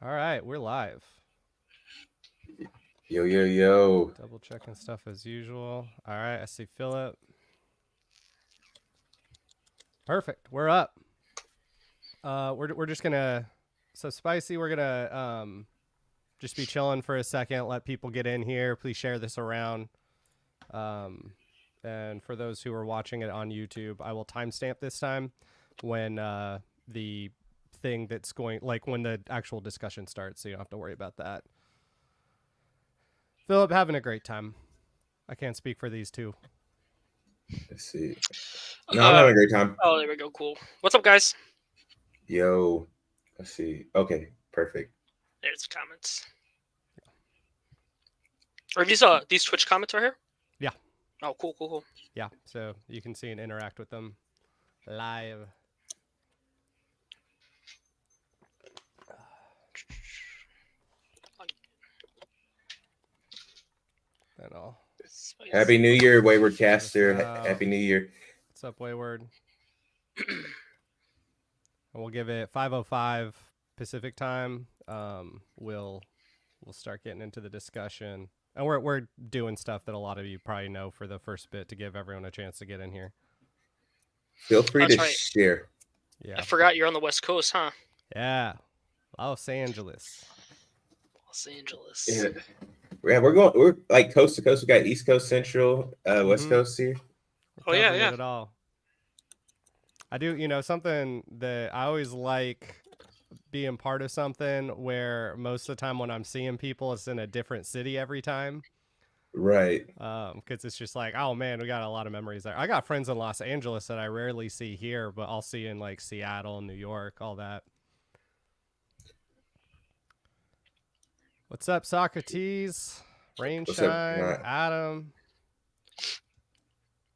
All right, we're live. Yo, yo, yo. Double checking stuff as usual. All right, I see Philip. Perfect. We're up. We're just gonna spicy. We're gonna just be chilling for a second. Let people get in here. Please share this around. Um, and for those who are watching it on YouTube, I will timestamp this time when the thing that's going like when the actual discussion starts, so you don't have to worry about that. Philip, having a great time. I can't speak for these two. Let's see. No, I'm having a great time. Oh, there we go. Cool. What's up, guys? Yo. Let's see. Okay, perfect. There's comments. Are these Twitch comments right here? Yeah. Oh, cool. Yeah, so you can see and interact with them live. And all. Happy New Year, Wayward Caster. Wow. Happy New Year. What's up, Wayward? And we'll give it 5:05 Pacific time. We'll start getting into the discussion, and we're doing stuff that a lot of you probably know for the first bit to give everyone a chance to get in here. Feel free That's to right. share. Yeah. I forgot you're on the West Coast, huh? Yeah. Los Angeles. Los Angeles. Yeah, we're like coast to coast. We got East Coast, Central, West Coast here. Oh, yeah. It all. I do, something that I always like being part of something where most of the time when I'm seeing people, it's in a different city every time. Right. Because it's just like, oh man, we got a lot of memories there. I got friends in Los Angeles that I rarely see here, but I'll see in like Seattle, New York, all that. What's up, Socrates? Rainshine, Adam.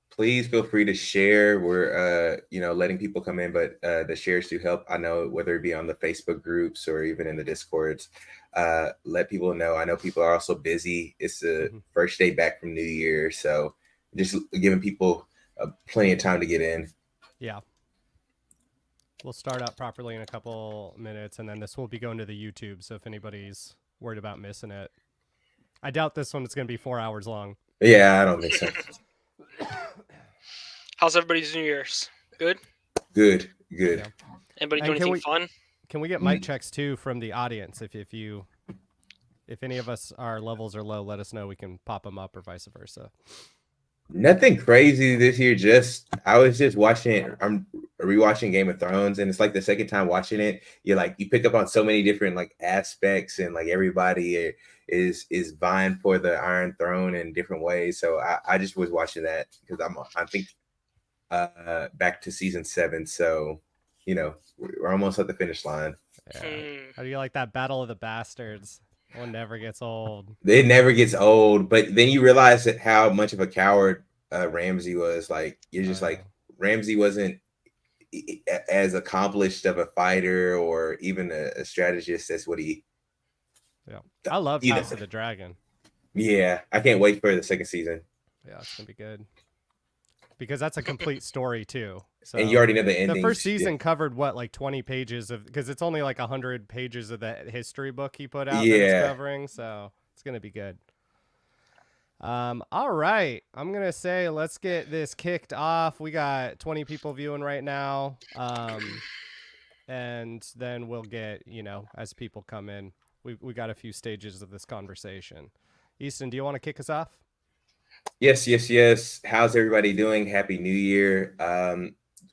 Please feel free to share. We're letting people come in, but the shares do help. I know whether it be on the Facebook groups or even in the Discords. Let people know. I know people are also busy. It's the first day back from New Year, so just giving people plenty of time to get in. Yeah. We'll start up properly in a couple minutes, and then this will be going to the YouTube, so if anybody's worried about missing it. I doubt this one is going to be 4 hours long. Yeah, I don't think so. How's everybody's New Year's? Good? Good. Yeah. Anybody do anything fun? Can we get mic checks, too, from the audience? If any of us, our levels are low, let us know. We can pop them up or vice versa. Nothing crazy this year. I was just watching. I'm rewatching Game of Thrones, and it's like the second time watching it. You pick up on so many different like aspects, and like everybody is vying for the Iron Throne in different ways. So I just was watching that because I think back to season 7. So we're almost at the finish line. Yeah. How do you like that Battle of the Bastards? One never gets old. It never gets old, but then you realize that how much of a coward Ramsay was. Like you're just like Ramsay wasn't as accomplished of a fighter or even a strategist as what he. Yeah, I love House of the Dragon. Yeah, I can't wait for the second season. Yeah, it's gonna be good because that's a complete story too. So and you already know the ending. The first season covered what, like 20 pages of, because it's only like 100 pages of that history book he put out that it's covering, so it's gonna be good. All right, I'm gonna say let's get this kicked off. We got 20 people viewing right now, and then we'll get, as people come in, we got a few stages of this conversation. Easton, do you want to kick us off? Yes. How's everybody doing? Happy New Year.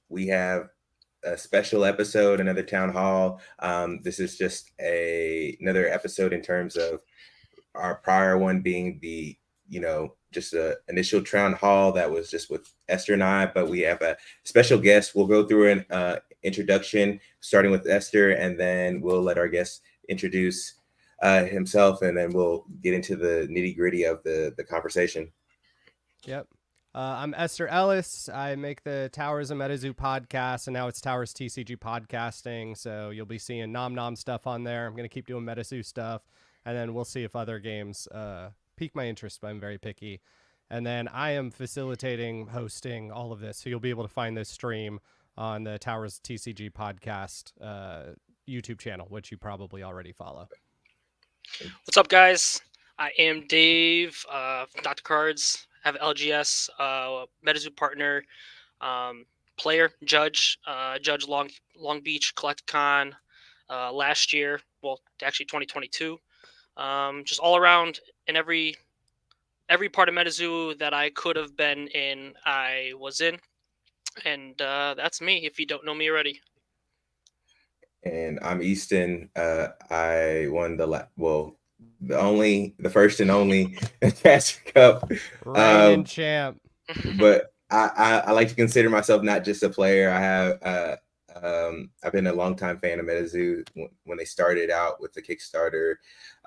We have a special episode, another town hall. This is just another episode in terms of our prior one being the, just an initial town hall that was just with Esther and I, but we have a special guest. We'll go through an introduction starting with Esther, and then we'll let our guest introduce himself, and then we'll get into the nitty gritty of the conversation. Yep. I'm Esther Ellis. I make the Towers and Metazoo podcast, and now it's Towers TCG podcasting. So you'll be seeing Nom Nom stuff on there. I'm going to keep doing Metazoo stuff, and then we'll see if other games pique my interest, but I'm very picky. And then I am facilitating, hosting all of this. So you'll be able to find this stream on the Towers TCG podcast YouTube channel, which you probably already follow. What's up, guys? I am Dave, Dr. Cards. I have LGS, Metazoo partner, player, judge, judge Long Beach CollectCon last year. Well, actually 2022. Just all around in every part of Metazoo that I could have been in, I was in, and that's me. If you don't know me already. And I'm Easton. I won the first and only Caster Cup. Reigning champ. But I like to consider myself not just a player. I've been a longtime fan of Metazoo when they started out with the Kickstarter.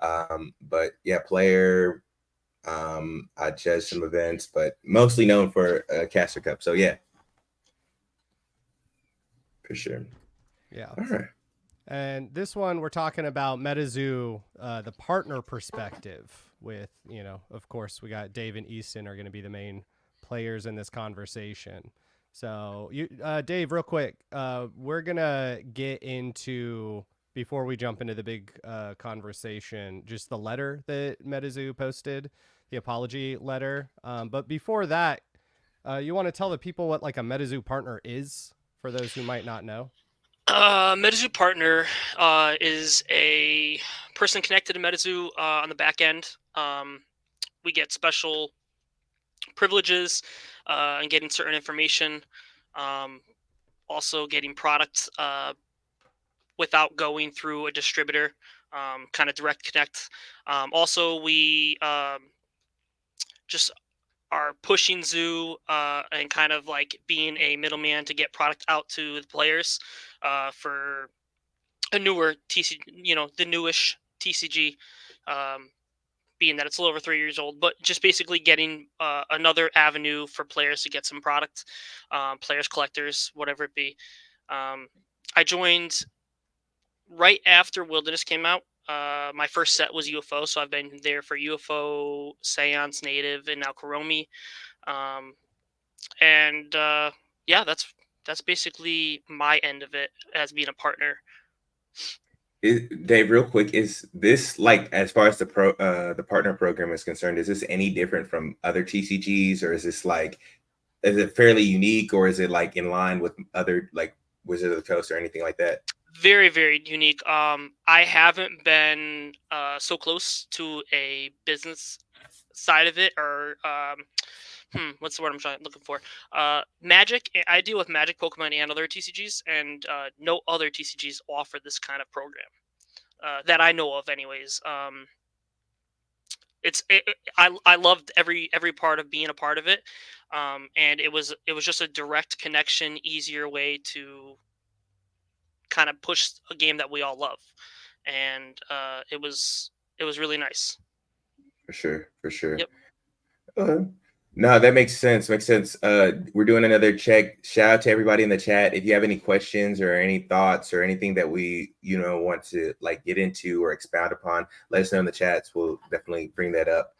But yeah, player. I judge some events, but mostly known for Caster Cup. So yeah, for sure. Yeah. All right. And this one, we're talking about Metazoo, the partner perspective with, of course, we got Dave and Easton are going to be the main players in this conversation. So, Dave, real quick, we're going to get into, before we jump into the big conversation, just the letter that Metazoo posted, the apology letter. But before that, you want to tell the people what like a Metazoo partner is for those who might not know? Metazoo partner is a person connected to Metazoo on the back end. We get special privileges and getting certain information. Also getting products without going through a distributor, kind of direct connect. Also, we just are pushing Zoo and kind of like being a middleman to get product out to the players for a newer TCG, the newish TCG, being that it's a little over 3 years old, but just basically getting another avenue for players to get some product, players, collectors, whatever it be. I joined right after Wilderness came out. My first set was UFO, so I've been there for UFO, Seance, Native, and now Kuromi. Yeah, that's basically my end of it as being a partner. Dave, real quick, is this like as far as the partner program is concerned, is this any different from other TCGs, or is it fairly unique, or is it like in line with other like Wizard of the Coast or anything like that? Very, very unique. I haven't been so close to a business side of it, or what's the word I'm looking for? Magic. I deal with Magic, Pokemon, and other TCGs, and no other TCGs offer this kind of program that I know of, anyways. I loved every part of being a part of it, and it was just a direct connection, easier way to kind of push a game that we all love, and it was really nice. For sure. Yep. No, that makes sense. We're doing another check. Shout out to everybody in the chat. If you have any questions or any thoughts or anything that we, want to like get into or expound upon, let us know in the chats. We'll definitely bring that up.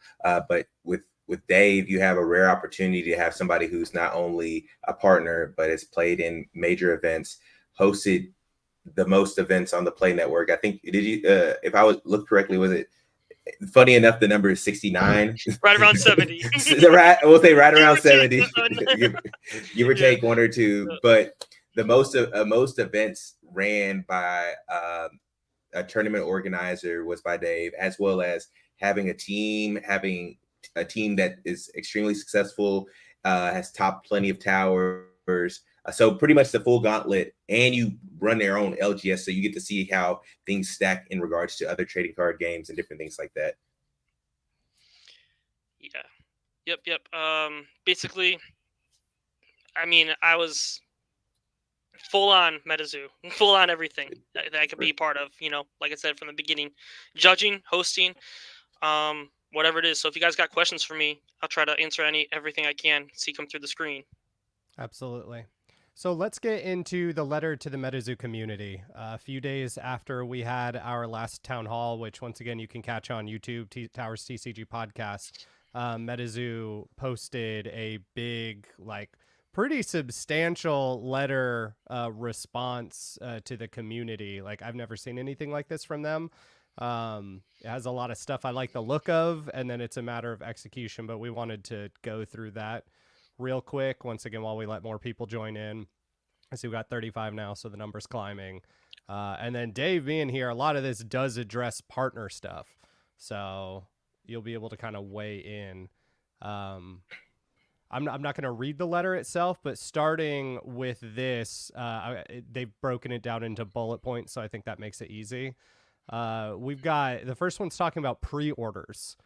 But with Dave, you have a rare opportunity to have somebody who's not only a partner, but has played in major events, hosted the most events on the Play Network. I think, if I look correctly, was it? Funny enough, the number is 69. Right around 70. We'll say right around 70. give or take one or two. But the most events ran by a tournament organizer was by Dave, as well as having a team that is extremely successful, has topped plenty of towers. So pretty much the full gauntlet, and you run their own LGS, so you get to see how things stack in regards to other trading card games and different things like that. Yeah. Yep. Basically, I mean, I was full on Metazoo, full on everything that I could be part of. Like I said from the beginning, judging, hosting, whatever it is. So if you guys got questions for me, I'll try to answer everything I can. See come through the screen. Absolutely. So let's get into the letter to the Metazoo community. A few days after we had our last town hall, which once again you can catch on YouTube, Towers TCG podcast, Metazoo posted a big pretty substantial letter response to the community. Like, I've never seen anything like this from them. It has a lot of stuff I like the look of, and then it's a matter of execution. But we wanted to go through that real quick once again while we let more people join in. I see we got 35 now, so the number's climbing. And then Dave being here, a lot of this does address partner stuff, so you'll be able to kind of weigh in. I'm not going to read the letter itself, but starting with this, they've broken it down into bullet points, so I think that makes it easy. We've got the first one's talking about pre-orders,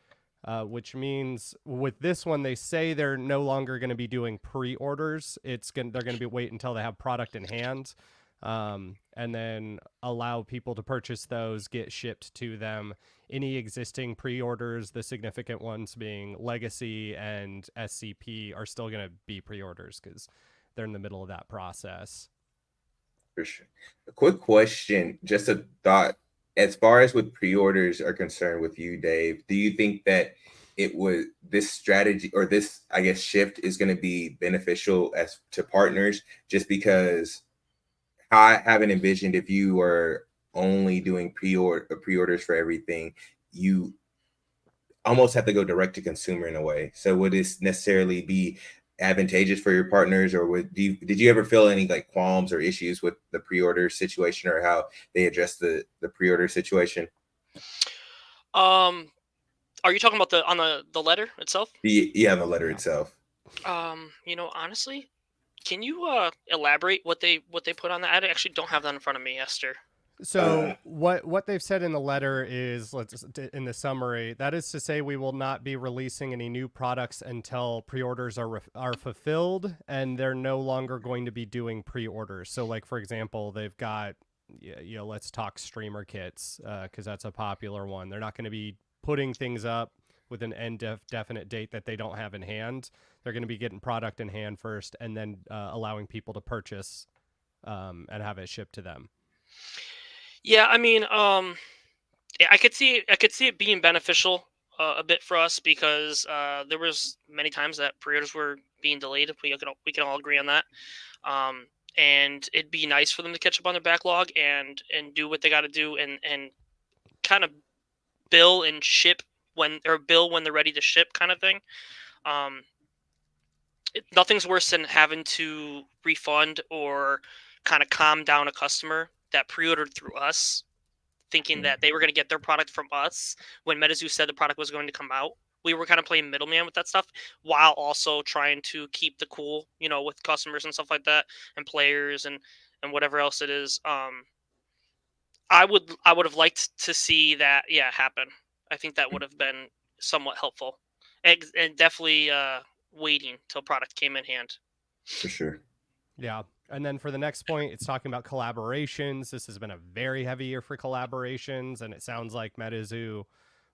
which means with this one, they say they're no longer going to be doing pre-orders. They're going to be wait until they have product in hand, and then allow people to purchase those, get shipped to them. Any existing pre-orders, the significant ones being Legacy and SCP, are still going to be pre-orders because they're in the middle of that process. For sure. A quick question, just a thought. As far as with pre-orders are concerned with you, Dave, do you think that this strategy or this, I guess, shift is going to be beneficial as to partners? Just because I haven't envisioned if you were only doing pre-orders for everything, you almost have to go direct to consumer in a way. So would this necessarily be advantageous for your partners, or did you ever feel any like qualms or issues with the pre-order situation or how they address the pre-order situation? Are you talking about the letter itself? Yeah, the letter itself. Honestly, can you elaborate what they put on that? I actually don't have that in front of me, Esther. So what they've said in the letter is, in the summary, that is to say, we will not be releasing any new products until pre-orders are fulfilled, and they're no longer going to be doing pre-orders. So, like, for example, they've got, let's talk streamer kits, because that's a popular one. They're not going to be putting things up with an definite date that they don't have in hand. They're going to be getting product in hand first, and then allowing people to purchase and have it shipped to them. Yeah, I mean, I could see it being beneficial a bit for us because there was many times that pre-orders were being delayed. We can all agree on that. And it'd be nice for them to catch up on their backlog and do what they got to do and kind of bill and ship when they're ready to ship, kind of thing. Nothing's worse than having to refund or kind of calm down a customer that pre-ordered through us, thinking that they were going to get their product from us when Metazoo said the product was going to come out. We were kind of playing middleman with that stuff while also trying to keep the cool, with customers and stuff like that and players and whatever else it is. I would have liked to see that happen. I think that would have been somewhat helpful, and definitely waiting till product came in hand. For sure. Yeah. And then for the next point, it's talking about collaborations. This has been a very heavy year for collaborations, and it sounds like Metazoo,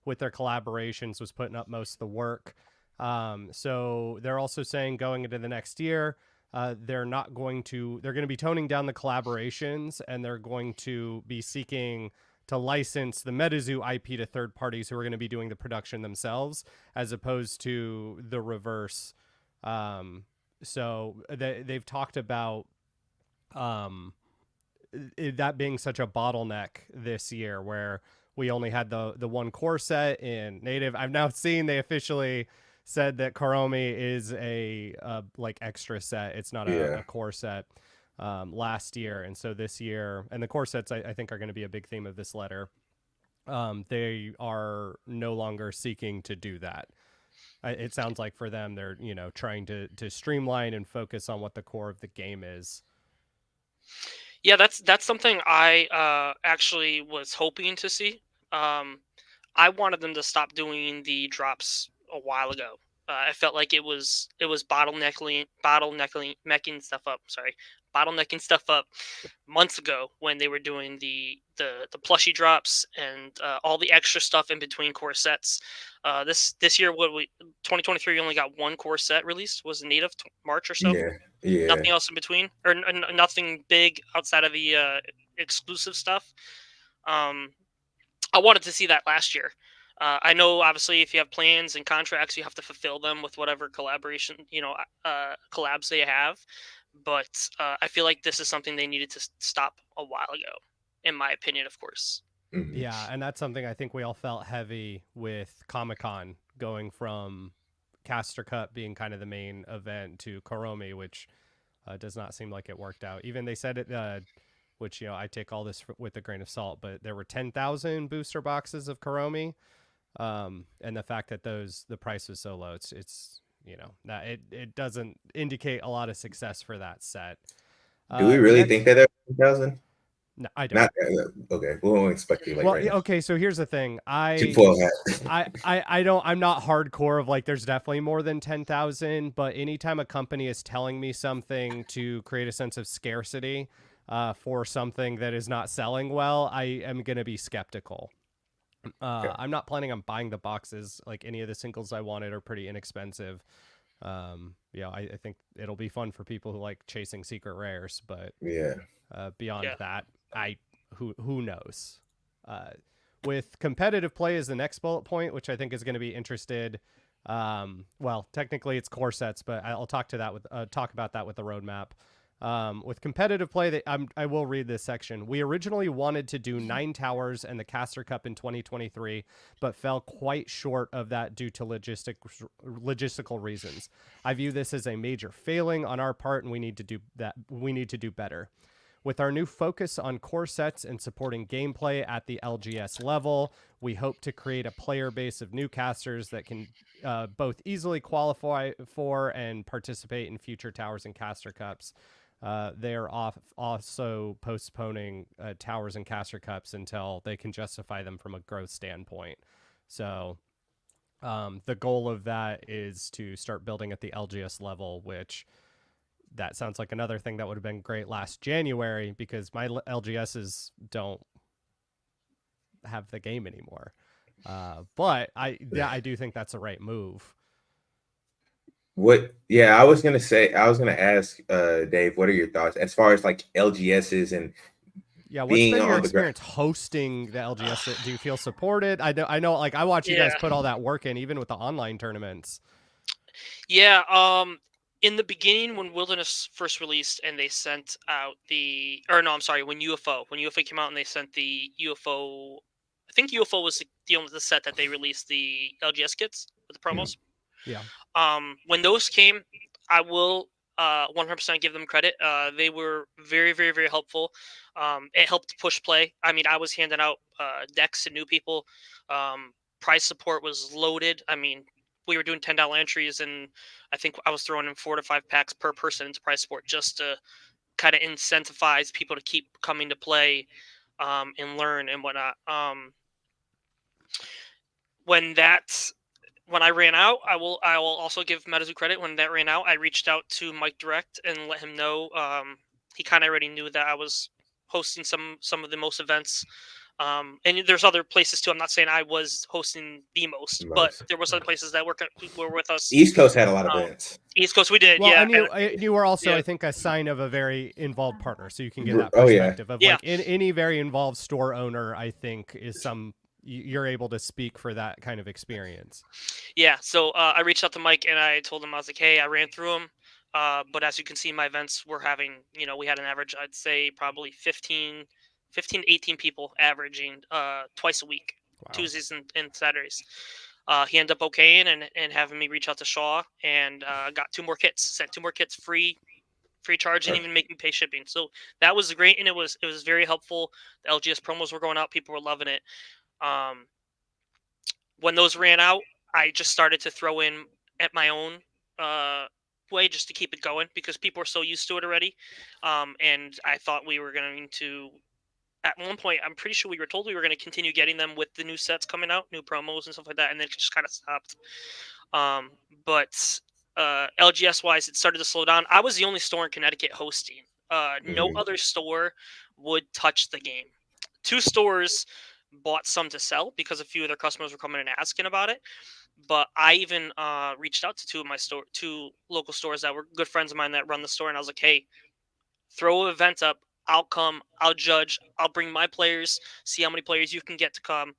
with their collaborations, was putting up most of the work. So they're also saying going into the next year, they're going to be toning down the collaborations, and they're going to be seeking to license the Metazoo IP to third parties who are going to be doing the production themselves, as opposed to the reverse. So they've talked about that being such a bottleneck this year, where we only had the one core set in native. I've now seen they officially said that Karomi is a like extra set. It's not a core set last year. And so this year, and the core sets I think are going to be a big theme of this letter. They are no longer seeking to do that. It sounds like for them, they're, trying to streamline and focus on what the core of the game is. Yeah, that's something I actually was hoping to see. I wanted them to stop doing the drops a while ago. I felt like it was bottlenecking stuff up. Sorry, bottlenecking stuff up months ago when they were doing the plushie drops and all the extra stuff in between core sets. This year, 2023, we only got one core set released. Was it native March or so? Yeah. Nothing else in between, or nothing big outside of the exclusive stuff. I wanted to see that last year. I know, obviously, if you have plans and contracts, you have to fulfill them with whatever collaboration, collabs they have. But I feel like this is something they needed to stop a while ago, in my opinion, of course. Mhm. Yeah, and that's something I think we all felt heavy with Comic-Con going from Caster Cup being kind of the main event to Koromi, which does not seem like it worked out. Even they said it, which I take all this with a grain of salt, but there were 10,000 booster boxes of Koromi, and the fact that the price was so low, it's that it doesn't indicate a lot of success for that set. Do we really Next, think that there are 10,000? no, I don't. Not okay. We won't speculate Well, right now. okay, so here's the thing. Tinfoil hat. I don't, I'm not hardcore of like there's definitely more than 10,000, but anytime a company is telling me something to create a sense of scarcity for something that is not selling well, I am going to be skeptical. Okay. I'm not planning on buying the boxes. Like any of the singles I wanted are pretty inexpensive. I think it'll be fun for people who like chasing secret rares, but Yeah. beyond Yeah. that, who knows. With competitive play as the next bullet point, which I think is going to be interested. Well, technically it's core sets, but I'll talk about that with the roadmap. With competitive play, I will read this section. We originally wanted to do 9 towers and the Caster Cup in 2023, but fell quite short of that due to logistical reasons. I view this as a major failing on our part, and we need to do that. We need to do better. With our new focus on core sets and supporting gameplay at the LGS level, we hope to create a player base of new casters that can both easily qualify for and participate in future Towers and Caster Cups. They are also postponing Towers and Caster Cups until they can justify them from a growth standpoint. So the goal of that is to start building at the LGS level, which that sounds like another thing that would have been great last January because my LGSs don't have the game anymore. But I do think that's the right move. I was gonna ask Dave, what are your thoughts as far as like LGSs and Yeah, what's being been your on the ground? experience hosting the LGS? Do you feel supported? I know like I watch you guys put all that work in even with the online tournaments. Yeah, in the beginning when Wilderness first released and they sent out when UFO came out and they sent the UFO, I think UFO was the set that they released the LGS kits with the promos. Yeah. When those came, I will 100% give them credit. They were very, very, very helpful. It helped push play. I mean, I was handing out decks to new people. Prize support was loaded. I mean, we were doing $10 entries, and I think I was throwing in 4 to 5 packs per person into prize support just to kind of incentivize people to keep coming to play and learn and whatnot. When I ran out, I will also give Metazoo credit. When that ran out, I reached out to Mike direct and let him know. He kind of already knew that I was hosting some of the most events. And there's other places too. I'm not saying I was hosting the most, but there was other places that were with us. East Coast had a lot of events. East Coast, we did. Well, yeah, and you were also, yeah. I think, a sign of a very involved partner, so you can get that Oh, yeah. perspective of like any very involved store owner. I think is you're able to speak for that kind of experience. Yeah, so I reached out to Mike and I told him, I was like, hey, I ran through them. But as you can see, my events were having, we had an average, I'd say probably 15 to 18 people averaging twice a week, Wow. Tuesdays and Saturdays. He ended up okaying and having me reach out to Shaw and got 2 more kits, sent 2 more kits free charge, and even make me pay shipping. So that was great, and it was very helpful. The LGS promos were going out, people were loving it. When those ran out, I just started to throw in at my own way just to keep it going because people are so used to it already. And I thought we were going to, at one point, I'm pretty sure we were told we were going to continue getting them with the new sets coming out, new promos and stuff like that, and then it just kind of stopped. But LGS wise, it started to slow down. I was the only store in Connecticut hosting. No other store would touch the game. 2 stores bought some to sell because a few of their customers were coming and asking about it. But I even reached out to 2 local stores that were good friends of mine that run the store, and I was like, hey, throw an event up. I'll come. I'll judge. I'll bring my players. See how many players you can get to come.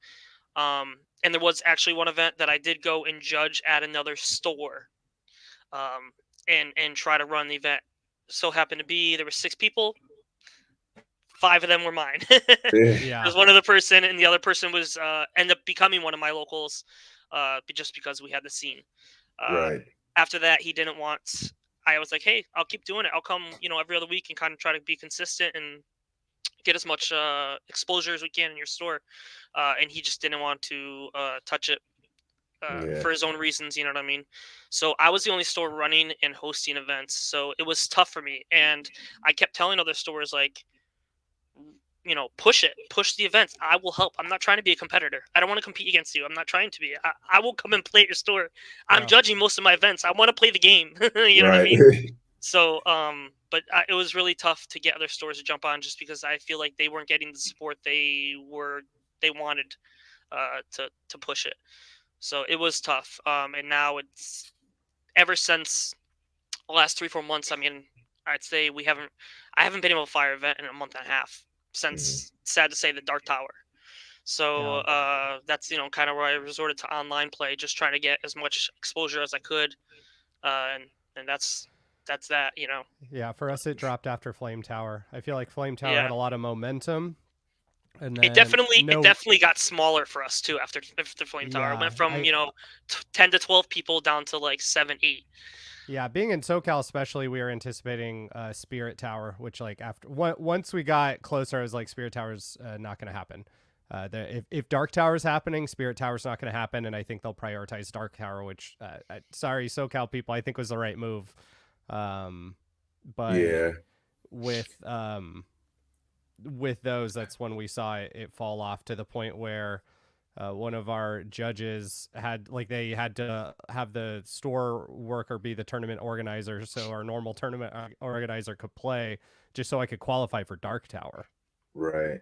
And there was actually one event that I did go and judge at another store, and try to run the event. So happened to be there were 6 people. 5 of them were mine. Yeah. There's one other person, and the other person was ended up becoming one of my locals, just because we had the scene. Right. After that, he didn't want. I was like, hey, I'll keep doing it. I'll come, every other week and kind of try to be consistent and get as much exposure as we can in your store. And he just didn't want to touch it Yeah. for his own reasons. You know what I mean? So I was the only store running and hosting events, so it was tough for me. And I kept telling other stores like, push it, push the events. I will help. I'm not trying to be a competitor. I don't want to compete against you. I'm not trying to be. I will come and play at your store. I'm Yeah. judging most of my events. I want to play the game. You know what I Right. mean? So, but it was really tough to get other stores to jump on, just because I feel like they weren't getting the support they wanted to push it. So it was tough. And now it's ever since the last 3-4 months. I mean, I'd say I haven't been able to fire event in a month and a half since, sad to say, the Dark Tower. So that's kind of where I resorted to online play, just trying to get as much exposure as I could, and that's that. Yeah, for us it dropped after Flame Tower. I feel like Flame Tower Yeah. had a lot of momentum, and then It definitely got smaller for us too after Flame Tower. Yeah, It went from 10 to 12 people down to like 7, 8. Yeah, being in SoCal especially, we were anticipating Spirit Tower, which like once we got closer, I was like, Spirit Tower's not going to happen. If Dark Tower's happening, Spirit Tower's not going to happen, and I think they'll prioritize Dark Tower, which sorry SoCal people, I think was the right move. But Yeah. with those, that's when we saw it fall off to the point where one of our judges they had to have the store worker be the tournament organizer, so our normal tournament organizer could play, just so I could qualify for Dark Tower. Right.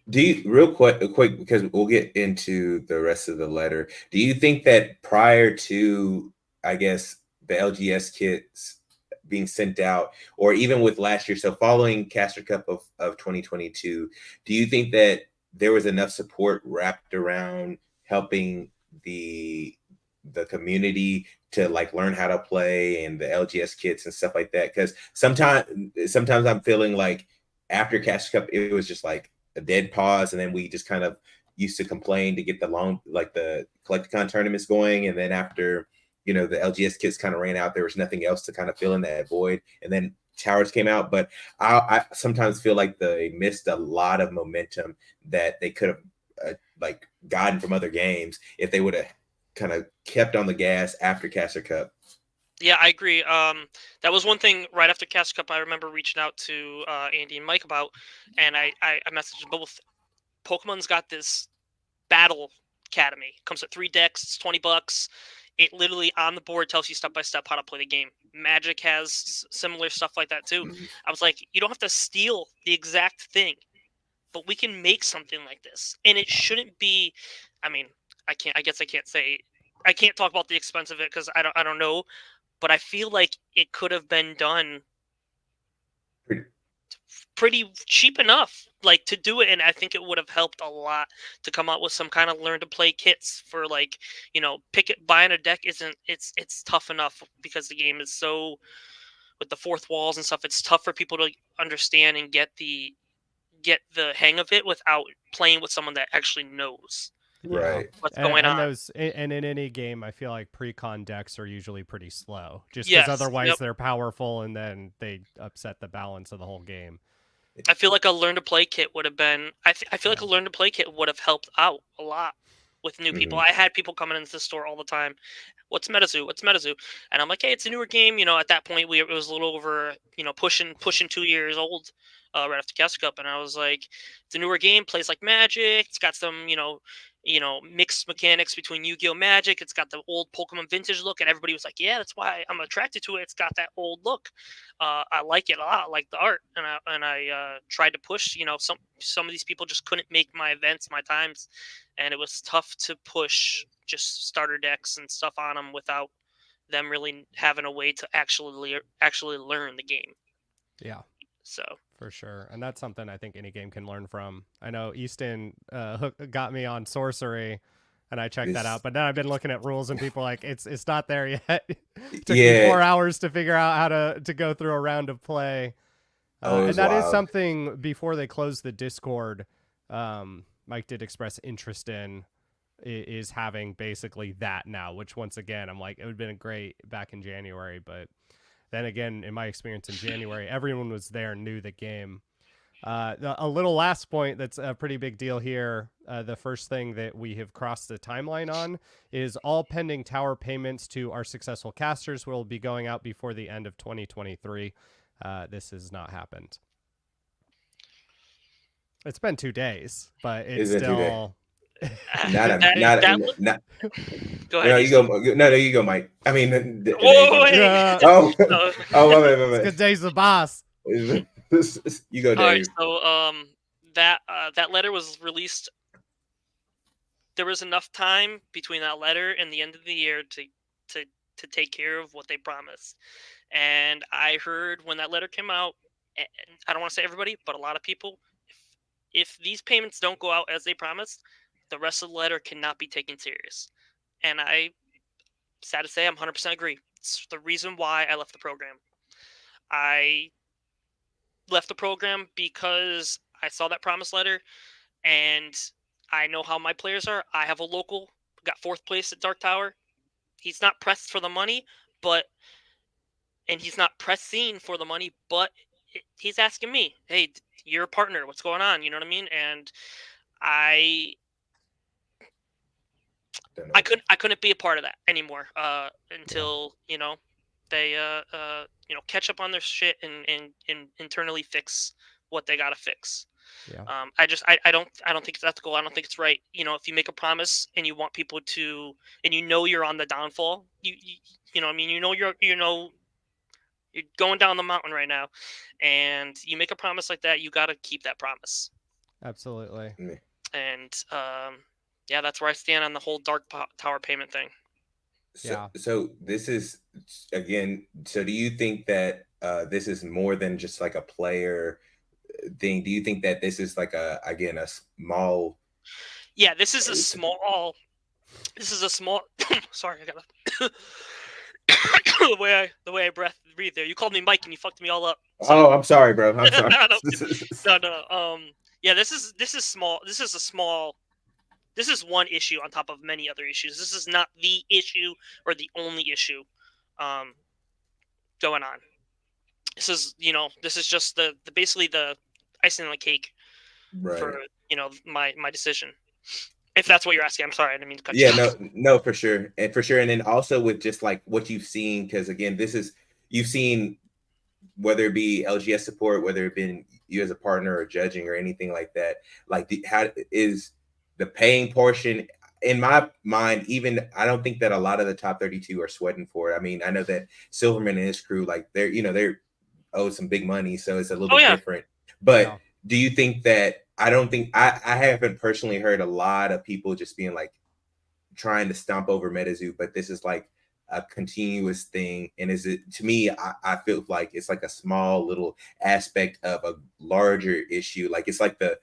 Do you, real quick, because we'll get into the rest of the letter, do you think that prior to, I guess, the LGS kits being sent out, or even with last year, so following Caster Cup of 2022, do you think that there was enough support wrapped around helping the community to like learn how to play, and the LGS kits and stuff like that? Because sometimes I'm feeling like after Caster Cup, it was just like a dead pause, and then we just kind of used to complain to get the Collecticon tournaments going, and then after the LGS kits kind of ran out, there was nothing else to kind of fill in that void, and then Towers came out. But I sometimes feel like they missed a lot of momentum that they could have gotten from other games if they would have kind of kept on the gas after Caster Cup. Yeah, I agree. That was one thing right after Caster Cup I remember reaching out to Andy and Mike about, and I messaged both. Pokemon's got this Battle Academy. Comes with 3 decks. It's $20. It literally on the board tells you step by step how to play the game. Magic has similar stuff like that too. I was like, you don't have to steal the exact thing, but we can make something like this, and it shouldn't be. I mean, I can't talk about the expense of it because I don't know, but I feel like it could have been done pretty cheap enough, like, to do it, and I think it would have helped a lot to come out with some kind of learn to play kits for buying a deck isn't it's tough enough because the game is so with the fourth walls and stuff. It's tough for people to understand and get the hang of it without playing with someone that actually knows Right. what's going on. And in any game, I feel like pre-con decks are usually pretty slow, just because Yes, otherwise yep. they're powerful and then they upset the balance of the whole game. I feel like a learn to play kit would have been. I feel like a learn to play kit would have helped out a lot with new people. I had people coming into the store all the time. What's Metazoo? What's Metazoo? And I'm like, hey, it's a newer game. At that point, it was a little over, pushing 2 years old, right after Caster Cup. And I was like, it's a newer game, plays like Magic. It's got some, mixed mechanics between Yu-Gi-Oh! Magic. It's got the old Pokemon vintage look, and everybody was like, yeah, that's why I'm attracted to it. It's got that old look. I like it a lot. I like the art, and I tried to push. Some of these people just couldn't make my events, my times, and it was tough to push just starter decks and stuff on them without them really having a way to actually learn the game. Yeah. So for sure, and that's something I think any game can learn from. I know Easton got me on sorcery, and I checked that out. But now I've been looking at rules, and people are like, it's not there yet. It took Yeah. me 4 hours to figure out how to go through a round of play. It And was that is wild. something before they closed the Discord, Mike did express interest in, is having basically that now, which once again, I'm like, it would have been great back in January. But then again, in my experience in January, everyone was there, knew the game. A little last point that's a pretty big deal here. The first thing that we have crossed the timeline on is all pending tower payments to our successful casters will be going out before the end of 2023. This has not happened. It's been 2 days, but it's still. Go ahead. No, you go. No, you go, Mike. I mean, whoa, wait. oh, my bad. Good day's the boss. You go, Dave. All right, so that letter was released. There was enough time between that letter and the end of the year to take care of what they promised. And I heard when that letter came out, and I don't want to say everybody, but a lot of people, if these payments don't go out as they promised, the rest of the letter cannot be taken serious. And I, sad to say, I'm 100% agree. It's the reason why I left the program. I left the program because I saw that promise letter, and I know how my players are. I have a local, got 4th place at Dark Tower. He's not pressed for the money, and he's not pressing for the money, but he's asking me, hey, you're a partner, what's going on? You know what I mean? And I couldn't be a part of that anymore until they catch up on their shit and internally fix what they gotta fix. Yeah. I don't think it's ethical. I don't think it's right. If you make a promise and you want people to, and you're on the downfall, you know what I mean, you're going down the mountain right now, and you make a promise like that, you got to keep that promise. Absolutely. And yeah, that's where I stand on the whole Dark Tower payment thing. So this is, again, so do you think that this is more than just like a player thing? Do you think that this is like a small? Yeah, this is a small. Sorry, I gotta. the way I breathe there. You called me Mike and you fucked me all up. So... Oh, I'm sorry, bro. I'm sorry. No. Yeah, this is small. This is a small. This is one issue on top of many other issues. This is not the issue or the only issue going on. This is just the basically the icing on the cake for my decision. If that's what you're asking, I'm sorry, I didn't mean to cut you off. No, for sure, and then also with just like what you've seen, because again, you've seen, whether it be LGS support, whether it been you as a partner or judging or anything like that, like how is the paying portion? In my mind, even I don't think that a lot of the top 32 are sweating for it. I mean, I know that Silverman and his crew, like they're owed some big money, so it's a little bit different. But do you think that? I don't think I haven't personally heard a lot of people just being like trying to stomp over Metazoo, but this is like a continuous thing. And to me, I feel like it's like a small little aspect of a larger issue. Like it's like the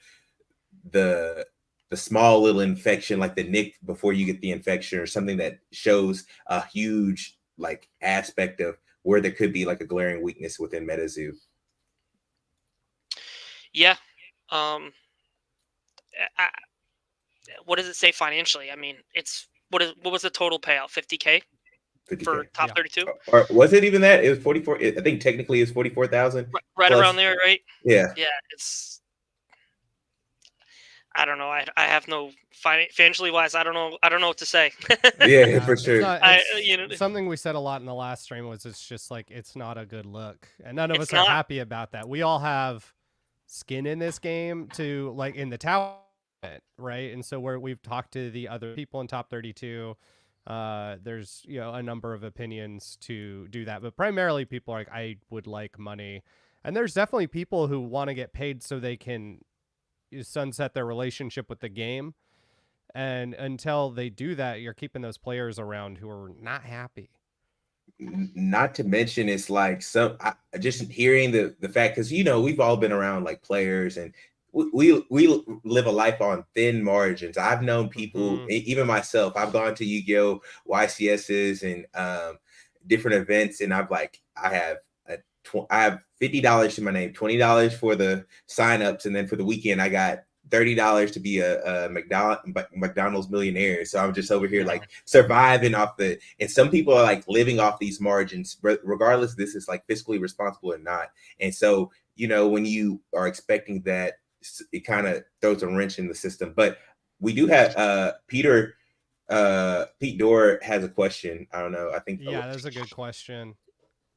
small little infection, like the nick before you get the infection, or something that shows a huge like aspect of where there could be like a glaring weakness within Metazoo. Yeah. What does it say financially? I mean, what was the total payout? 50K for top 32? Or was it even that? It was 44. I think technically it's 44,000. Right around there, right? Yeah. Yeah, I don't know. I have no financially wise. I don't know what to say. Yeah, for sure. Something we said a lot in the last stream was it's just like it's not a good look, and none of us are happy about that. We all have skin in this game to like in the tower, right? And so we've talked to the other people in top 32. There's a number of opinions to do that, but primarily people are like, I would like money, and there's definitely people who want to get paid so they can sunset their relationship with the game. And until they do that, you're keeping those players around who are not happy. Not to mention, it's like just hearing the fact, because we've all been around like players and we live a life on thin margins. I've known people, Mhm. even myself. I've gone to Yu-Gi-Oh, YCSs, and different events, and I have $50 to my name, $20 for the signups, and then for the weekend I got $30 to be a McDonald's millionaire. So I'm just over here Yeah. like surviving off the. And some people are like living off these margins, regardless this is like fiscally responsible or not. And so when you are expecting that, it kind of throws a wrench in the system. But we do have Pete Dorr has a question. I don't know. I think Yeah, that's a good question.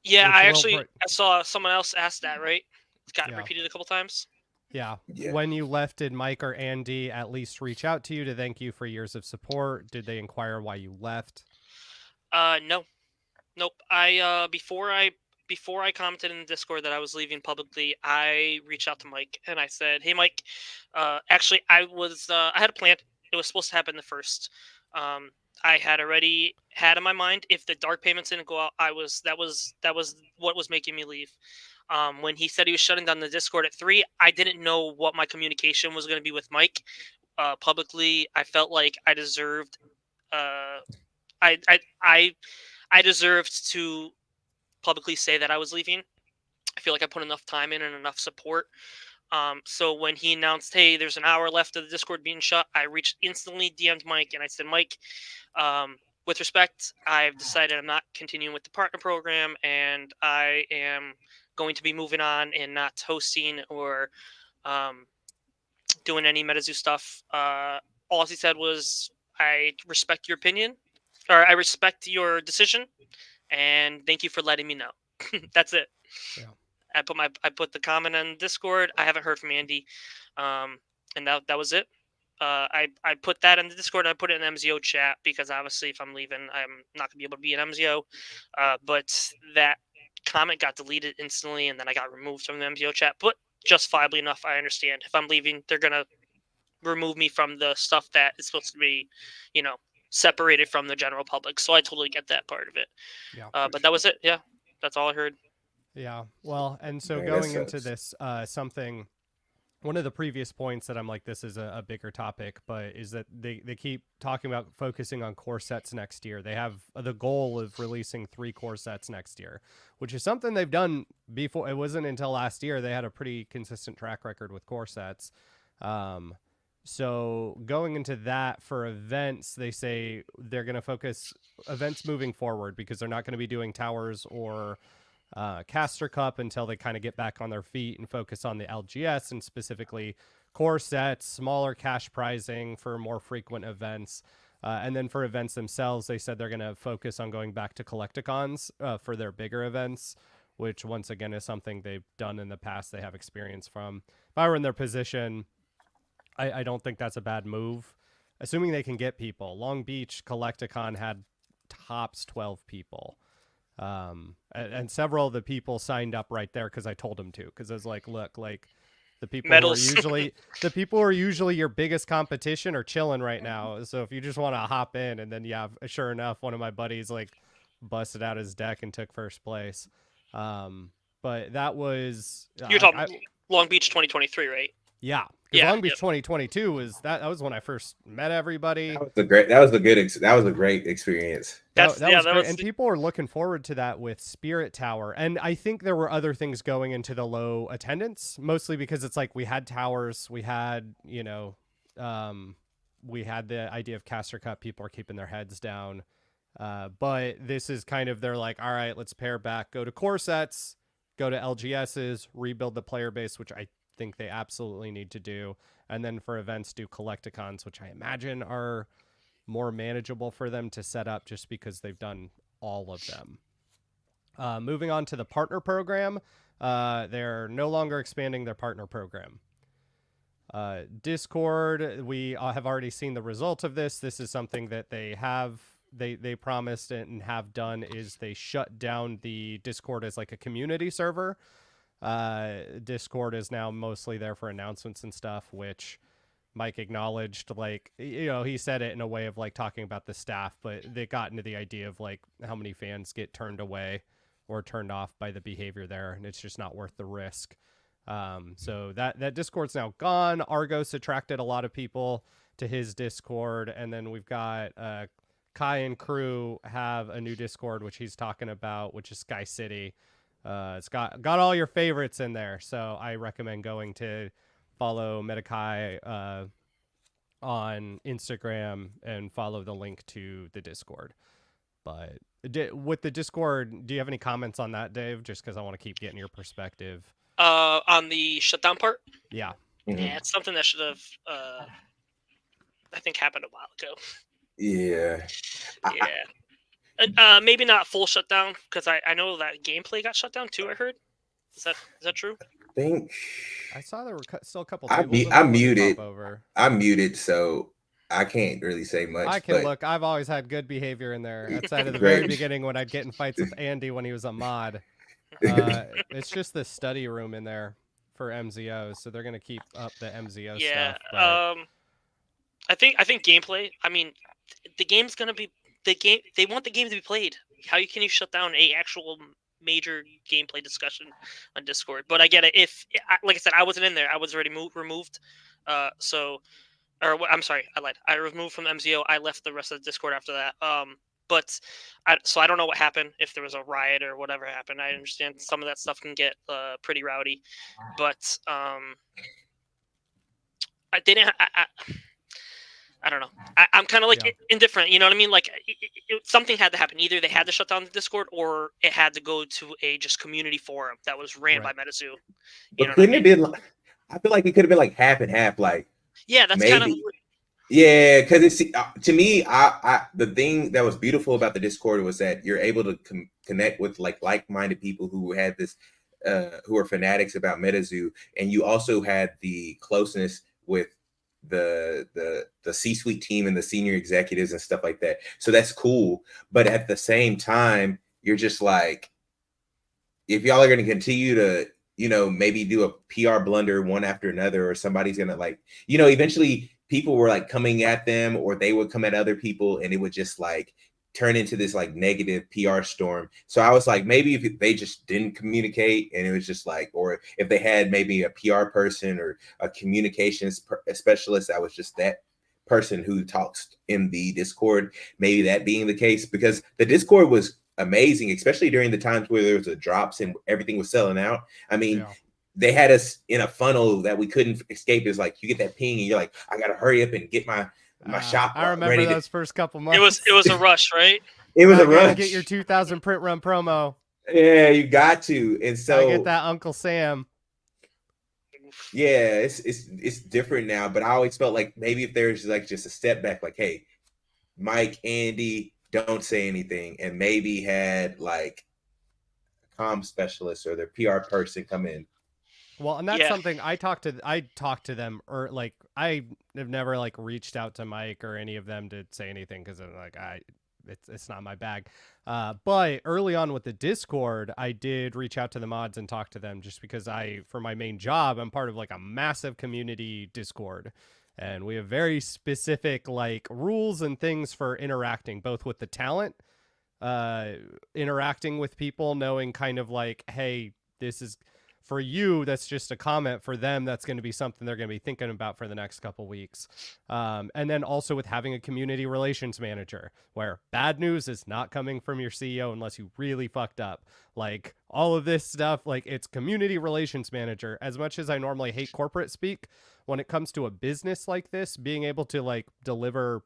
Yeah, Which I saw someone else ask that, right? It's got Yeah. repeated a couple times. Yeah. Yeah. When you left, did Mike or Andy at least reach out to you to thank you for years of support? Did they inquire why you left? No. Nope. Before I commented in the Discord that I was leaving publicly, I reached out to Mike and I said, "Hey, Mike. Actually, I had a plan. It was supposed to happen the first. Um, I had already had in my mind if the dark payments didn't go out, that was what was making me leave. When he said he was shutting down the Discord at 3, I didn't know what my communication was going to be with Mike. Publicly, I felt like I deserved. Uh, I I I I deserved to publicly say that I was leaving. I feel like I put enough time in and enough support. So when he announced, "Hey, there's an hour left of the Discord being shut," I reached instantly, DM'd Mike, and I said, "Mike, with respect, I've decided I'm not continuing with the partner program, and I am going to be moving on and not hosting or um, doing any Metazoo stuff." All he said was, "I respect your opinion, or I respect your decision, and thank you for letting me know." That's it. Yeah. I put the comment on Discord. I haven't heard from Andy, and that was it. I put that in the Discord. I put it in MZO chat because obviously, if I'm leaving, I'm not gonna be able to be in MZO. But that comment got deleted instantly, and then I got removed from the MZO chat. But justifiably enough, I understand. If I'm leaving, they're gonna remove me from the stuff that is supposed to be, you know, separated from the general public. So I totally get that part of it. Yeah. But that was it. Yeah, that's all I heard. Yeah. Well, and so Man, that going into sucks. this, one of the previous points that I'm like, this is a bigger topic, but is that they keep talking about focusing on core sets next year. They have the goal of releasing 3 core sets next year, which is something they've done before. It wasn't until last year they had a pretty consistent track record with core sets. So going into that for events, they say they're going to focus events moving forward because they're not going to be doing towers or Caster Cup until they kind of get back on their feet and focus on the LGS and specifically core sets, smaller cash prizing for more frequent events. And then for events themselves, they said they're going to focus on going back to Collecticons for their bigger events, which once again is something they've done in the past. They have experience from. If I were in their position, I don't think that's a bad move, assuming they can get people. Long Beach Collecticon had tops 12 people. And several of the people signed up right there because I told them to. Because I was like, look, like the people who are Medals. usually your biggest competition are chilling right now. So if you just want to hop in, and then yeah, sure enough, one of my buddies like busted out his deck and took first place. But that was You're talking Long Beach 2023, right? yeah, because Yeah. Long Beach 2022 was that was when I first met everybody. That was a great experience. That was That great. was And people are looking forward to that with Spirit Tower. And I think there were other things going into the low attendance, mostly because it's like we had towers, we had, we had the idea of Caster Cup, people are keeping their heads down. But this is kind of, they're like, all right, let's pare back, go to core sets, go to LGSs, rebuild the player base, which I think they absolutely need to do. And then for events, do Collecticons, which I imagine are more manageable for them to set up just because they've done all of them. Moving on to the partner program, they're no longer expanding their partner program. Discord, we have already seen the result of this. This is something that they promised and have done, is they shut down the Discord as like a community server. Discord is now mostly there for announcements and stuff, which Mike acknowledged, like, he said it in a way of like talking about the staff, but they got into the idea of like how many fans get turned away or turned off by the behavior there, and it's just not worth the risk. So that Discord's now gone. Argos attracted a lot of people to his Discord, and then we've got Kai and crew have a new Discord, which he's talking about, which is Sky City. It's got all your favorites in there, so I recommend going to follow Metakai on Instagram and follow the link to the Discord. But with the Discord, do you have any comments on that, Dave? Just because I want to keep getting your perspective. On the shutdown part. Yeah. Yeah, it's something that should have, I think, happened a while ago. Yeah. Yeah. Maybe not full shutdown, because I know that gameplay got shut down too. I heard. Is that true? I think I saw there were still a couple. I'm muted. I'm muted, so I can't really say much. I can look. I've always had good behavior in there. Outside of the very beginning when I'd get in fights with Andy when he was a mod. It's just the study room in there for MZOs, so they're gonna keep up the MZO stuff. Yeah. I think gameplay. I mean, the game's gonna be the game. They want the game to be played. How can you shut down a actual major gameplay discussion on Discord? But I get it. Like I said, I wasn't in there. I was already removed. I'm sorry, I lied. I removed from MZO. I left the rest of the Discord after that. But I don't know what happened, if there was a riot or whatever happened. I understand some of that stuff can get pretty rowdy, but I didn't. I don't know. I'm kind of like indifferent. You know what I mean? Like something had to happen. Either they had to shut down the Discord, or it had to go to a just community forum that was ran by Metazoo. But couldn't it been? I feel like it could have been like half and half. Like that's kind of. Yeah, because it's to me, the thing that was beautiful about the Discord was that you're able to connect with like-minded people who had this, who are fanatics about Metazoo, and you also had the closeness with the C-suite team and the senior executives and stuff like that. So that's cool, but at the same time, you're just like, if y'all are going to continue to, maybe do a PR blunder one after another, or somebody's going to eventually. People were like coming at them, or they would come at other people, and it would just like turn into this like negative PR storm. So I was like, maybe if they just didn't communicate, and it was just like, or if they had maybe a PR person or a communications specialist that was just that person who talks in the Discord, maybe that being the case, because the Discord was amazing, especially during the times where there was a drops and everything was selling out. I mean, they had us in a funnel that we couldn't escape. It's like you get that ping and you're like, I gotta hurry up and get my shop. I remember those first couple months. It was a rush, right? It was a rush. Get your 2000 print run promo. Yeah, you got to. And so I get that Uncle Sam. Yeah, it's different now, but I always felt like maybe if there's like just a step back, like, hey, Mike, Andy, don't say anything, and maybe had like a comm specialist or their PR person come in. Well, and that's something I talked to them, or like I have never like reached out to Mike or any of them to say anything, because I'm like it's not my bag. But early on with the Discord, I did reach out to the mods and talk to them, just because for my main job, I'm part of like a massive community Discord, and we have very specific like rules and things for interacting, both with the talent, interacting with people, knowing kind of like, hey, this is. For you, that's just a comment. For them, that's going to be something they're going to be thinking about for the next couple weeks. And then also with having a community relations manager, where bad news is not coming from your CEO unless you really fucked up. Like all of this stuff, like it's community relations manager. As much as I normally hate corporate speak, when it comes to a business like this, being able to like deliver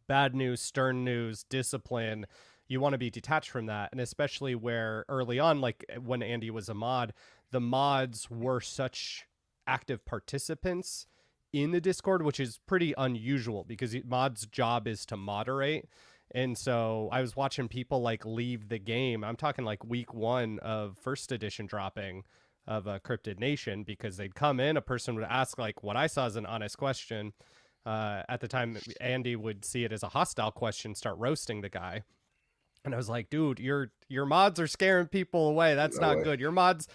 bad news, stern news, discipline, you want to be detached from that. And especially where early on, like when Andy was a mod, the mods were such active participants in the Discord, which is pretty unusual because mods' job is to moderate. And so I was watching people like leave the game. I'm talking like week 1 of first edition dropping of Cryptid Nation, because they'd come in, a person would ask like what I saw as an honest question. At the time, Andy would see it as a hostile question, start roasting the guy. And I was like, dude, your mods are scaring people away. That's not good. Your mods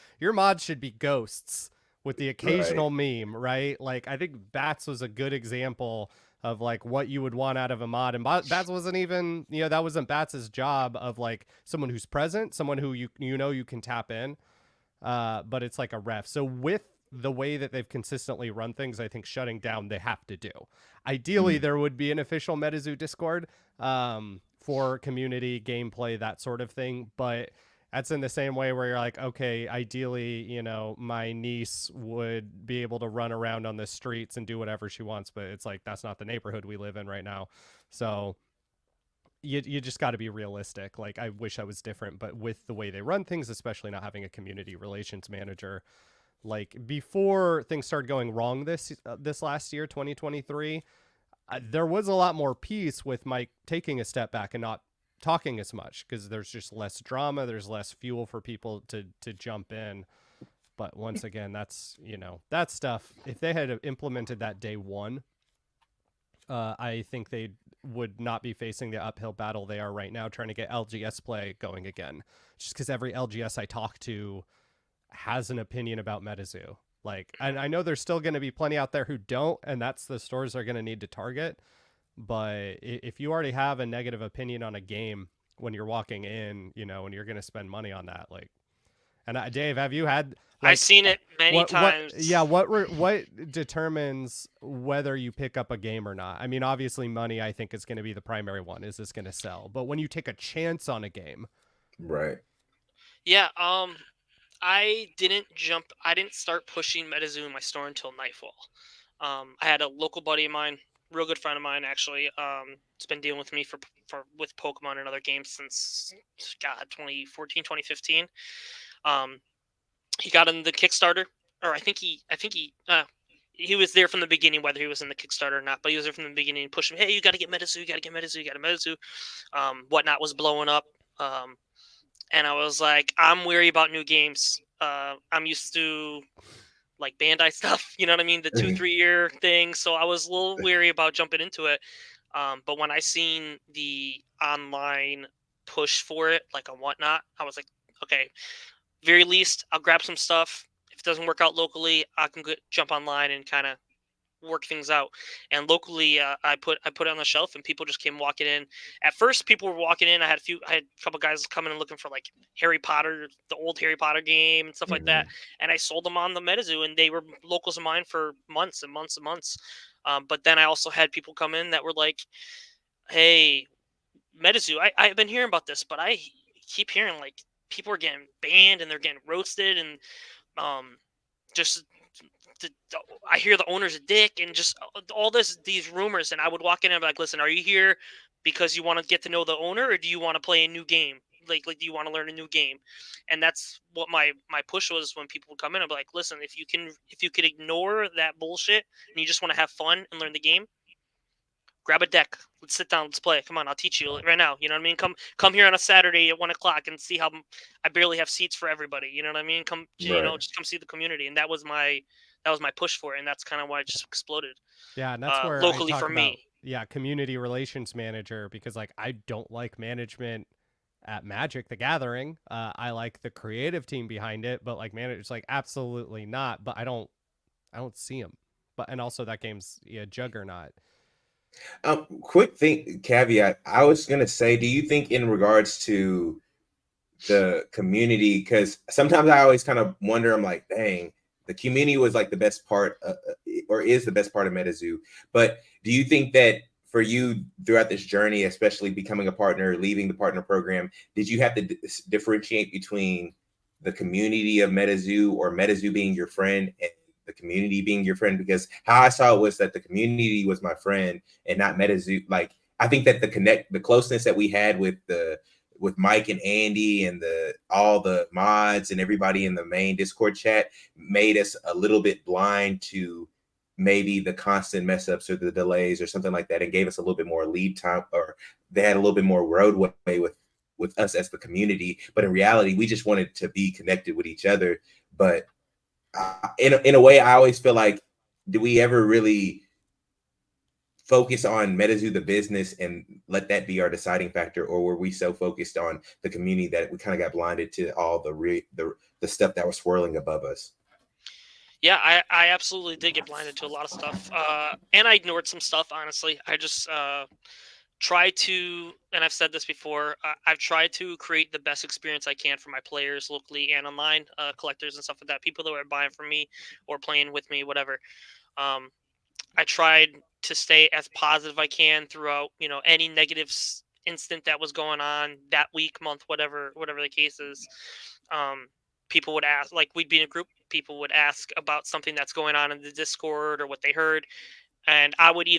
should be ghosts with the occasional meme, right? Like I think Bats was a good example of like what you would want out of a mod. And Bats wasn't even, that wasn't Bats' job, of like someone who's present, someone who you can tap in. but it's like a ref. So with the way that they've consistently run things, I think shutting down they have to do. Ideally, there would be an official Metazoo Discord for community gameplay, that sort of thing, but that's in the same way where you're like, okay, ideally, you know, my niece would be able to run around on the streets and do whatever she wants, but it's like that's not the neighborhood we live in right now. So you just got to be realistic. Like, I wish I was different, but with the way they run things, especially not having a community relations manager, like before things started going wrong this last year, 2023, there was a lot more peace with Mike taking a step back and not talking as much because there's just less drama, there's less fuel for people to jump in. But once again, that's, you know, that stuff, if they had implemented that day one, I think they would not be facing the uphill battle they are right now trying to get LGS play going again, just because every LGS I talk to has an opinion about Metazoo. Like, and I know there's still going to be plenty out there who don't, and that's the stores they're going to need to target. But if you already have a negative opinion on a game when you're walking in, you know, and you're going to spend money on that, like, and Dave, have you had? Like, I've seen it many times. What determines whether you pick up a game or not? I mean, obviously, money I think is going to be the primary one. Is this going to sell? But when you take a chance on a game, right? Yeah. I didn't start pushing Metazoo in my store until Nightfall. I had a local buddy of mine, real good friend of mine, actually. It's been dealing with me with Pokemon and other games since 2014, 2015. He got in the Kickstarter, or I think he was there from the beginning, whether he was in the Kickstarter or not. But he was there from the beginning, pushing, "Hey, you got to get Metazoo, you got to get Metazoo, you got to Metazoo." Whatnot was blowing up. And I was like, I'm weary about new games. I'm used to like Bandai stuff, you know what I mean? The 2-3 year thing. So I was a little weary about jumping into it. But when I seen the online push for it, like on Whatnot, I was like, okay, very least I'll grab some stuff. If it doesn't work out locally, I can jump online and kind of work things out. And locally, I put it on the shelf, and people just came walking in. At first, people were walking in. I had a couple guys coming and looking for like Harry Potter, the old Harry Potter game and stuff like that. And I sold them on the Metazoo, and they were locals of mine for months and months and months. But then I also had people come in that were like, "Hey, Metazoo, I've been hearing about this, but I keep hearing like people are getting banned and they're getting roasted, and just." I hear the owner's a dick and just all these rumors, and I would walk in and be like, "Listen, are you here because you want to get to know the owner, or do you want to play a new game? Like do you want to learn a new game?" And that's what my push was when people would come in. I'd be like, "Listen, if you could ignore that bullshit and you just want to have fun and learn the game, grab a deck. Let's sit down. Let's play. Come on, I'll teach you right now. You know what I mean? Come here on a Saturday at 1:00 and see how I barely have seats for everybody. You know what I mean? Come, just come see the community." And that was my push for it, and that's kind of why it just exploded. Yeah, and that's where locally I talk for about, me. Yeah, community relations manager, because like I don't like management at Magic the Gathering. I like the creative team behind it, but like managers, like absolutely not. But I don't see them. But and also that game's juggernaut. Quick thing caveat. I was gonna say, do you think in regards to the community, because sometimes I always kind of wonder, I'm like, dang, the community was like the best part or is the best part of Metazoo. But do you think that for you throughout this journey, especially becoming a partner, leaving the partner program, did you have to differentiate between the community of Metazoo or Metazoo being your friend and the community being your friend? Because how I saw it was that the community was my friend and not Metazoo. Like, I think that the closeness that we had with Mike and Andy and all the mods and everybody in the main Discord chat made us a little bit blind to maybe the constant mess ups or the delays or something like that, and gave us a little bit more lead time, or they had a little bit more roadway with us as the community. But in reality, we just wanted to be connected with each other. But in a way, I always feel like, do we ever really focus on Metazoo the business and let that be our deciding factor, or were we so focused on the community that we kind of got blinded to all the stuff that was swirling above us? Yeah, I absolutely did get blinded to a lot of stuff, and I ignored some stuff. Honestly, I just try to, and I've said this before, I've tried to create the best experience I can for my players locally and online, collectors and stuff like that, people that are buying from me or playing with me, whatever. Um, I tried to stay as positive I can throughout, any negative instant that was going on that week, month, whatever the case is. Um, People would ask, like we'd be in a group, people would ask about something that's going on in the Discord or what they heard, and I would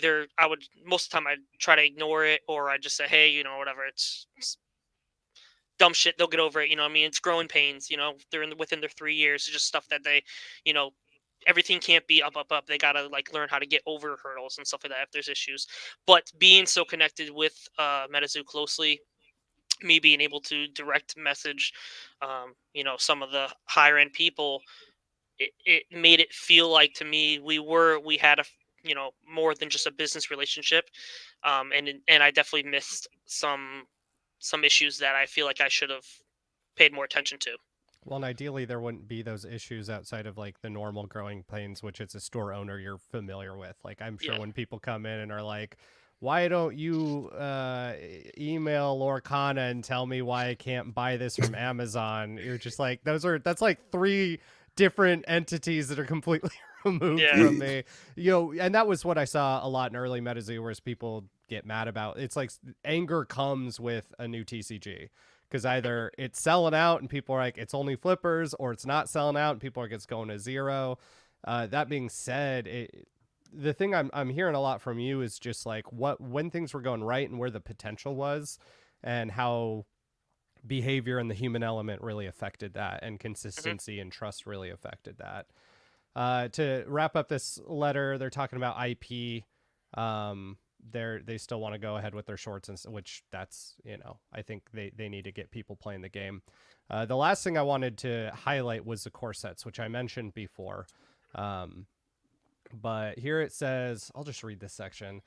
most of the time I'd try to ignore it, or I'd just say, hey, whatever, it's dumb shit, they'll get over it. I mean, it's growing pains. They're within their 3 years. It's just stuff that they, you know, everything can't be up, up, up. They gotta like learn how to get over hurdles and stuff like that if there's issues. But being so connected with Metazoo closely, me being able to direct message, some of the higher end people, it made it feel like to me we had more than just a business relationship, and I definitely missed some issues that I feel like I should have paid more attention to. Well, and ideally, there wouldn't be those issues outside of like the normal growing pains, which is a store owner you're familiar with. Like, I'm sure Yeah. when people come in and are like, why don't you email Lorcana and tell me why I can't buy this from Amazon? You're just like, that's like three different entities that are completely removed Yeah. from me. And that was what I saw a lot in early MetaZoo, whereas people get mad about. It's like anger comes with a new TCG. Because either it's selling out and people are like, it's only flippers, or it's not selling out and people are like, it's going to zero. That being said, the thing I'm hearing a lot from you is just like when things were going right and where the potential was, and how behavior and the human element really affected that, and consistency and trust really affected that. To wrap up this letter, they're talking about IP. They still want to go ahead with their shorts, which that's, I think they need to get people playing the game. The last thing I wanted to highlight was the core sets, which I mentioned before. But here it says, I'll just read this section.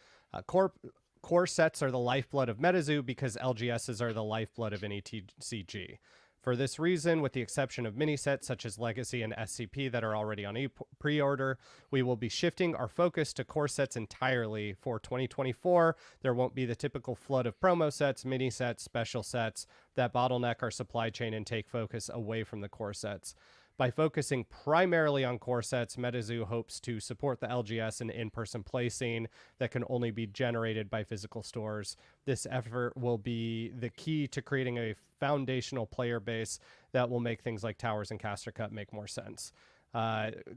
Core sets are the lifeblood of MetaZoo because LGSs are the lifeblood of any TCG. For this reason, with the exception of mini sets such as Legacy and SCP that are already on pre-order, we will be shifting our focus to core sets entirely for 2024. There won't be the typical flood of promo sets, mini sets, special sets that bottleneck our supply chain and take focus away from the core sets. By focusing primarily on core sets, MetaZoo hopes to support the LGS and in-person play scene that can only be generated by physical stores. This effort will be the key to creating a foundational player base that will make things like Towers and Caster Cup make more sense.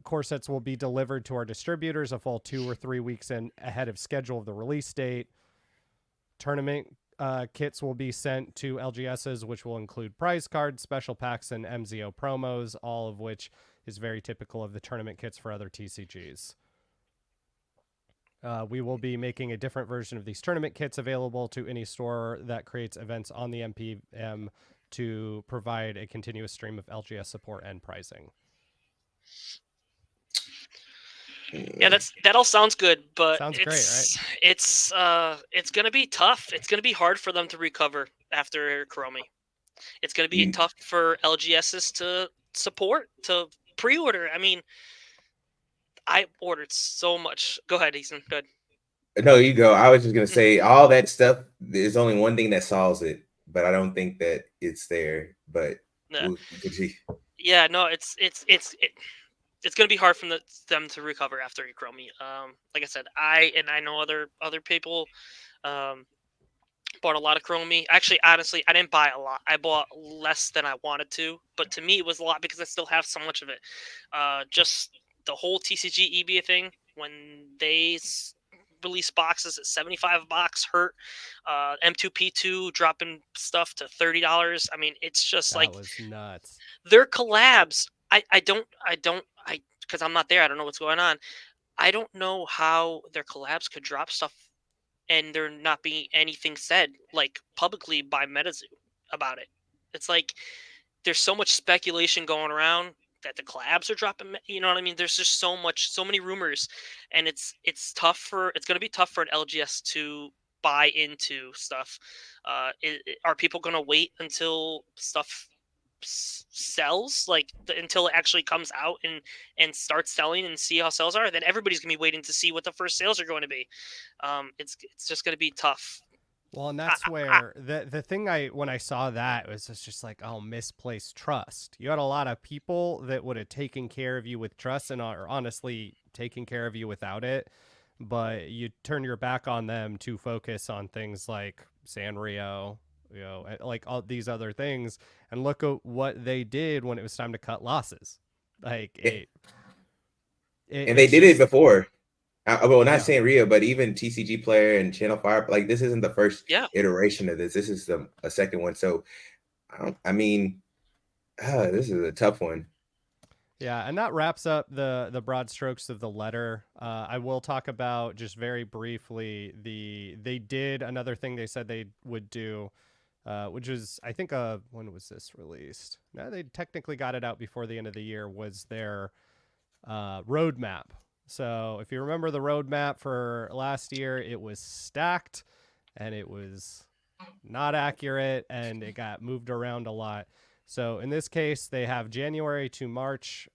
Core sets will be delivered to our distributors a full 2 or 3 weeks ahead of schedule of the release date. Tournament kits will be sent to LGSs, which will include prize cards, special packs, and MZO promos, all of which is very typical of the tournament kits for other TCGs. We will be making a different version of these tournament kits available to any store that creates events on the MPM to provide a continuous stream of LGS support and pricing. Yeah, that all sounds good, but Sounds great, right? It's gonna be tough. It's gonna be hard for them to recover after Chromie. It's gonna be tough for LGSs to support, to pre-order. I mean, I ordered so much. Go ahead, Easton. Good. No, you go. I was just gonna say all that stuff. There's only one thing that solves it, but I don't think that it's there. But Yeah. you could see. Yeah, no, it's going to be hard for them to recover after Chromie. Like I said, I know other people bought a lot of Chromie. Actually, honestly, I didn't buy a lot. I bought less than I wanted to, but to me, it was a lot because I still have so much of it. Just the whole TCG EBA thing, when they release boxes at $75 a box, hurt. M2P2 dropping stuff to $30. I mean, it's just that was nuts. Their collabs. I don't because I'm not there. I don't know what's going on. I don't know how their collabs could drop stuff and there not be anything said like publicly by Metazoo about it. It's like there's so much speculation going around that the collabs are dropping. You know what I mean? There's just so many rumors, and it's going to be tough for an LGS to buy into stuff. Are people going to wait until stuff sells, like until it actually comes out and starts selling and see how sales are? Then everybody's gonna be waiting to see what the first sales are going to be. It's just going to be tough. Well, and that's where the thing when I saw that was just like, oh, misplaced trust. You had a lot of people that would have taken care of you with trust and are honestly taking care of you without it, but you turn your back on them to focus on things like Sanrio, like all these other things, and look at what they did when it was time to cut losses. Like And they it's did it just before. Well, not yeah. saying Rio, but even TCG Player and Channel Fire. Like this isn't the first Yeah. iteration of this. This is a second one. So, this is a tough one. Yeah, and that wraps up the broad strokes of the letter. I will talk about just very briefly they did another thing they said they would do, which is I think when was this released? No, they technically got it out before the end of the year. Was their roadmap. So if you remember the roadmap for last year, it was stacked and it was not accurate and it got moved around a lot. So in this case, they have January to March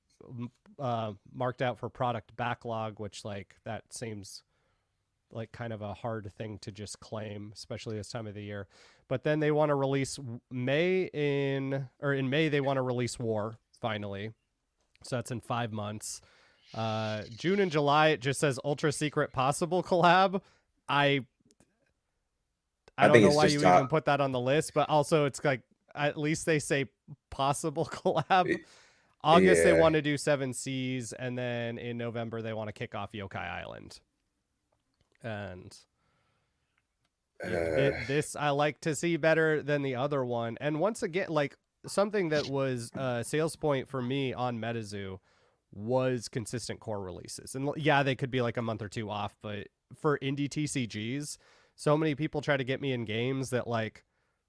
marked out for product backlog, which like that seems like kind of a hard thing to just claim, especially this time of the year. But then they want to release in May they want to release War finally. So that's in 5 months. June and July it just says Ultra Secret Possible collab. I don't think know it's why just you even put that on the list, but also it's like at least they say possible collab. August they want to do 7 Seas, and then in November they want to kick off Yokai Island. And this I like to see better than the other one. And once again, like something that was a sales point for me on Metazoo was consistent core releases. And yeah, they could be like a month or two off, but for indie TCGs, so many people try to get me in games that like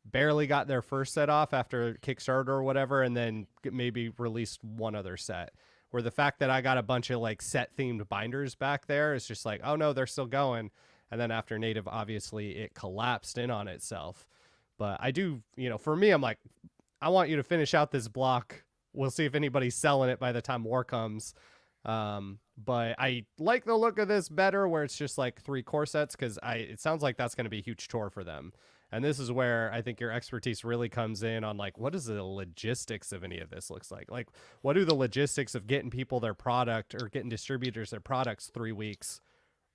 barely got their first set off after Kickstarter or whatever, and then maybe released one other set. Where the fact that I got a bunch of like set themed binders back there is just like, oh no, they're still going. And then after Native, obviously it collapsed in on itself. But I do, for me, I'm like, I want you to finish out this block. We'll see if anybody's selling it by the time War comes. But I like the look of this better where it's just like 3 core sets because it sounds like that's going to be a huge chore for them. And this is where I think your expertise really comes in on like, what is the logistics of any of this looks like? Like, what do the logistics of getting people their product or getting distributors their products 3 weeks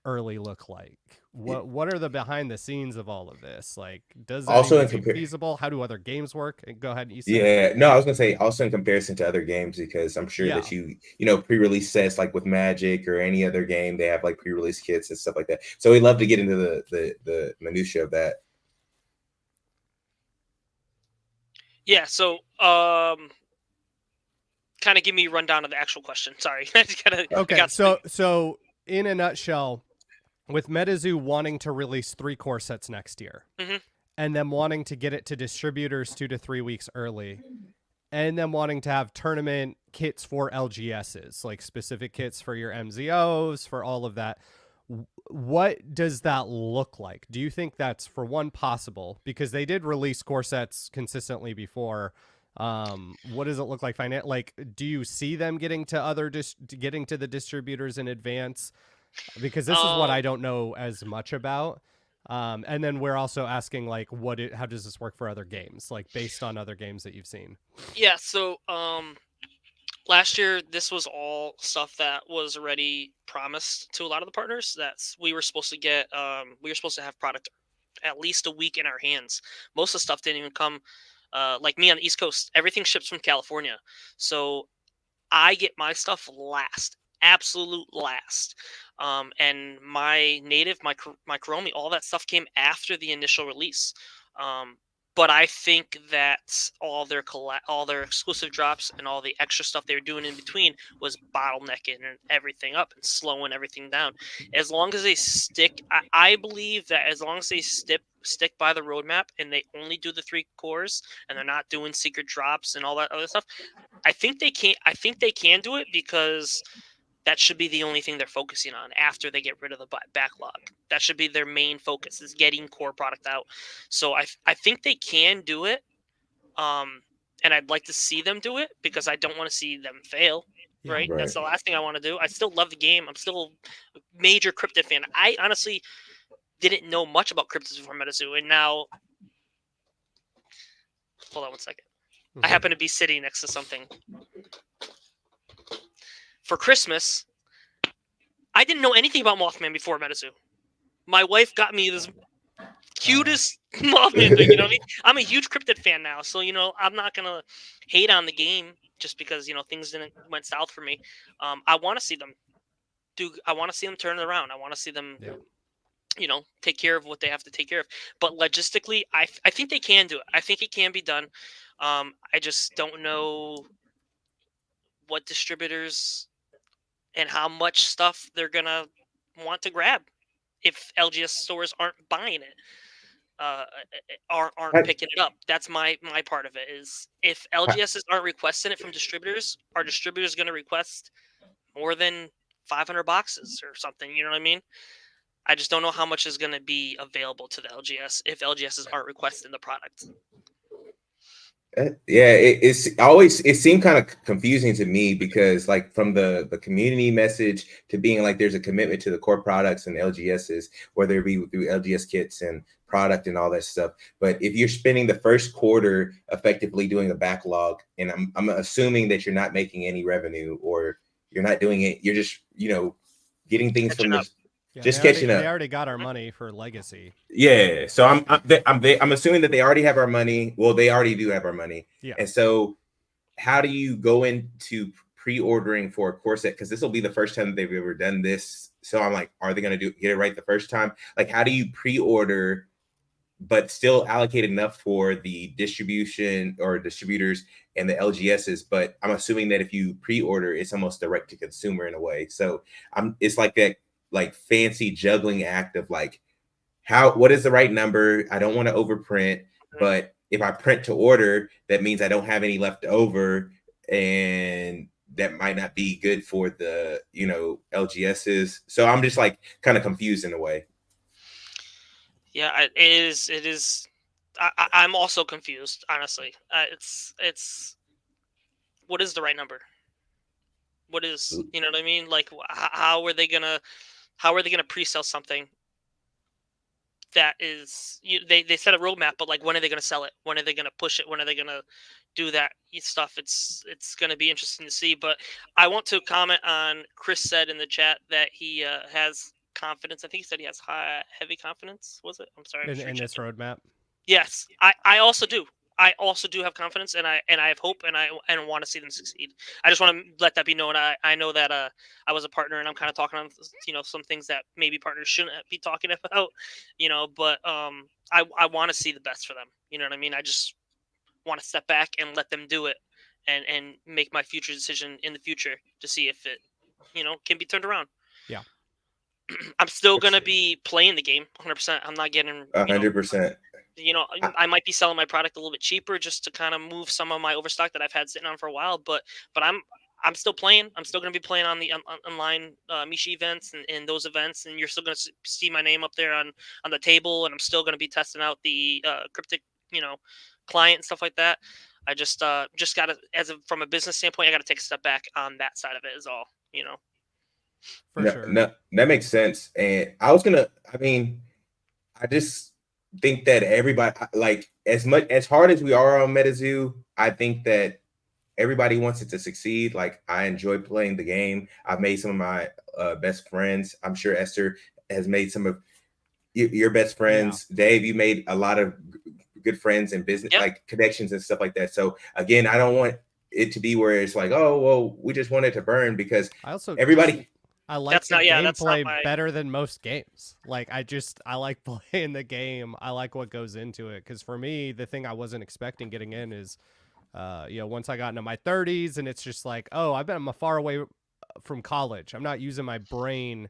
early look like? What are the behind the scenes of all of this? Like, does that Also even seem feasible? How do other games work? Go ahead, Easton. Yeah, no, I was gonna say also in comparison to other games because I'm sure that pre-release sets like with Magic or any other game they have like pre-release kits and stuff like that. So we'd love to get into the minutia of that. Yeah, so kind of give me a rundown of the actual question. Sorry. Okay, so in a nutshell, with Metazoo wanting to release 3 core sets next year, and them wanting to get it to distributors 2 to 3 weeks early, and them wanting to have tournament kits for LGSs, like specific kits for your MZOs, for all of that, what does that look like? Do you think that's, for one, possible? Because they did release core sets consistently before. What does it look like? Like, do you see them getting to getting to the distributors in advance? Because this is what I don't know as much about. And then we're also asking like, how does this work for other games? Like based on other games that you've seen. Yeah. So, last year, this was all stuff that was already promised to a lot of the partners. We were supposed to get. We were supposed to have product at least a week in our hands. Most of the stuff didn't even come. Like me on the East Coast, everything ships from California, so I get my stuff last, absolute last. And my native, my Chromie, all that stuff came after the initial release. But I think that all their exclusive drops and all the extra stuff they were doing in between was bottlenecking everything up and slowing everything down. As long as they stick, I believe that as long as they stick by the roadmap and they only do the 3 cores and they're not doing secret drops and all that other stuff, I think they can. I think they can do it because that should be the only thing they're focusing on after they get rid of the backlog. That should be their main focus, is getting core product out. So I think they can do it. And I'd like to see them do it because I don't want to see them fail. Yeah, right? That's the last thing I want to do. I still love the game. I'm still a major Cryptid fan. I honestly, didn't know much about cryptos before Metazoo, and now, hold on one second. I happen to be sitting next to something. For Christmas, I didn't know anything about Mothman before Metazoo. My wife got me this cutest Mothman thing, you know what I mean? I'm a huge cryptid fan now, so, you know, I'm not gonna hate on the game just because, you know, things went south for me. I want to see them I want to see them turn it around. I want to see them, you know, take care of what they have to take care of. But logistically, I think they can do it. I think it can be done. I just don't know what distributors and how much stuff they're gonna want to grab if LGS stores aren't buying it, aren't picking it up. That's my part of it. Is if LGSs aren't requesting it from distributors, are distributors going to request more than 500 boxes or something? You know what I mean? I just don't know how much is going to be available to the LGS if LGSs aren't requesting the product. Yeah, it seemed kind of confusing to me because like from the community message to being like there's a commitment to the core products and LGSs, whether it be through LGS kits and product and all that stuff. But if you're spending the first quarter effectively doing a backlog, and I'm assuming that you're not making any revenue or you're not doing it, you're just, you know, getting things Catching from up. just catching up. They already got our money for Legacy. Yeah, so I'm assuming that they already have our money. Well, they already do have our money. Yeah. And so, how do you go into pre-ordering for a core set? Because this will be the first time that they've ever done this. So I'm like, are they going to get it right the first time? Like, how do you pre-order, but still allocate enough for the distribution or distributors and the LGSs? But I'm assuming that if you pre-order, it's almost direct to consumer in a way. So it's like that like fancy juggling act of like, what is the right number? I don't want to overprint, but if I print to order, that means I don't have any left over, and that might not be good for the, you know, LGSs. So I'm just like kind of confused in a way. Yeah, it is. I'm also confused, honestly. It's what is the right number? What is, you know what I mean? Like, how are they gonna pre-sell something that is, they set a roadmap, but like, when are they gonna sell it? When are they gonna push it? When are they gonna do that stuff? It's gonna be interesting to see. But I want to comment on Chris said in the chat that he has confidence. I think he said he has heavy confidence. Was it? I'm sorry. In this roadmap. Yes, I also do. I also do have confidence, and I have hope, and I want to see them succeed. I just want to let that be known. I know that I was a partner, and I'm kind of talking on, you know, some things that maybe partners shouldn't be talking about, you know. But I want to see the best for them. You know what I mean? I just want to step back and let them do it, and make my future decision in the future to see if it, you know, can be turned around. Yeah. I'm still gonna be playing the game 100%. I'm not getting 100%. You know, I might be selling my product a little bit cheaper just to kind of move some of my overstock that I've had sitting on for a while. But I'm still playing. I'm still going to be playing on the online Mishi events and those events, and you're still going to see my name up there on the table. And I'm still going to be testing out the cryptic, you know, client and stuff like that. I just got to, from a business standpoint, I got to take a step back on that side of it. Is all, you know. Sure. No, that makes sense. And I just think that everybody, like, as hard as we are on Metazoo, I think that everybody wants it to succeed. Like, I enjoy playing the game. I've made some of my best friends. I'm sure Esther has made some of your best friends. Yeah. Dave, you made a lot of good friends and business, like connections and stuff like that. So again, I don't want it to be where it's like, oh, well, we just want it to burn, because I like the gameplay better than most games. Like, I like playing the game. I like what goes into it. Because for me, the thing I wasn't expecting getting in is, you know, once I got into my 30s, and it's just like, oh, I'm far away from college. I'm not using my brain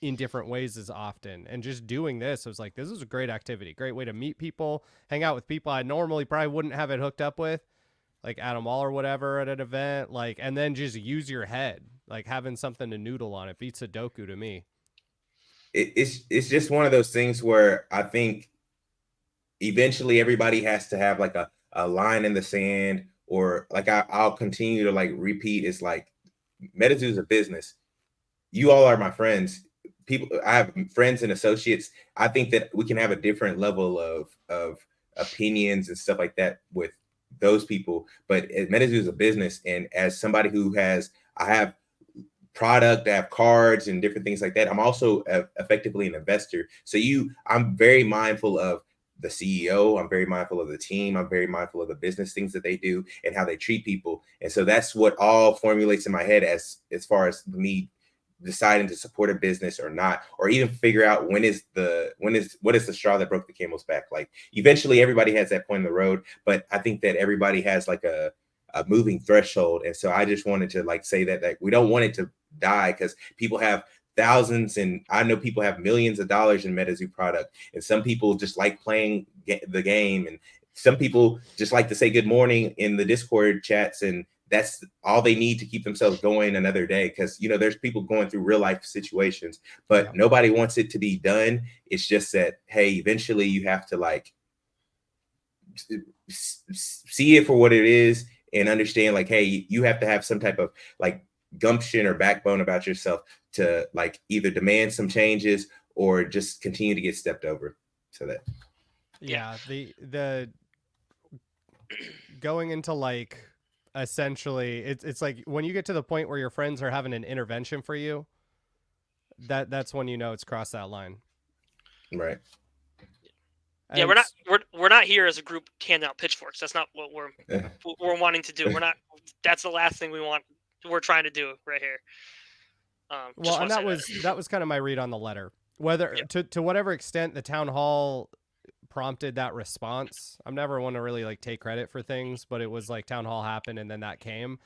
in different ways as often. And just doing this, I was like, this is a great activity. Great way to meet people, hang out with people I normally probably wouldn't have it hooked up with, like Adam Wall or whatever at an event. Like, and then just use your head. Like, having something to noodle on. It beats Sudoku to me. It's just one of those things where I think eventually everybody has to have like a line in the sand, or like I'll continue to like repeat. It's like, Metazoo is a business. You all are my friends. people, I have friends and associates. I think that we can have a different level of opinions and stuff like that with those people. But Metazoo is a business, and as somebody who has, I have product, I have cards and different things like that. I'm also effectively an investor. So I'm very mindful of the CEO. I'm very mindful of the team. I'm very mindful of the business things that they do and how they treat people. And so that's what all formulates in my head as far as me deciding to support a business or not, or even figure out what is the straw that broke the camel's back. Like eventually everybody has that point in the road, but I think that everybody has like a moving threshold. And so I just wanted to like say that we don't want it to die, because people have thousands, and I know people have millions of dollars in Metazoo product, and some people just like playing the game, and some people just like to say good morning in the Discord chats, and that's all they need to keep themselves going another day. Because there's people going through real life situations, but nobody wants it to be done. It's just that, hey, eventually you have to like see it for what it is and understand like, hey, you have to have some type of like gumption or backbone about yourself to like either demand some changes or just continue to get stepped over. So that the going into like essentially it's like when you get to the point where your friends are having an intervention for you, that's when it's crossed that line. Right. Yeah, we're not here as a group handing out pitchforks. That's not what we're wanting to do. We're not. That's the last thing we want. We're trying to do right here. Well, and that was kind of my read on the letter. Whether to whatever extent the town hall prompted that response, I'm never one to really like take credit for things, but it was like town hall happened and then that came.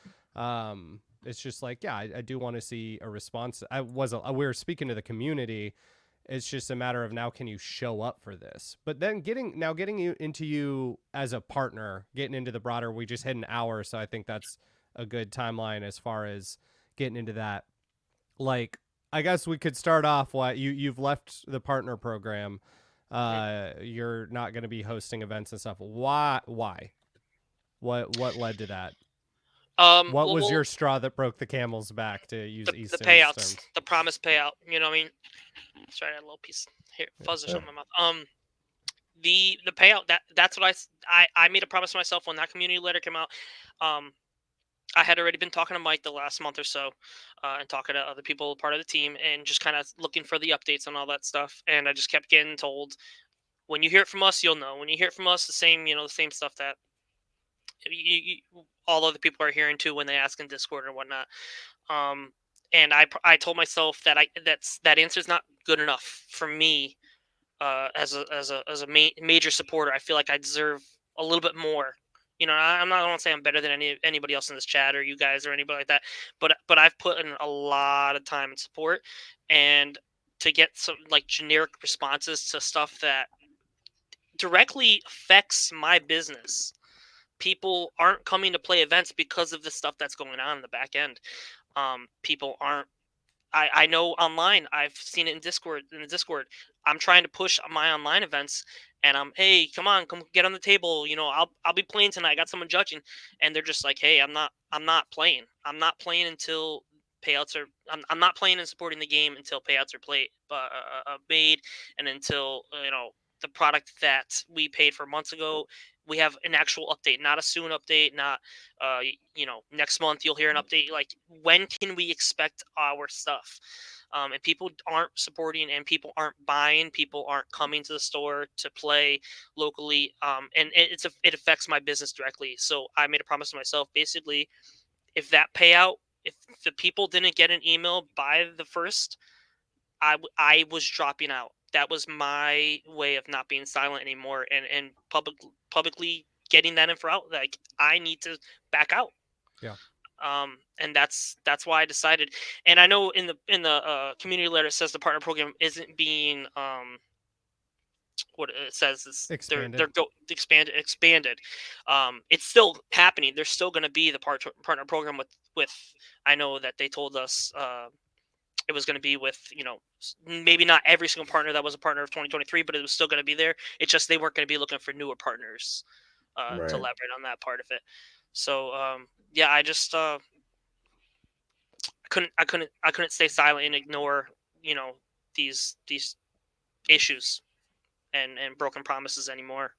It's just like, yeah, I do want to see a response. We were speaking to the community. It's just a matter of now, can you show up for this? But then getting you as a partner, getting into the broader, we just hit an hour. So I think that's a good timeline as far as getting into that. Like, I guess we could start off you've left the partner program. You're not going to be hosting events and stuff. Why? What led to that? What was your straw that broke the camel's back, to use Easton's the payouts, terms? the promised payout. You know what I mean? Sorry, I had a little piece here, fuzz or something in my mouth. The payout, that's what I made a promise to myself when that community letter came out. I had already been talking to Mike the last month or so, and talking to other people part of the team, and just kind of looking for the updates and all that stuff. And I just kept getting told, when you hear it from us, you'll know. When you hear it from us, the same stuff that all other people are hearing too when they ask in Discord or whatnot. And I told myself that that answer is not good enough for me, as a major supporter. I feel like I deserve a little bit more. I don't say I'm better than anybody else in this chat or you guys or anybody like that, but I've put in a lot of time and support, and to get some like generic responses to stuff that directly affects my business. People aren't coming to play events because of the stuff that's going on in the back end. People aren't. I know online. I've seen it in Discord. In the Discord, I'm trying to push my online events, and hey, come get on the table. I'll be playing tonight. I got someone judging, and they're just like, hey, I'm not playing. I'm not playing until payouts are. I'm not playing and supporting the game until payouts are made, and until the product that we paid for months ago. We have an actual update, not a soon update, not next month you'll hear an update. Like, when can we expect our stuff? And people aren't supporting, and people aren't buying, people aren't coming to the store to play locally, and it affects my business directly. So I made a promise to myself, basically, if the people didn't get an email by the 1st, I was dropping out. That was my way of not being silent anymore, and publicly getting that info out. Like, I need to back out. Yeah. And that's why I decided. And I know in the community letter it says the partner program isn't being what it says is expanded. Expanded. It's still happening. There's still going to be the partner program with. I know that they told us it was going to be with, maybe not every single partner that was a partner of 2023, but it was still going to be there. It's just they weren't going to be looking for newer partners to elaborate on that part of it. So yeah, I just I couldn't stay silent and ignore these issues and broken promises anymore.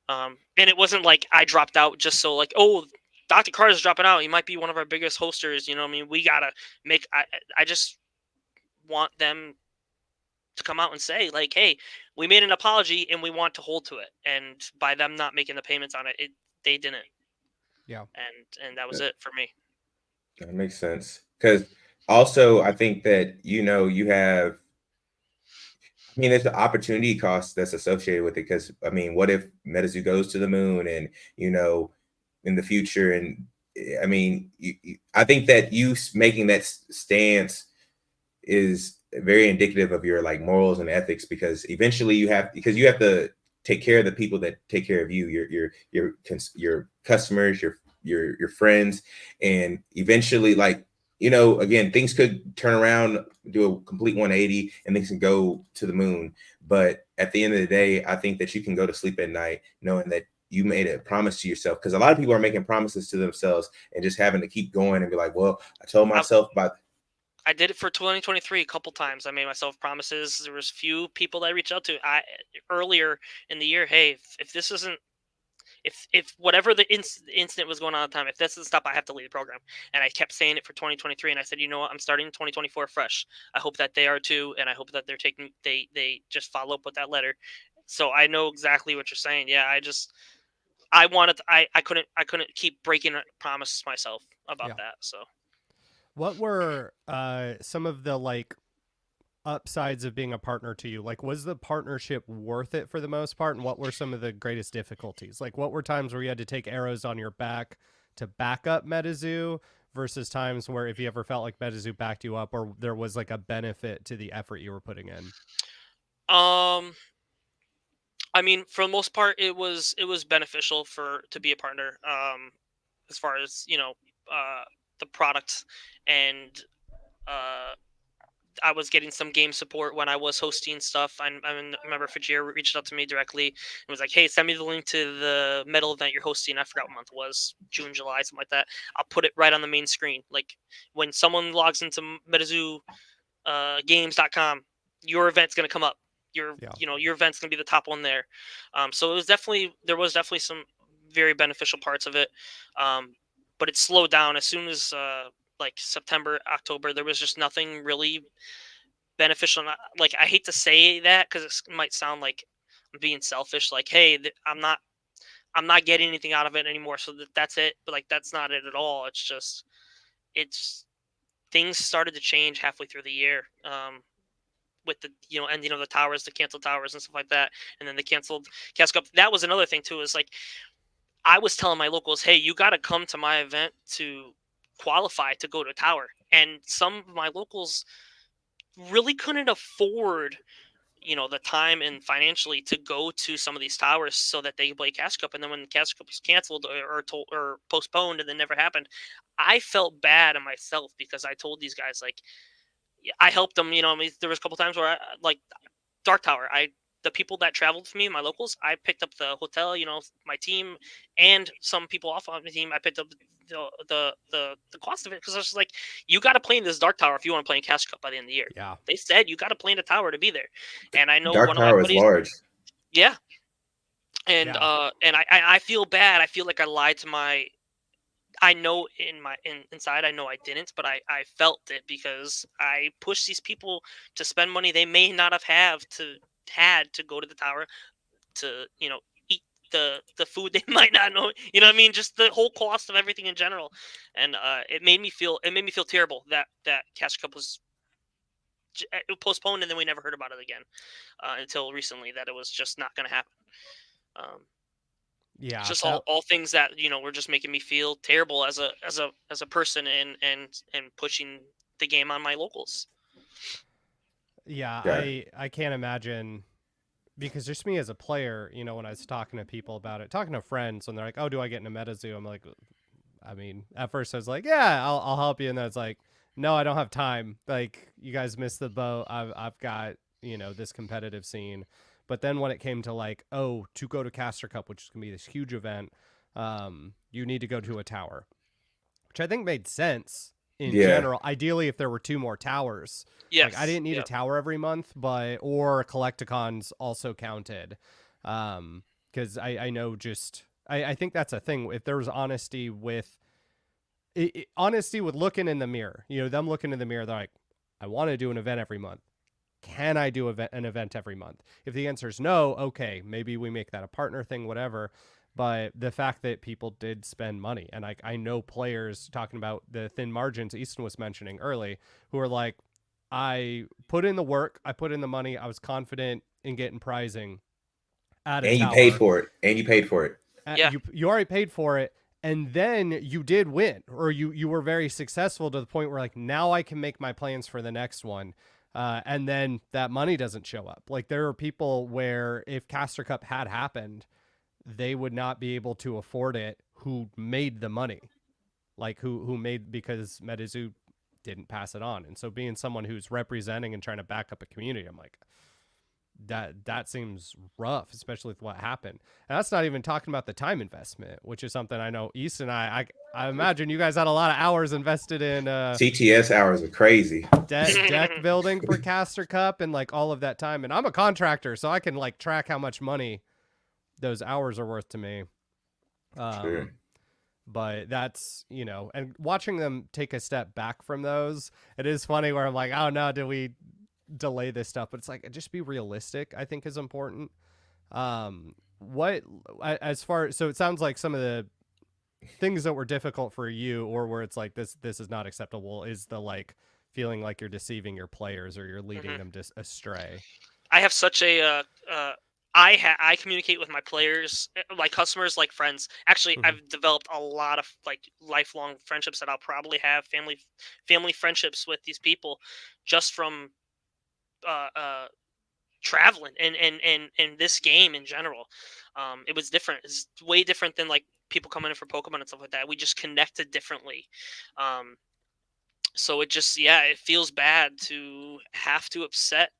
And it wasn't like I dropped out just so like, oh, Dr. Carter's dropping out. He might be one of our biggest hosters. You know what I mean? We gotta make. I just want them to come out and say like, hey, we made an apology and we want to hold to it. And by them not making the payments on it, they didn't. Yeah. And that was it for me. That makes sense. Because also, I think that, you have, I mean, there's the opportunity cost that's associated with it. Because, I mean, what if Metazoo goes to the moon and, in the future? And I mean, I think that you making that stance is very indicative of your like morals and ethics, because eventually you have to take care of the people that take care of you, your customers, your friends, and eventually, like, again, things could turn around, do a complete 180, and things can go to the moon. But at the end of the day, I think that you can go to sleep at night knowing that you made a promise to yourself, because a lot of people are making promises to themselves and just having to keep going and be like, well, I told myself about. I did it for 2023 a couple times. I made myself promises. There was few people that I reached out to earlier in the year. Hey, if this isn't, if whatever the incident was going on at the time, if this doesn't stop, I have to leave the program. And I kept saying it for 2023. And I said, you know what? I'm starting 2024 fresh. I hope that they are too, and I hope that they just follow up with that letter. So I know exactly what you're saying. Yeah, I wanted to, I couldn't keep breaking promises myself about that. So what were some of the like upsides of being a partner to you? Like, was the partnership worth it for the most part? And what were some of the greatest difficulties? Like, what were times where you had to take arrows on your back to back up Metazoo versus times where if you ever felt like Metazoo backed you up, or there was like a benefit to the effort you were putting in? I mean, for the most part, it was beneficial to be a partner. As far as the product, and uh, I was getting some game support when I was hosting stuff. I remember Fajir reached out to me directly and was like, "Hey, send me the link to the metal event you're hosting." I forgot what month it was, June, July, something like that. I'll put it right on the main screen. Like when someone logs into Metazoo games.com, your event's going to come up. Your event's going to be the top one there. So there was definitely some very beneficial parts of it. But it slowed down as soon as like September, October. There was just nothing really beneficial. Like, I hate to say that because it might sound like I'm being selfish. Like, hey, I'm not getting anything out of it anymore. So that's it. But like, that's not it at all. It's just, things started to change halfway through the year. With the ending of the towers, the canceled towers and stuff like that, and then the canceled Castle Cup. That was another thing too. Is like, I was telling my locals, hey, you got to come to my event to qualify to go to tower. And some of my locals really couldn't afford the time and financially to go to some of these towers so that they could play Cash Cup. And then when the Cash Cup was canceled or postponed and then never happened, I felt bad in myself because I told these guys, like, I helped them. I mean, there was a couple times where like Dark Tower, the people that traveled with me, my locals, I picked up the hotel. My team and some people off on the team. I picked up the cost of it because I was just like, you got to play in this Dark Tower if you want to play in Cash Cup by the end of the year. Yeah, they said you got to play in the tower to be there. And I know Dark one of my Tower is buddies. large. Yeah, and I feel bad. I feel like I lied to my. I know inside I know I didn't, but I felt it because I pushed these people to spend money they may not have had to go to the tower to eat the food they might not know. You know what I mean? Just the whole cost of everything in general, and it made me feel terrible that Cash Cup was postponed and then we never heard about it again until recently, that it was just not going to happen. Yeah, it's just all things that were just making me feel terrible as a person and pushing the game on my locals. Yeah, I can't imagine, because just me as a player, when I was talking to people about it, talking to friends, and they're like, "Oh, do I get into Metazoo?" I'm like, I mean, at first I was like, "Yeah, I'll help you," and then it's like, "No, I don't have time. Like, you guys missed the boat. I've got this competitive scene." But then when it came to like, oh, to go to Caster Cup, which is gonna be this huge event, you need to go to a tower, which I think made sense in Yeah. general. Ideally, if there were 2 more towers. Yes. Like I didn't need a tower every month, or Collecticons also counted. Because I know I think that's a thing. If there was honesty with looking in the mirror, them looking in the mirror, they're like, I want to do an event every month. Can I do an event every month? If the answer is no, okay, maybe we make that a partner thing, whatever. But the fact that people did spend money, and I know players talking about the thin margins Easton was mentioning early, who are like, I put in the work, I put in the money, I was confident in getting prizing at a And tower. you paid for it. And you paid for it. Yeah. You already paid for it. And then you did win, or you were very successful to the point where like, now I can make my plans for the next one. And then that money doesn't show up. Like there are people where if Caster Cup had happened, they would not be able to afford it who made the money. Like who made, because Metazoo didn't pass it on. And so being someone who's representing and trying to back up a community, I'm like, that seems rough, especially with what happened. And that's not even talking about the time investment, which is something I know Easton and I imagine you guys had a lot of hours invested in CTS hours are crazy. deck building for Caster Cup and like all of that time. And I'm a contractor, so I can like track how much money those hours are worth to me. Sure. But that's, and watching them take a step back from those, it is funny where I'm like, oh no, did we delay this stuff? But it's like, just be realistic, I think is important. What, as far, so it sounds like some of the things that were difficult for you, or where it's like, this is not acceptable, is the like feeling like you're deceiving your players or you're leading them astray. I have such a I communicate with my players, like customers, like friends. Actually, I've developed a lot of like lifelong friendships that I'll probably have family friendships with these people just from traveling and this game in general. It was different. It's way different than like people coming in for Pokemon and stuff like that. We just connected differently. So it just, it feels bad to have to upset,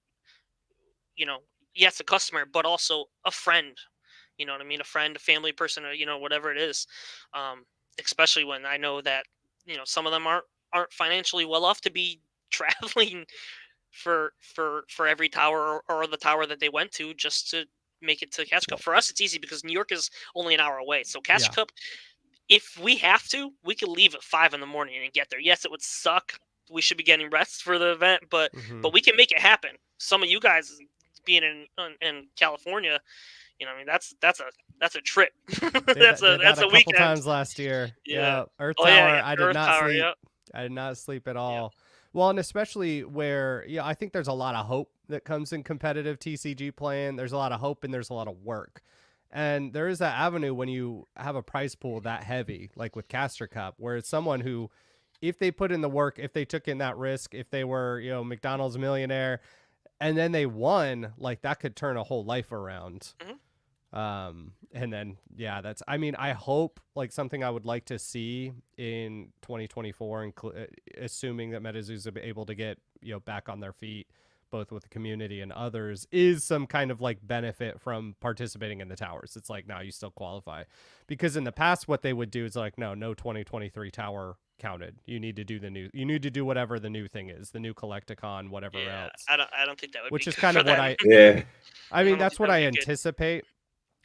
yes, a customer, but also a friend. You know what I mean? A friend, a family person, or whatever it is. Especially when I know that some of them aren't financially well off to be traveling for every tower or the tower that they went to just to make it to Caster Cup. For us, it's easy because New York is only an hour away. So Caster Cup, if we have to, we could leave at 5 a.m. and get there. Yes, it would suck. We should be getting rest for the event, but we can make it happen. Some of you guys being in California, I mean that's a trip. that's a weekend. Couple times last year. Yeah. Earth Tower. I did Earth not Tower, sleep. yep. I did not sleep at all. Well, and especially where, I think there's a lot of hope that comes in competitive TCG playing. There's a lot of hope and there's a lot of work. And there is that avenue when you have a prize pool that heavy, like with Caster Cup, where it's someone who, if they put in the work, if they took in that risk, if they were, McDonald's millionaire, and then they won, like that could turn a whole life around. And then, I hope like something I would like to see in 2024, and assuming that Metazoo's able to get, back on their feet, both with the community and others, is some kind of like benefit from participating in the towers. It's like, no, you still qualify, because in the past, what they would do is like, no 2023 tower counted. You need to do whatever the new thing is, the new Collecticon, whatever else. I don't think that would which be is good kind for of what them. I mean, that's what I good. anticipate.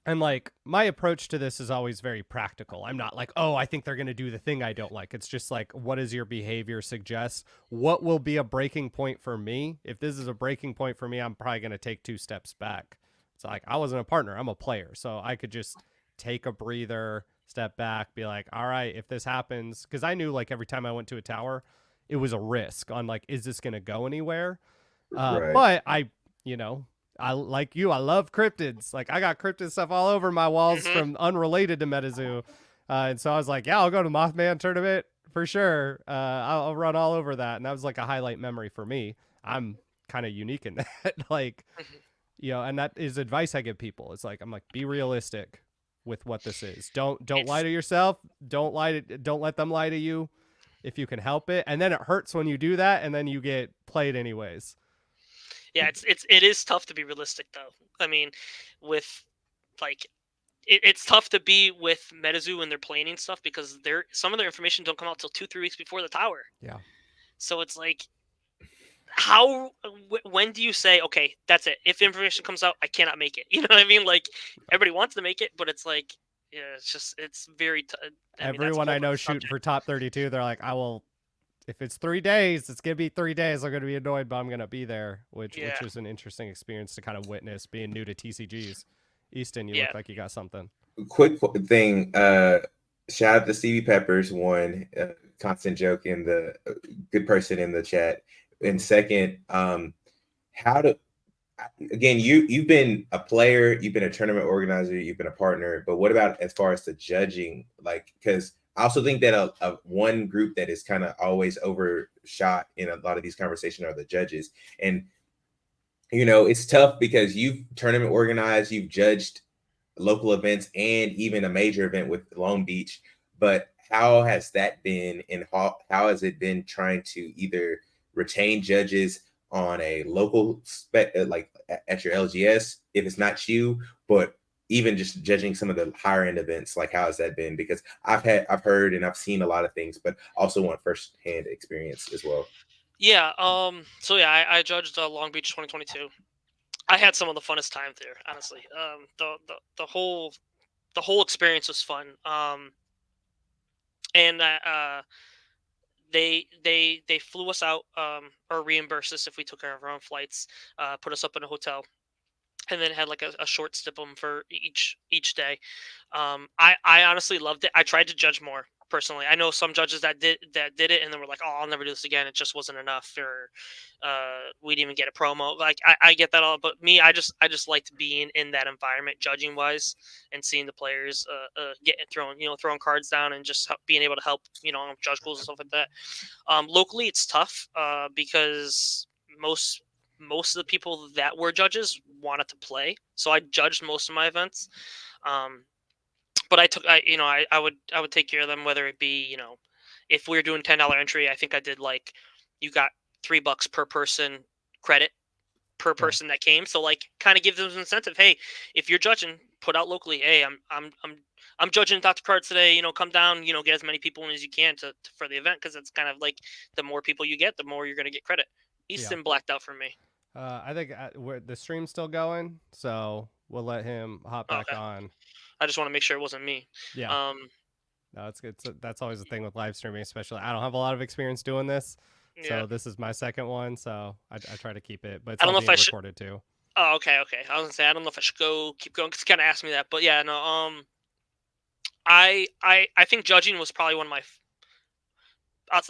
And like my approach to this is always very practical. I'm not like, oh, I think they're going to do the thing I don't like. It's just like, what does your behavior suggest? What will be a breaking point for me? If this is a breaking point for me, I'm probably going to take 2 steps back. It's like, I wasn't a partner, I'm a player. So I could just take a breather, step back, be like, all right, if this happens, because I knew like every time I went to a tower, it was a risk on like, is this going to go anywhere? Right. But I like you. I love cryptids. Like I got cryptid stuff all over my walls from unrelated to Metazoo. And so I was like, yeah, I'll go to Mothman tournament for sure. I'll run all over that. And that was like a highlight memory for me. I'm kind of unique in that. Like, and that is advice I give people. It's like, I'm like, be realistic with what this is. Don't lie to yourself. Don't let them lie to you if you can help it. And then it hurts when you do that. And then you get played anyways. Yeah, it is tough to be realistic though. I mean, with like it's tough to be with Metazoo and their planning stuff because some of their information don't come out till 2-3 weeks before the tower. Yeah. So it's like, when do you say, okay, that's it? If information comes out, I cannot make it. You know what I mean? Like, everybody wants to make it, but it's like, yeah, it's very. Everyone I know shooting for top 32, they're like, I will. If it's 3 days, it's gonna be 3 days. I'm gonna be annoyed, but I'm gonna be there, which is an interesting experience to kind of witness being new to TCGs. Easton, you look like you got something. Quick thing. Shout out to Stevie Peppers, one constant joke in the good person in the chat. And second, again, you've been a player, you've been a tournament organizer, you've been a partner, but what about as far as the judging? Like, because I also think that a one group that is kind of always overshot in a lot of these conversations are the judges. And, it's tough because you've tournament organized, you've judged local events and even a major event with Long Beach. But how has that been, and how has it been trying to either retain judges on a local like at your LGS, if it's not you, but even just judging some of the higher end events? Like, how has that been? Because I've heard and I've seen a lot of things, but also want firsthand experience as well. Yeah. So yeah, I judged Long Beach 2022. I had some of the funnest time there, honestly. The whole experience was fun. And they flew us out, or reimbursed us if we took care of our own flights, put us up in a hotel, and then had like a short stipend for each day. I honestly loved it. I tried to judge more personally. I know some judges that did it, and then were like, "Oh, I'll never do this again. It just wasn't enough," or we didn't even get a promo. Like, I get that all, but me, I just liked being in that environment, judging wise, and seeing the players getting throwing cards down, and just being able to help judge goals and stuff like that. Locally, it's tough because most of the people that were judges wanted to play, so I judged most of my events. But I would take care of them, whether it be if we were doing $10 entry, I think I did like, you got $3 per person credit per person that came, so like kind of give them an incentive. Hey, if you're judging, put out locally. Hey, I'm judging Dr. Cards today. Come down. Get as many people in as you can for the event, because it's kind of like the more people you get, the more you're gonna get credit. Easton blacked out for me. I think the stream's still going, so we'll let him hop back on. I just want to make sure it wasn't me. Yeah. No, it's good. That's always the thing with live streaming, especially. I don't have a lot of experience doing this, so this is my second one. So I try to keep it, but it's all being recorded too. Oh, okay. I was gonna say, I don't know if I should keep going, because kind of asked me that, but yeah, no. I think judging was probably one of my,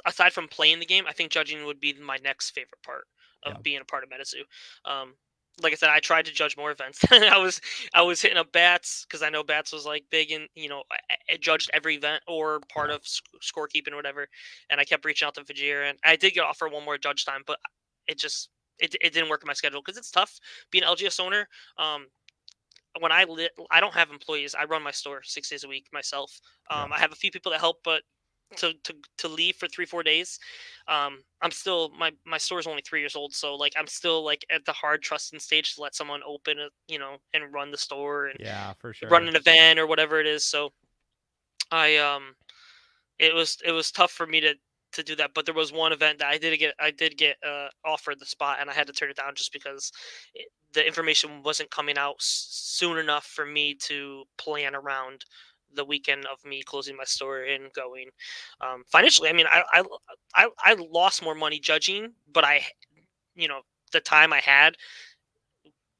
aside from playing the game, I think judging would be my next favorite part of being a part of Metazoo. Like I said, I tried to judge more events. I was hitting up Bats, because I know Bats was like big, and I judged every event or part of scorekeeping or whatever. And I kept reaching out to Vajir, and I did get offered one more judge time, but it didn't work in my schedule, because it's tough being an LGS owner. When I don't have employees. I run my store 6 days a week myself. I have a few people that help, but to leave for 3-4 days, I'm still, my store is only 3 years old, so like I'm still like at the hard trusting stage to let someone open it, and run the store, and for sure, run an event or whatever it is. So it was tough for me to do that. But there was one event that I did get offered the spot, and I had to turn it down, just because the information wasn't coming out soon enough for me to plan around the weekend of me closing my store and going. Financially, I mean, I lost more money judging, but the time I had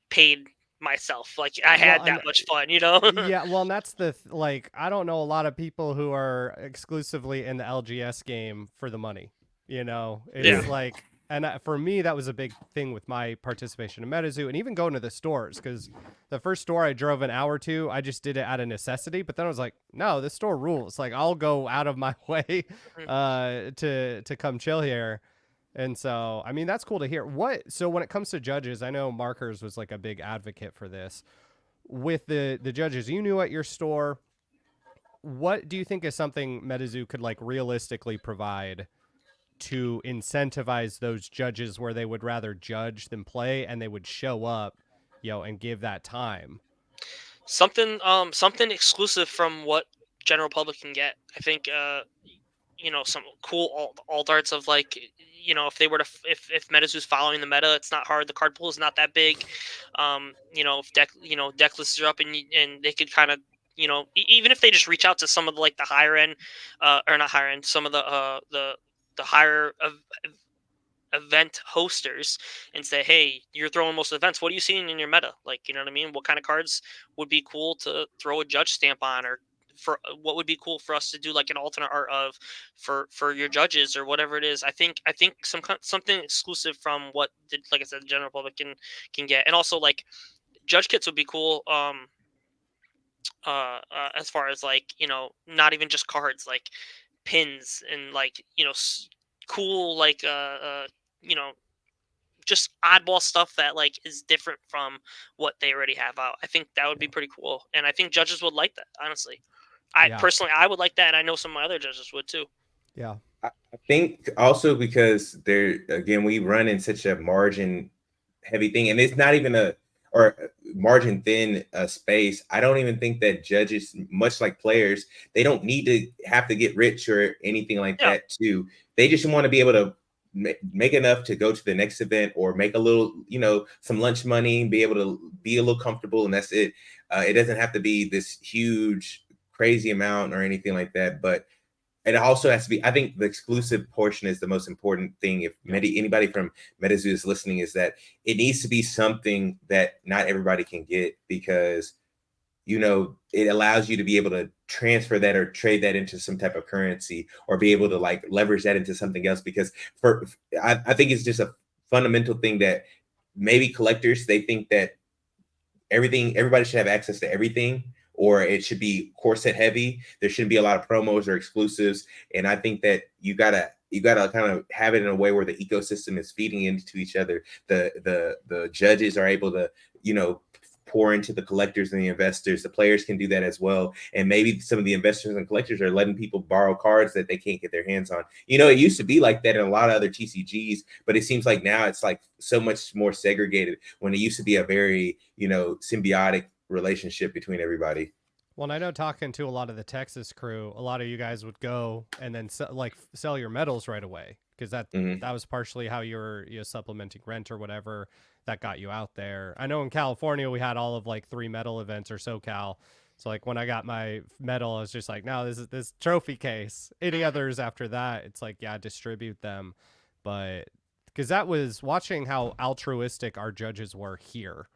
paid myself. Like, I had that much fun, Yeah, well, and that's like, I don't know a lot of people who are exclusively in the LGS game for the money. It's like, and for me, that was a big thing with my participation in Metazoo, and even going to the stores, because the first store I drove an hour to, I just did it out of necessity. But then I was like, no, this store rules. Like, I'll go out of my way to come chill here. And so, I mean, that's cool to hear. So when it comes to judges, I know Markers was like a big advocate for this. With the judges you knew at your store, what do you think is something Metazoo could like realistically provide to incentivize those judges, where they would rather judge than play, and they would show up, and give that time? something exclusive from what general public can get. I think some cool alt arts of like if they were to if Metazoo's following the meta, it's not hard. The card pool is not that big. If deck lists are up and they could kind of even if they just reach out to some of the like the higher end or not higher end, some of the higher event hosters and say, hey, you're throwing most of the events. What are you seeing in your meta? Like, you know what I mean? What kind of cards would be cool to throw a judge stamp on, or for what would be cool for us to do like an alternate art of for your judges or whatever it is. I think something exclusive from what did, like I said, the general public can get, and also like judge kits would be cool. As far as like not even just cards, like pins and like cool like you know just oddball stuff that like is different from what they already have out. I think that would be pretty cool, and I think judges would like that. Honestly, Yeah. I would like that, and I know some of my other judges would too. Yeah. I think also because there again we run in such a margin heavy thing, and it's not even a or margin thin space. I don't even think that judges, much like players, they don't need to have to get rich or anything like Yeah. that too. They just want to be able to make enough to go to the next event or make a little, some lunch money, be able to be a little comfortable, and that's it. It doesn't have to be this huge, crazy amount or anything like that, but it also has to be. I think the exclusive portion is the most important thing. If anybody from Metazoo is listening, is that it needs to be something that not everybody can get, because it allows you to be able to transfer that or trade that into some type of currency, or be able to like leverage that into something else. Because I think it's just a fundamental thing that maybe collectors, they think that everybody should have access to everything, or it should be core set heavy. There shouldn't be a lot of promos or exclusives. And I think that you gotta kind of have it in a way where the ecosystem is feeding into each other. The judges are able to pour into the collectors and the investors. The players can do that as well, and maybe some of the investors and collectors are letting people borrow cards that they can't get their hands on. It used to be like that in a lot of other TCGs, but it seems like now it's like so much more segregated, when it used to be a very symbiotic relationship between everybody. Well, and I know, talking to a lot of the Texas crew, a lot of you guys would go and then sell your medals right away, because that was partially how you were supplementing rent or whatever that got you out there. I know in California we had all of like 3 medal events, or SoCal. So like when I got my medal, I was just like, no, this is this trophy case. Any others after that, it's like, yeah, distribute them. But because that was watching how altruistic our judges were here,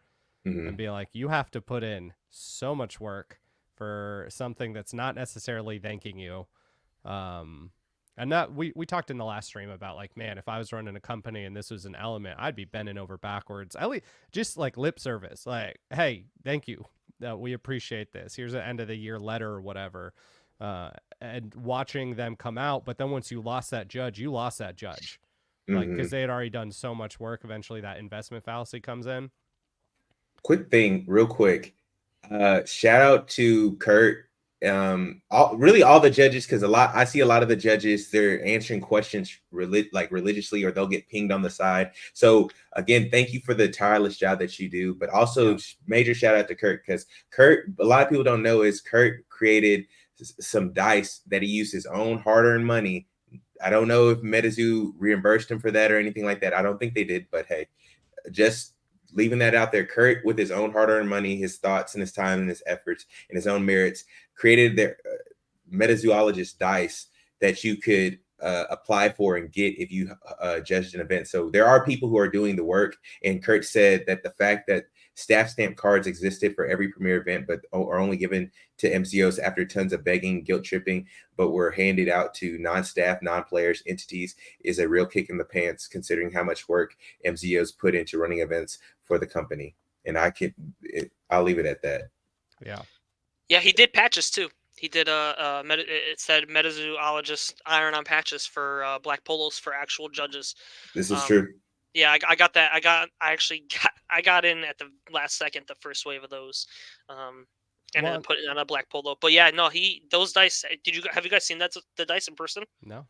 and being like, you have to put in so much work for something that's not necessarily thanking you. And that we talked in the last stream about like, man, if I was running a company and this was an element, I'd be bending over backwards. At least just like lip service, like, hey, thank you. We appreciate this. Here's an end of the year letter or whatever. And watching them come out. But then once you lost that judge, you lost that judge. Like, because they had already done so much work. Eventually that investment fallacy comes in. Quick thing, real quick. Shout out to Kurt. All the judges, because I see a lot of the judges, they're answering questions religiously, or they'll get pinged on the side. So again, thank you for the tireless job that you do, but also major shout out to Kurt, because Kurt, a lot of people don't know, is Kurt created some dice that he used his own hard-earned money. I don't know if Metazoo reimbursed him for that or anything like that. I don't think they did, but hey, just leaving that out there. Kurt, with his own hard-earned money, his thoughts and his time and his efforts and his own merits, created their metazoologist dice that you could apply for and get if you judged an event. So there are people who are doing the work. And Kurt said that the fact that staff stamp cards existed for every premier event, but are only given to MCOs after tons of begging, guilt tripping, but were handed out to non-staff, non-players, entities, is a real kick in the pants, considering how much work MCOs put into running events for the company. And I'll leave it at that. Yeah, he did patches too. He did it said metazoologist iron on patches for black polos for actual judges. This is true. Yeah, I got that. I got in at the last second, the first wave of those, and then put it on a black polo. But yeah, no, those dice. Have you guys seen the dice in person? No.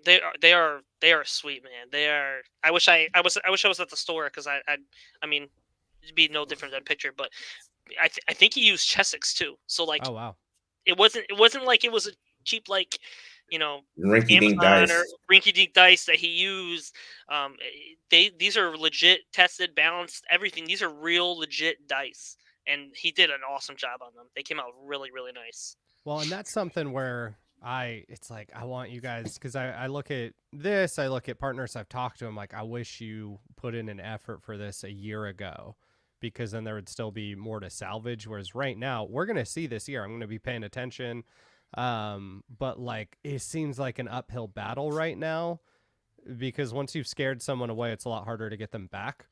They are sweet, man. They are. I wish I was at the store, because I mean, it'd be no different than a picture, but I think he used Chessex too. So like Oh wow. it wasn't like it was a cheap like you know Rinky Dink Amazon or dice. rinky dink dice that he used. These are legit, tested, balanced, everything. These are real legit dice, and he did an awesome job on them. They came out really really nice. Well, and that's something where it's like, I want you guys, because I look at this, I look at partners I've talked to, I'm like, I wish you put in an effort for this a year ago, because then there would still be more to salvage. Whereas right now, we're going to see this year, I'm going to be paying attention. But like, it seems like an uphill battle right now, because once you've scared someone away, it's a lot harder to get them back.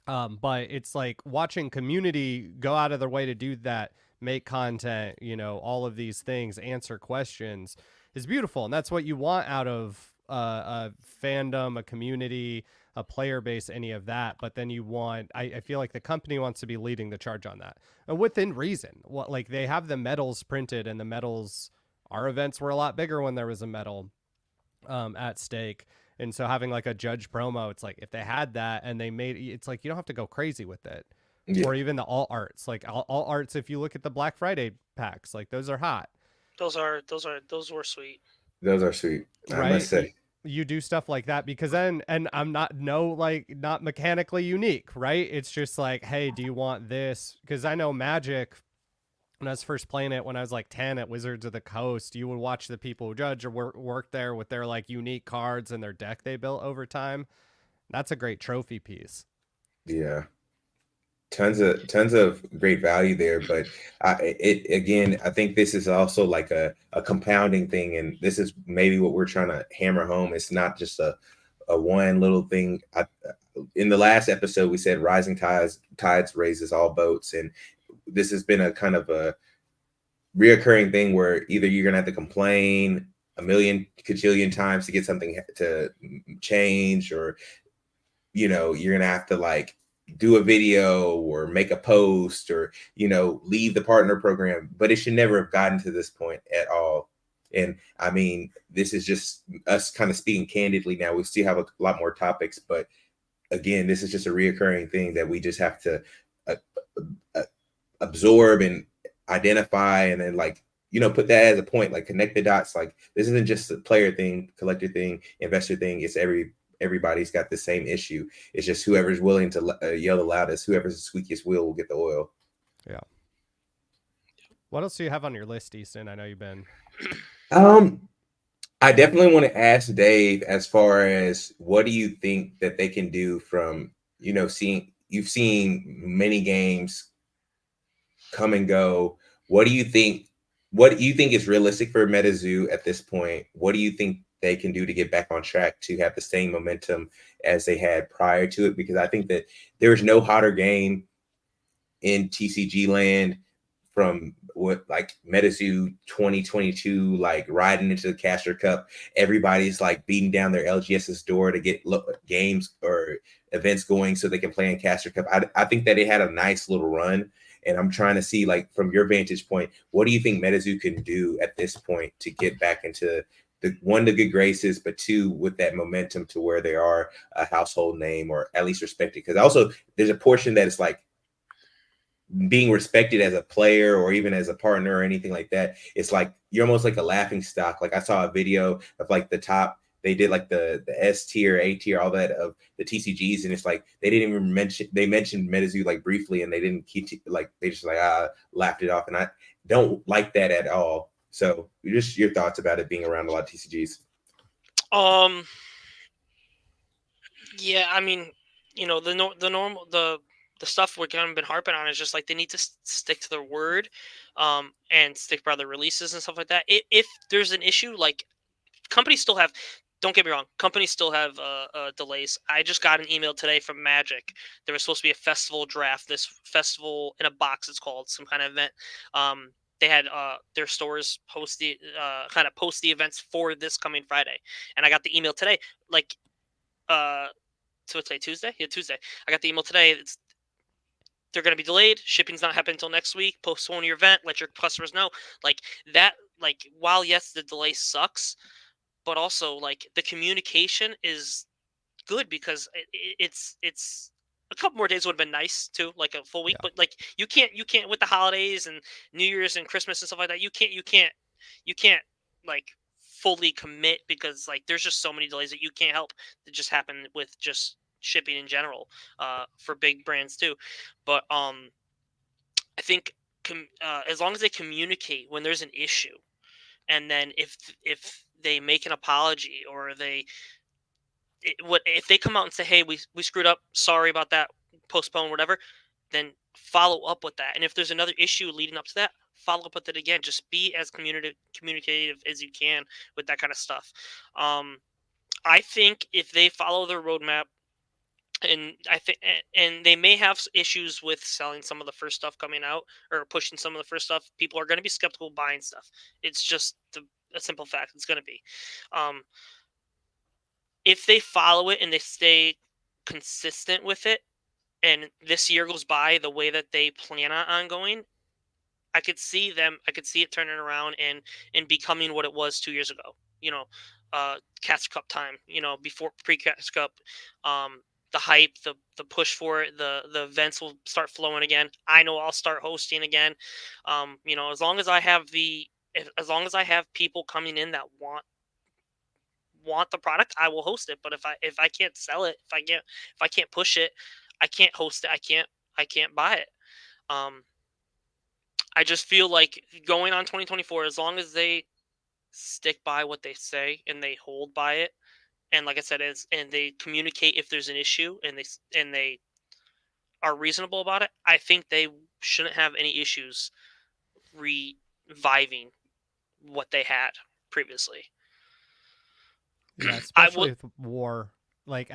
But it's like watching community go out of their way to do that, make content, all of these things, answer questions is beautiful. And that's what you want out of a fandom, a community, a player base, any of that. But then you want, I feel like the company wants to be leading the charge on that, and within reason. What, like, they have the medals printed, and the medals, our events were a lot bigger when there was a medal at stake. And so having like a judge promo, it's like if they had that and they made, it's like you don't have to go crazy with it. Yeah. Or even the all arts, like all arts. If you look at the Black Friday packs, like those are hot, Those were sweet. Those are sweet, I must right? say. You do stuff like that because then, and I'm not not mechanically unique, right? It's just like, hey, do you want this? Because I know Magic, when I was first playing it when I was like 10 at Wizards of the Coast, you would watch the people who judge or work there with their like unique cards and their deck they built over time. That's a great trophy piece. Yeah. Tons of great value there, but I think this is also like a compounding thing, and this is maybe what we're trying to hammer home. It's not just a one little thing. In the last episode, we said rising tides raises all boats, and this has been a kind of a reoccurring thing where either you're gonna have to complain a million cajillion times to get something to change, or you're gonna have to like do a video or make a post or leave the partner program, but it should never have gotten to this point at all. And I mean, this is just us kind of speaking candidly now. We still have a lot more topics, but again, this is just a reoccurring thing that we just have to uh, absorb and identify, and then like put that as a point, like connect the dots. Like, this isn't just a player thing, collector thing, investor thing. It's everybody's got the same issue. It's just whoever's willing to yell the loudest, whoever's the squeakiest wheel will get the oil. Yeah. What else do you have on your list, Easton? I know you've been. I definitely want to ask Dave, as far as what do you think that they can do from, you've seen many games come and go. What do you think is realistic for Metazoo at this point? What do you think they can do to get back on track to have the same momentum as they had prior to it? Because I think that there's no hotter game in TCG land from what, like, Metazoo 2022, like riding into the Caster Cup. Everybody's like beating down their LGS's door to get games or events going so they can play in Caster Cup. I think that it had a nice little run. And I'm trying to see, like, from your vantage point, what do you think Metazoo can do at this point to get back into the good graces, but two, with that momentum to where they are a household name, or at least respected? Because also there's a portion that is like being respected as a player or even as a partner or anything like that. It's like you're almost like a laughing stock. Like, I saw a video of like the top, they did like the S tier, A tier, all that of the TCGs, and it's like they didn't even mentioned Metazoo like briefly, and they didn't keep like, they just like laughed it off, and I don't like that at all. So just your thoughts about it being around a lot of TCGs. Yeah, I mean, the stuff we're kind of been harping on is just like they need to stick to their word, and stick by their releases and stuff like that. If there's an issue, like, companies still have. Don't get me wrong. Companies still have delays. I just got an email today from Magic. There was supposed to be a festival draft. This festival in a box, it's called, some kind of event. They had their stores post the events for this coming Friday, and I got the email today. Like, so it's Tuesday. Yeah, Tuesday. I got the email today. They're going to be delayed. Shipping's not happening until next week. Postpone your event. Let your customers know. Like that. Like, while yes, the delay sucks, but also like the communication is good, because it's a couple more days would have been nice too, like a full week. Yeah. But like you can't with the holidays and New Year's and Christmas and stuff like that. You can't like fully commit because like there's just so many delays that you can't help that just happen with just shipping in general for big brands too. But I think as long as they communicate when there's an issue, and then if they make an apology or if they come out and say, hey, we screwed up, sorry about that, postpone, whatever, then follow up with that. And if there's another issue leading up to that, follow up with it again. Just be as communicative as you can with that kind of stuff. I think if they follow their roadmap, and I think, and they may have issues with selling some of the first stuff coming out or pushing some of the first stuff. People are going to be skeptical buying stuff. It's just a simple fact. It's going to be. If they follow it and they stay consistent with it, and this year goes by the way that they plan on going, I could see it turning around and becoming what it was 2 years ago. Cast Cup time. Before pre-Cast Cup, the hype, the push for it, the events will start flowing again. I know I'll start hosting again. As long as I have people coming in that want the product, I will host it. But if I can't sell it, if I can't push it, I can't host it. I can't buy it. I just feel like going on 2024, as long as they stick by what they say and they hold by it, and like I said, and they communicate if there's an issue and they are reasonable about it, I think they shouldn't have any issues reviving what they had previously. Yeah, especially with war. Like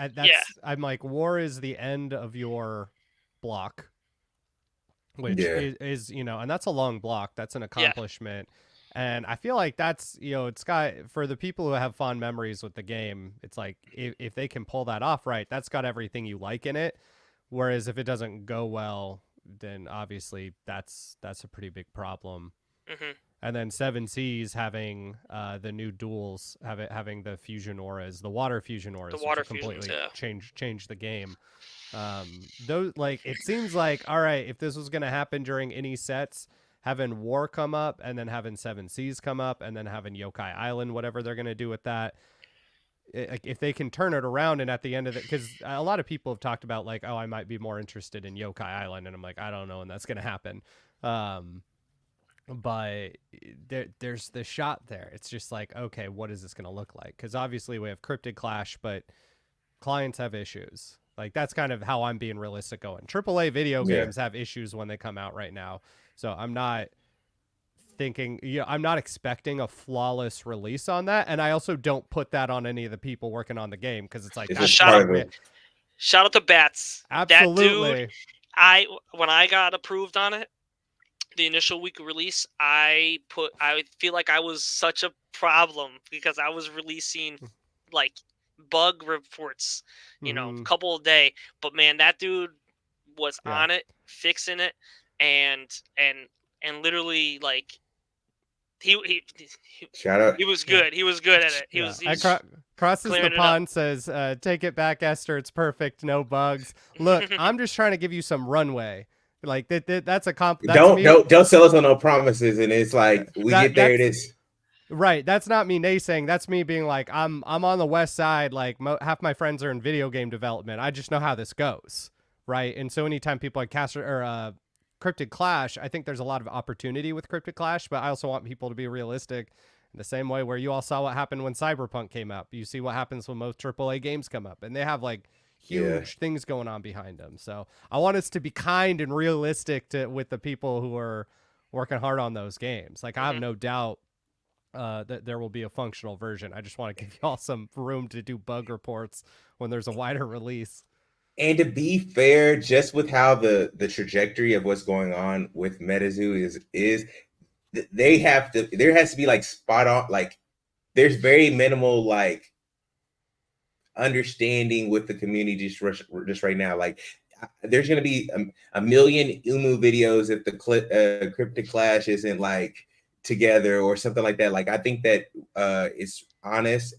I'm like, war is the end of your block, which is and that's a long block. That's an accomplishment. And I feel like that's, it's got, for the people who have fond memories with the game, it's like, if they can pull that off right, that's got everything you like in it. Whereas if it doesn't go well, then obviously that's a pretty big problem. Mm-hmm. And then Seven Seas having the new duels, having the fusion auras, the water fusion auras, which completely change the game. Those, like, it seems like, all right, if this was going to happen during any sets, having war come up and then having Seven Seas come up and then having Yokai Island, whatever they're going to do with that. If they can turn it around, and at the end of it, because a lot of people have talked about like, oh, I might be more interested in Yokai Island, and I'm like, I don't know, and that's going to happen. But there's the shot there. It's just like, okay, what is this going to look like? Because obviously we have Cryptid Clash, but clients have issues. Like, that's kind of how I'm being realistic going. AAA video games have issues when they come out right now. So I'm not thinking, I'm not expecting a flawless release on that. And I also don't put that on any of the people working on the game, because it's like, shout out to Bats. Absolutely. That dude, when I got approved on it, the initial week of release, I feel like I was such a problem because I was releasing like bug reports, a couple a day. But man, that dude was on it, fixing it, and literally like he shout out. He was good. He was good at it. He was crosses the pond, says, take it back, Esther. It's perfect. No bugs. Look, I'm just trying to give you some runway. Like that's a don't sell us on no promises, and it's like get there. It is right. That's not me naysaying. That's me being like, I'm on the west side. Like half my friends are in video game development. I just know how this goes, right? And so anytime people like Cryptid Clash, I think there's a lot of opportunity with Cryptid Clash, but I also want people to be realistic. In the same way where you all saw what happened when Cyberpunk came up, you see what happens when most AAA games come up, and they have like huge things going on behind them. So I want us to be kind and realistic with the people who are working hard on those games. Like, I have no doubt that there will be a functional version. I just want to give y'all some room to do bug reports when there's a wider release. And to be fair, just with how the trajectory of what's going on with Metazoo is there has to be like spot on, like there's very minimal like understanding with the community just right now. Like, there's going to be a million Umu videos if the Cryptid Clash isn't like together or something like that. Like, I think that it's honest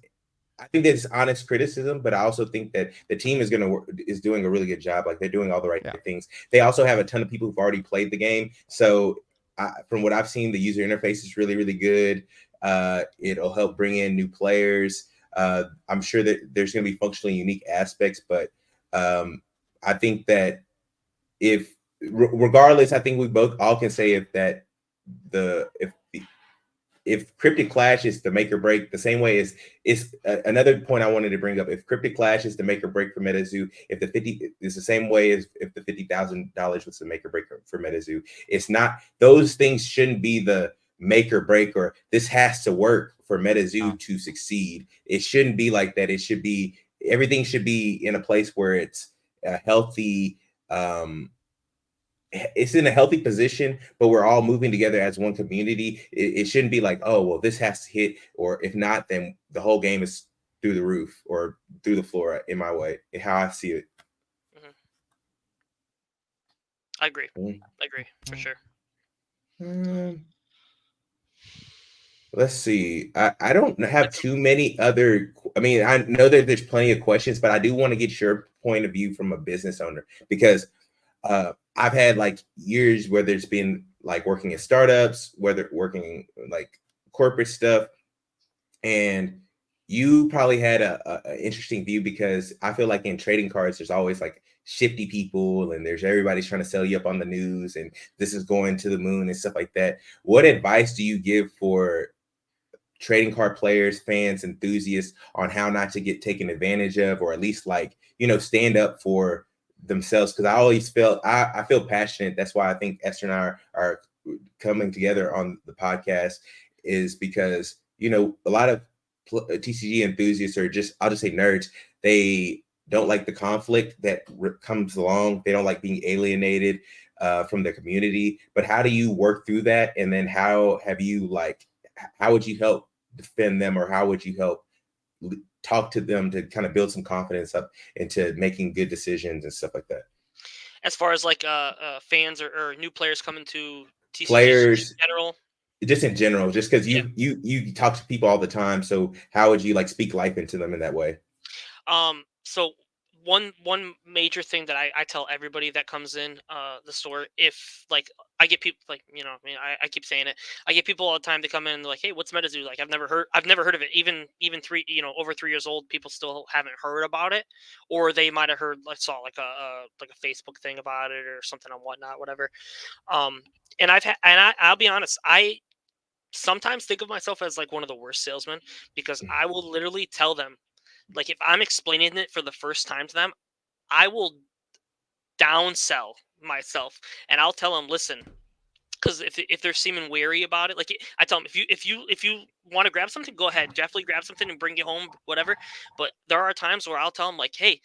I think that's honest criticism, but I also think that the team is doing a really good job. Like, they're doing all the right things. They also have a ton of people who've already played the game. So from what I've seen, the user interface is really, really good. It'll help bring in new players. I'm sure that there's going to be functionally unique aspects, but I think that regardless, I think we both all can say if Cryptic Clash is the make or break, the same way as it's another point I wanted to bring up. If Cryptic Clash is the make or break for Metazoo, if the 50 is the same way as if the $50,000 was the make or break for Metazoo, it's not. Those things shouldn't be the make or break, or this has to work for Metazoo to succeed. It shouldn't be like that. It should be, everything should be in a place where it's a healthy. It's in a healthy position, but we're all moving together as one community. It shouldn't be like, oh, well, this has to hit, or if not, then the whole game is through the roof or through the floor, in my way, how I see it. Mm-hmm. I agree. I agree for sure. Let's see. I don't have too many other. I mean, I know that there's plenty of questions, but I do want to get your point of view from a business owner, because I've had like years where there's been like working in startups, whether working like corporate stuff, and you probably had a interesting view, because I feel like in trading cards, there's always like shifty people, and there's everybody's trying to sell you up on the news, and this is going to the moon and stuff like that. What advice do you give for trading card players, fans, enthusiasts on how not to get taken advantage of, or at least like, stand up for themselves? Because I always felt I feel passionate. That's why I think Esther and I are coming together on the podcast, is because a lot of TCG enthusiasts are just, I'll just say, nerds. They don't like the conflict that comes along. They don't like being alienated from the community. But how do you work through that? And then how would you help defend them, or how would you help talk to them to kind of build some confidence up into making good decisions and stuff like that? As far as like fans or new players coming to TCGs players in general, just in general, just because you talk to people all the time, so how would you like speak life into them in that way? So one major thing that I tell everybody that comes in the store, if like I get people like, I mean, I keep saying it, I get people all the time to come in and they're like, hey, what's Metazoo? Like, I've never heard of it. Even over 3 years old, people still haven't heard about it, or they might have heard, like, saw like a Facebook thing about it or something on whatnot, whatever. And I'll be honest, I sometimes think of myself as like one of the worst salesmen, because I will literally tell them, like, if I'm explaining it for the first time to them, I will downsell myself, and I'll tell them, listen, because if they're seeming wary about it, like, I tell them, if you want to grab something, go ahead, definitely grab something and bring it home, whatever. But there are times where I'll tell them, like, hey,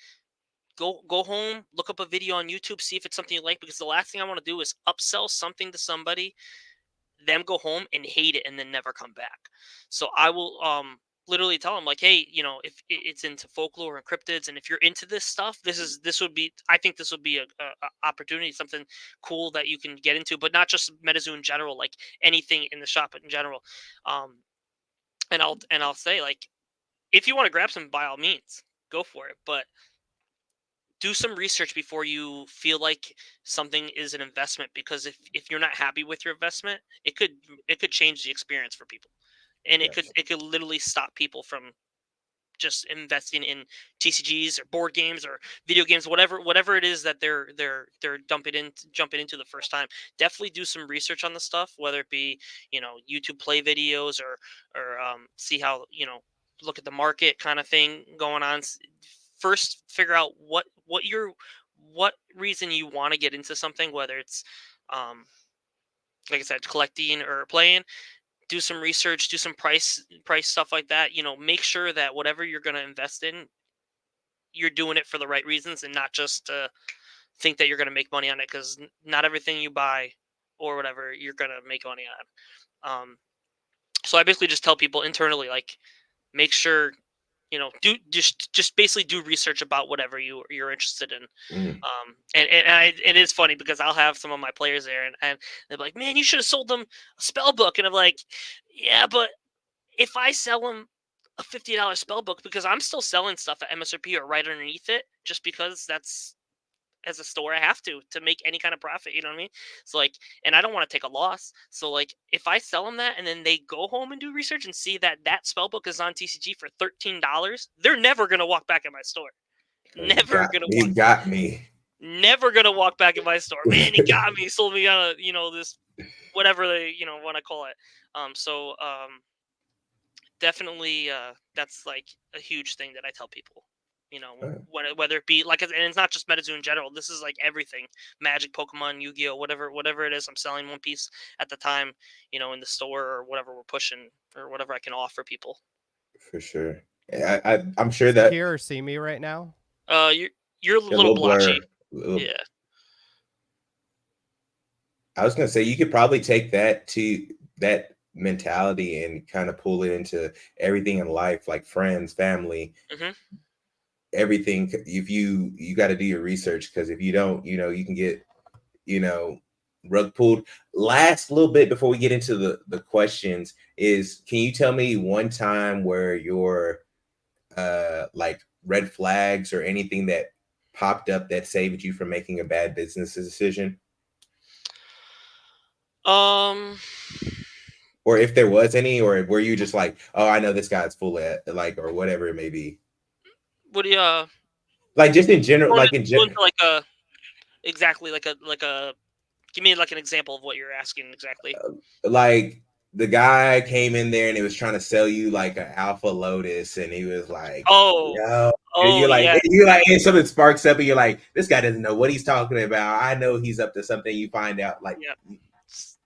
go home, look up a video on YouTube, see if it's something you like, because the last thing I want to do is upsell something to somebody, them go home and hate it and then never come back. So I will literally tell them, like, hey, if it's into folklore and cryptids, and if you're into this stuff, I think this would be a opportunity, something cool that you can get into, but not just Metazoo in general, like anything in the shop in general. And I'll say, like, if you want to grab some, by all means, go for it, but do some research before you feel like something is an investment, because if you're not happy with your investment, it could change the experience for people, and it could literally stop people from just investing in TCGs or board games or video games, whatever it is that they're jumping into the first time. Definitely do some research on the stuff, whether it be YouTube play videos, or see how, look at the market kind of thing going on. First, figure out what reason you want to get into something, whether it's like I said, collecting or playing. Do some research, do some price stuff like that. Make sure that whatever you're going to invest in, you're doing it for the right reasons, and not just to think that you're going to make money on it, because not everything you buy or whatever you're going to make money on. So I basically just tell people internally, like, make sure, do just basically do research about whatever you're interested in. It is funny, because I'll have some of my players there, and they're like, man, you should have sold them a spell book, and I'm like, yeah, but if I sell them a $50 spell book because I'm still selling stuff at MSRP or right underneath it, just because that's, as a store, I have to make any kind of profit. You know what I mean? So like, and I don't want to take a loss. So like, if I sell them that and then they go home and do research and see that that spell book is on TCG for $13, they're never gonna walk back in my store. Never gonna He walk. got me. Never gonna walk back in my store. Man, he got me. He sold me on a, this, whatever they, want to call it. So definitely, that's like a huge thing that I tell people. Whether it be like, and it's not just Metazoo in general. This is like everything: Magic, Pokemon, Yu-Gi-Oh, whatever it is. I'm selling one piece at the time, in the store or whatever we're pushing or whatever I can offer people. For sure. I'm sure that hear or see me right now. You're a little blotchy. Yeah. I was gonna say you could probably take that mentality and kind of pull it into everything in life, like friends, family, everything. If you got to do your research, because if you don't, you can get, rug pulled. Last little bit before we get into the questions is, can you tell me one time where your like red flags or anything that popped up that saved you from making a bad business decision? Or if there was any, or were you just like, oh, I know this guy's full of, like, or whatever it may be. What do you like just in general, like in general, like a exactly like a give me like an example of what you're asking exactly. Like the guy came in there and he was trying to sell you like an Alpha Lotus, and he was like, and you're like, and something sparks up, and you're like, this guy doesn't know what he's talking about. I know he's up to something. You find out, like,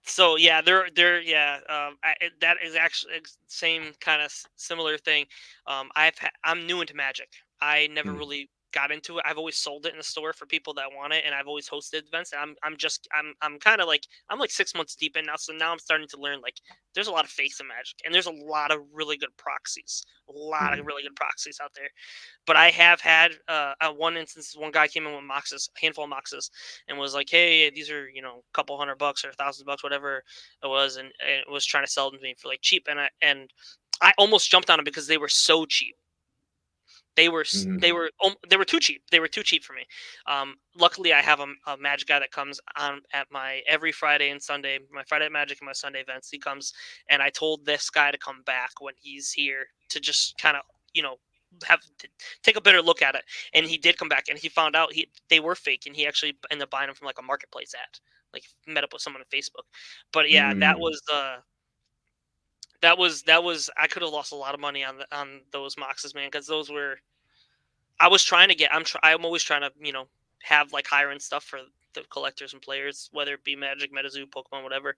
So yeah, that is actually same kind of similar thing. I'm new into Magic. I never really got into it. I've always sold it in the store for people that want it, and I've always hosted events. And I'm kind of like, I'm like 6 months deep in now, so now I'm starting to learn, like, there's a lot of face in Magic, and there's a lot of really good proxies, out there. But I have had at one instance, one guy came in with Moxes, a handful of Moxes, and was like, "Hey, these are a couple $100 or $1,000, whatever it was," and was trying to sell them to me for like cheap, and I almost jumped on them because they were so cheap. They were too cheap. They were too cheap for me. Luckily, I have a Magic guy that comes on at my every Friday and Sunday, my Friday at Magic and my Sunday events. He comes, and I told this guy to come back when he's here to just kind of have to take a better look at it. And he did come back, and he found out they were fake, and he actually ended up buying them from like a marketplace ad, like met up with someone on Facebook. But yeah, that was I could have lost a lot of money on those Moxes, man, because those were. I was trying to get. I'm always trying to have like higher end stuff for the collectors and players, whether it be Magic, Metazoo, Pokemon, whatever.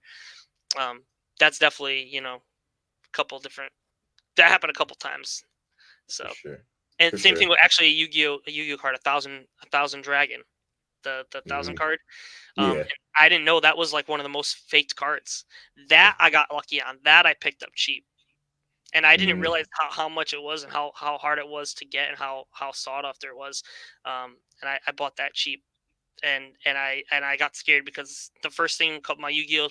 That's definitely a couple different. That happened a couple times. So and same thing with actually a Yu-Gi-Oh card, a thousand dragon, the 1,000 card. And I didn't know that was like one of the most faked cards. That I got lucky on. That I picked up cheap. And I didn't realize how much it was and how hard it was to get and how sought after it was. And I bought that cheap, and I got scared because the first thing my Yu-Gi-Oh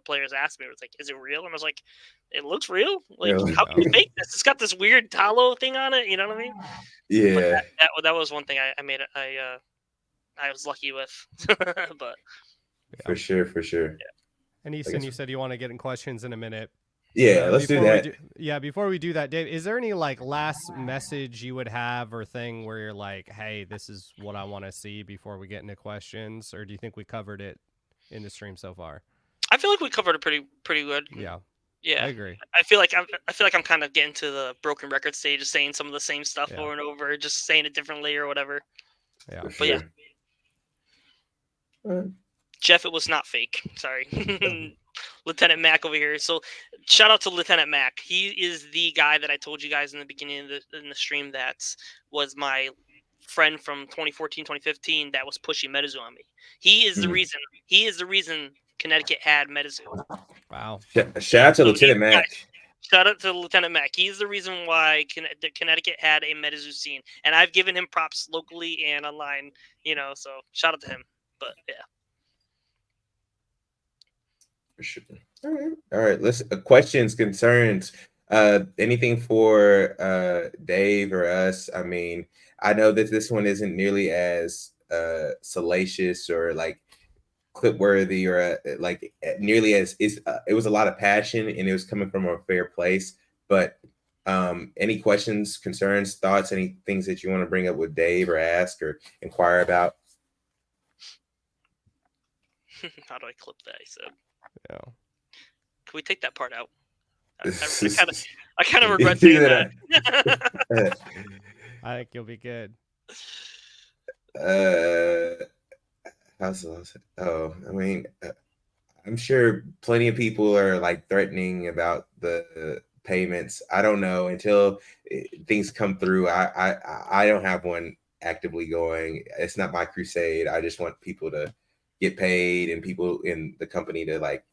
players asked me was like, "Is it real?" And I was like, "It looks real. Like, how can you fake this? It's got this weird hollow thing on it. You know what I mean?" Yeah. But that was one thing I made it. I was lucky with, but for sure. Yeah. And Easton, you said you want to get in questions in a minute. Yeah, let's do that. Before we do that, Dave, is there any like last message you would have or thing where you're like, hey, this is what I want to see before we get into questions? Or do you think we covered it in the stream so far? I feel like we covered it pretty good. Yeah. Yeah, I agree. I feel like I'm kind of getting to the broken record stage of saying some of the same stuff over and over, just saying it differently or whatever. Yeah. But yeah. Jeff, it was not fake. Sorry. Lieutenant Mac over here. So shout out to Lieutenant Mac. He is the guy that I told you guys in the beginning of the stream that was my friend from 2014, 2015 that was pushing Metazoo on me. He is the reason. He is the reason Connecticut had Metazoo. Wow. Shout out to Lieutenant Mac. Shout out to Lieutenant Mac. He's the reason why Connecticut had a Metazoo scene. And I've given him props locally and online, so shout out to him. But yeah. For sure. All right. Let's questions, concerns. Anything for Dave or us? I mean, I know that this one isn't nearly as salacious or like clip worthy or nearly as is. It was a lot of passion and it was coming from a fair place. But any questions, concerns, thoughts, any things that you want to bring up with Dave or ask or inquire about? How do I clip that? He said, Yeah. "Can we take that part out?" I kind of regret saying that. I think you'll be good. Oh, I mean, I'm sure plenty of people are like threatening about the payments. I don't know until things come through. I don't have one actively going. It's not my crusade. I just want people to get paid and people in the company to like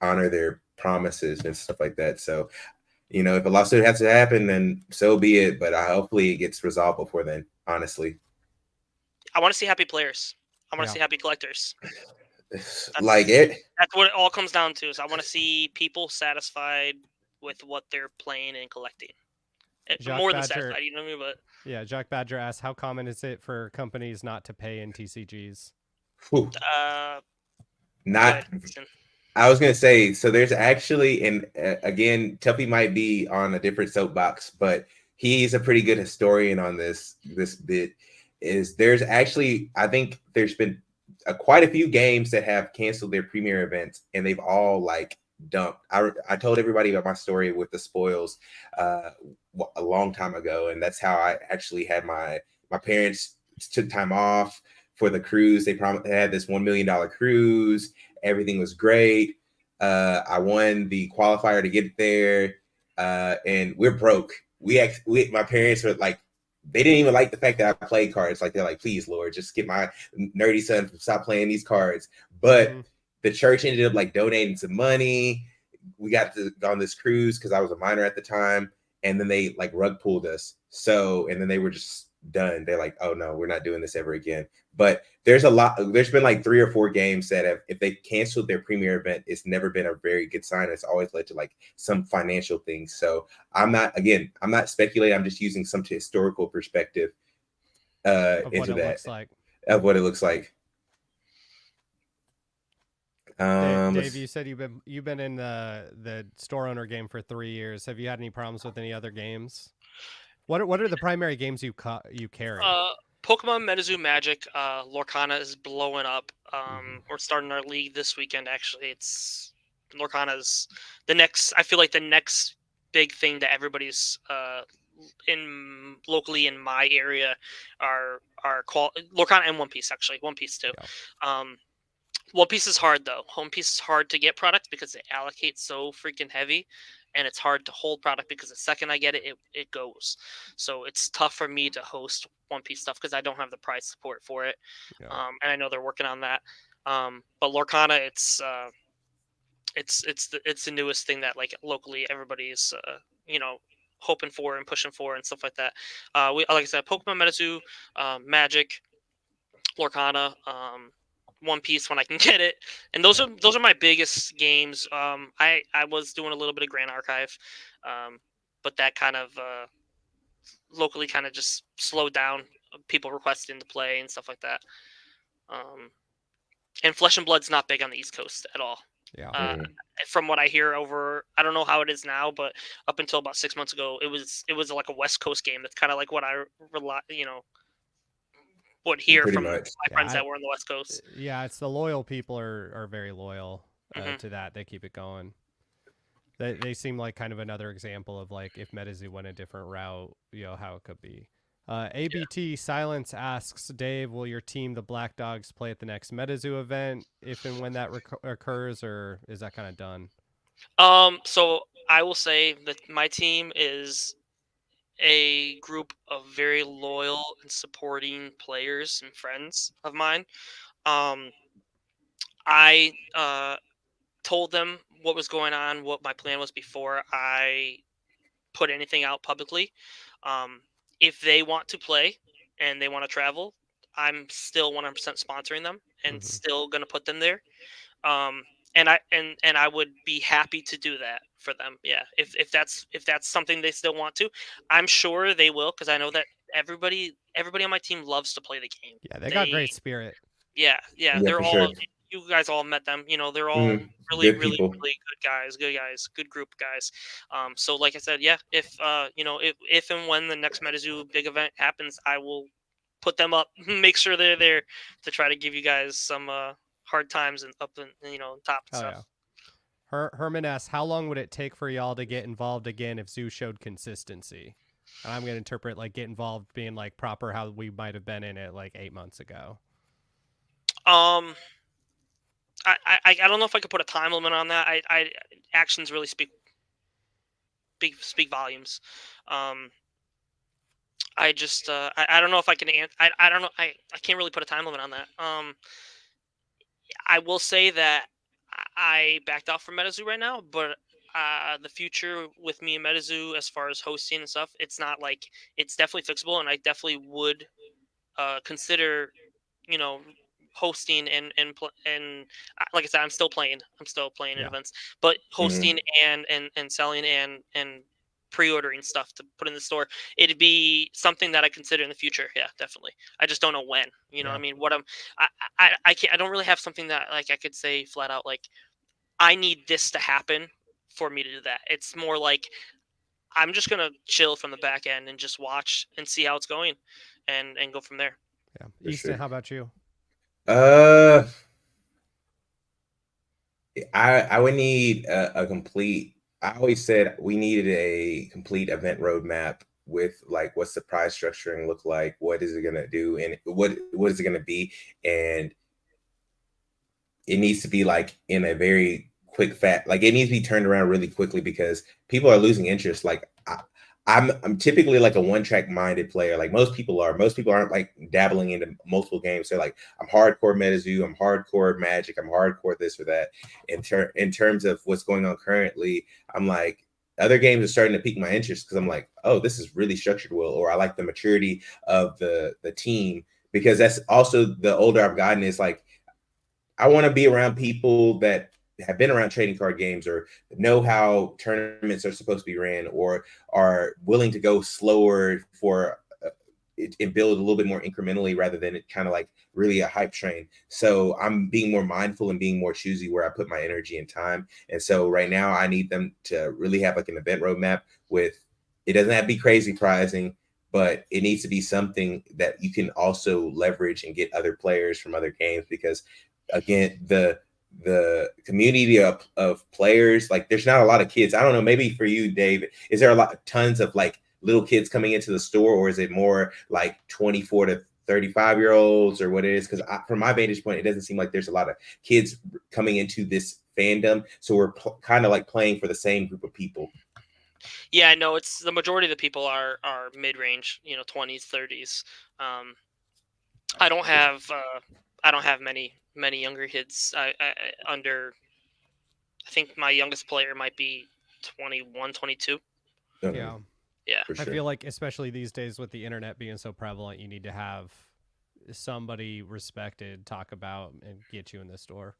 honor their promises and stuff like that. So, if a lawsuit has to happen, then so be it. But hopefully it gets resolved before then. Honestly, I want to see happy players. I want to Yeah. see happy collectors. like it. That's what it all comes down to. Is I want to see people satisfied with what they're playing and collecting. More than satisfied, you know what I mean? But yeah, Jack Badger asks, how common is it for companies not to pay in TCGs? Whew. Not. Go ahead, I was gonna say, so there's actually, and again, Tuffy might be on a different soapbox, but he's a pretty good historian on this bit. There's actually, I think there's been quite a few games that have canceled their premiere events, and they've all like dumped. I told everybody about my story with the spoils a long time ago, and that's how I actually had my parents took time off for the cruise. They had this $1 million cruise. Everything was great. I won the qualifier to get there, and we're broke. My parents were like, they didn't even like the fact that I played cards. Like they're like, please, Lord, just get my nerdy son to stop playing these cards. But the church ended up like donating some money. We got to go on this cruise because I was a minor at the time, and then they like rug pulled us. So, and then they were just done. They're like, oh no, we're not doing this ever again. But there's been like 3 or 4 games that have, if they canceled their premiere event, it's never been a very good sign. It's always led to like some financial things. So I'm not speculating. I'm just using some historical perspective Of into that. Looks like. Of what it looks like. Dave, you said you've been in the store owner game for 3 years. Have you had any problems with any other games? What are the primary games you carry? Pokemon, Metazoo, Magic, Lorcana is blowing up. We're starting our league this weekend. Actually, it's Lorcana's the next. I feel like the next big thing that everybody's locally in my area are Lorcana and One Piece. Actually, One Piece too. Yeah. One Piece is hard though. Home Piece is hard to get product because they allocate so freaking heavy, and it's hard to hold product because the second I get it, it goes. So it's tough for me to host One Piece stuff because I don't have the price support for it. Yeah. And I know they're working on that. But Lorcana, it's the newest thing that like locally everybody's hoping for and pushing for and stuff like that. We like I said, Pokemon, Metazoo, Magic, Lorcana. One Piece when I can get it, and those are my biggest games. I was doing a little bit of Grand Archive, but that kind of locally kind of just slowed down people requesting to play and stuff like that. And Flesh and Blood's not big on the East Coast at all. Yeah. From what I hear I don't know how it is now, but up until about 6 months ago, it was like a West Coast game. That's kind of like what I would hear pretty from much. my friends that were on the West Coast. Yeah, it's the loyal people are very loyal to that. They keep it going. They seem like kind of another example of like if Metazoo went a different route, how it could be. ABT Silence asks, Dave, will your team, the Black Dogs, play at the next Metazoo event if and when that occurs, or is that kind of done? So I will say that my team is a group of very loyal and supporting players and friends of mine. I told them what was going on, what my plan was before I put anything out publicly. If they want to play and they want to travel, I'm still 100% sponsoring them and still going to put them there. And I would be happy to do that. for them. Yeah, if that's something they still want to, I'm sure they will, because I know that everybody on my team loves to play the game. Yeah, they got great spirit. Yeah, Yeah, they're for all. sure. You guys all met them. They're all Mhm. really, Good really, people. really good guys, good group of guys. So like I said, yeah, if and when the next Metazoo big event happens, I will put them up, make sure they're there to try to give you guys some hard times and up and top and Oh yeah. stuff. Herman asks, how long would it take for y'all to get involved again if Zoo showed consistency? And I'm gonna interpret like get involved being like proper how we might have been in it like 8 months ago. Um, I don't know if I could put a time limit on that. I actions really speak volumes. Um, I just I don't know if I can I don't know I can't really put a time limit on that. I will say that I backed off from Metazoo right now, but the future with me and Metazoo as far as hosting and stuff, it's not like it's definitely fixable, and I definitely would consider you know hosting and like I said, I'm still playing in Yeah. events, but Mhm. hosting and selling and pre-ordering stuff to put in the store, it'd be something that I consider in the future. Yeah, definitely. I just don't know when. Yeah. I mean, I, I can't, I don't really have something that like I could say flat out like I need this to happen for me to do that. It's more like I'm just gonna chill from the back end and just watch and see how it's going, and go from there. Yeah. For Easton, sure. how about you? Uh, I would need a complete. I always said we needed a complete event roadmap with like what's the prize structuring look like, what is it gonna do, and what is it gonna be, and it needs to be like in a very quick like it needs to be turned around really quickly because people are losing interest. Like I'm typically like a one track minded player. Like most people are. Most people aren't like dabbling into multiple games. They're like, I'm hardcore Metazoo, I'm hardcore Magic, I'm hardcore this or that. In terms of what's going on currently, I'm like other games are starting to pique my interest because I'm like, oh, this is really structured well, or I like the maturity of the team because that's also the older I've gotten. Is like I want to be around people that have been around trading card games or know how tournaments are supposed to be ran or are willing to go slower for and build a little bit more incrementally rather than it kind of like really a hype train. So I'm being more mindful and being more choosy where I put my energy and time. And so right now I need them to really have like an event roadmap with it doesn't have to be crazy pricing, but it needs to be something that you can also leverage and get other players from other games because again the community of players like there's not a lot of kids. I don't know, maybe for you Dave, is there a lot tons of like little kids coming into the store or is it more like 24 to 35 year olds or what it is because from my vantage point it doesn't seem like there's a lot of kids coming into this fandom, so we're kind of like playing for the same group of people. Yeah, I know it's the majority of the people are mid range, 20s, 30s. Um, I don't have many younger kids. Under I think my youngest player might be 21, 22. Yeah. Yeah. For I sure. feel like especially these days with the internet being so prevalent, you need to have somebody respected talk about and get you in the store.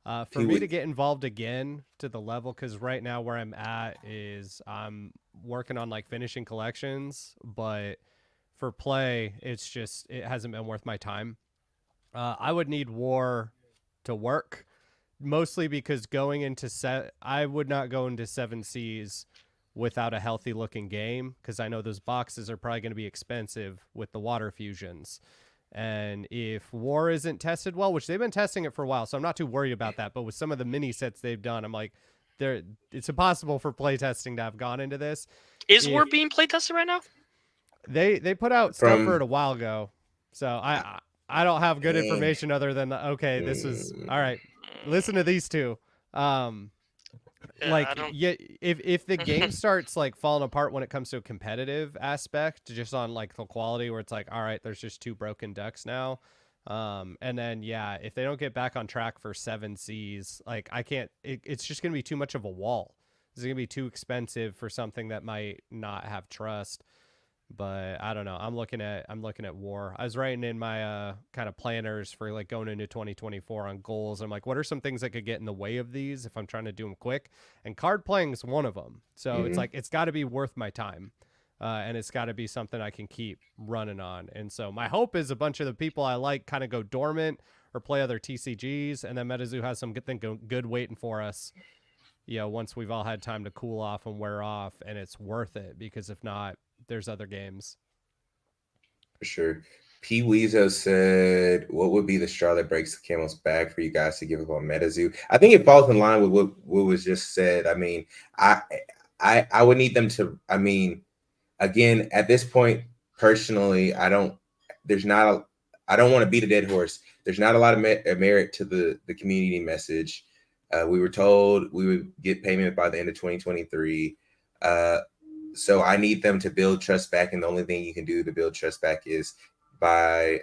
For He me would to get involved again to the level, because right now where I'm at is I'm working on like finishing collections, but for play, it hasn't been worth my time. I would need war to work, mostly because going into I would not go into 7Cs without a healthy looking game because I know those boxes are probably going to be expensive with the water fusions. And if war isn't tested well, which they've been testing it for a while, so I'm not too worried about that. But with some of the mini sets they've done, I'm like, it's impossible for playtesting to have gone into this. Is If War being play tested right now? they put out stuff for it from a while ago, so I don't have good information other than okay, this is all right. Listen to these two. Um, Yeah, I like don't. yeah, if the game starts like falling apart when it comes to a competitive aspect, just on like the quality, where it's like, all right, there's just two broken ducks now. And then yeah, if they don't get back on track for 7Cs, like I can't. It's just gonna be too much of a wall. It's gonna be too expensive for something that might not have trust. But I don't know. I'm looking at war. I was writing in my kind of planners for like going into 2024 on goals. I'm like, what are some things that could get in the way of these if I'm trying to do them quick? And card playing is one of them. So it's like it's got to be worth my time. And it's got to be something I can keep running on. And so my hope is a bunch of the people I like kind of go dormant or play other TCGs, and then Metazoo has some good waiting for us. Once we've all had time to cool off and wear off, and it's worth it, because if not, there's other games. For sure. P. Weezo said, what would be the straw that breaks the camel's back for you guys to give up on Metazoo? I think it falls in line with what was just said. I mean, I would need them to, I mean, again, at this point, personally, I don't want to beat a dead horse. There's not a lot of merit to the community message. We were told we would get payment by the end of 2023. So I need them to build trust back. And the only thing you can do to build trust back is by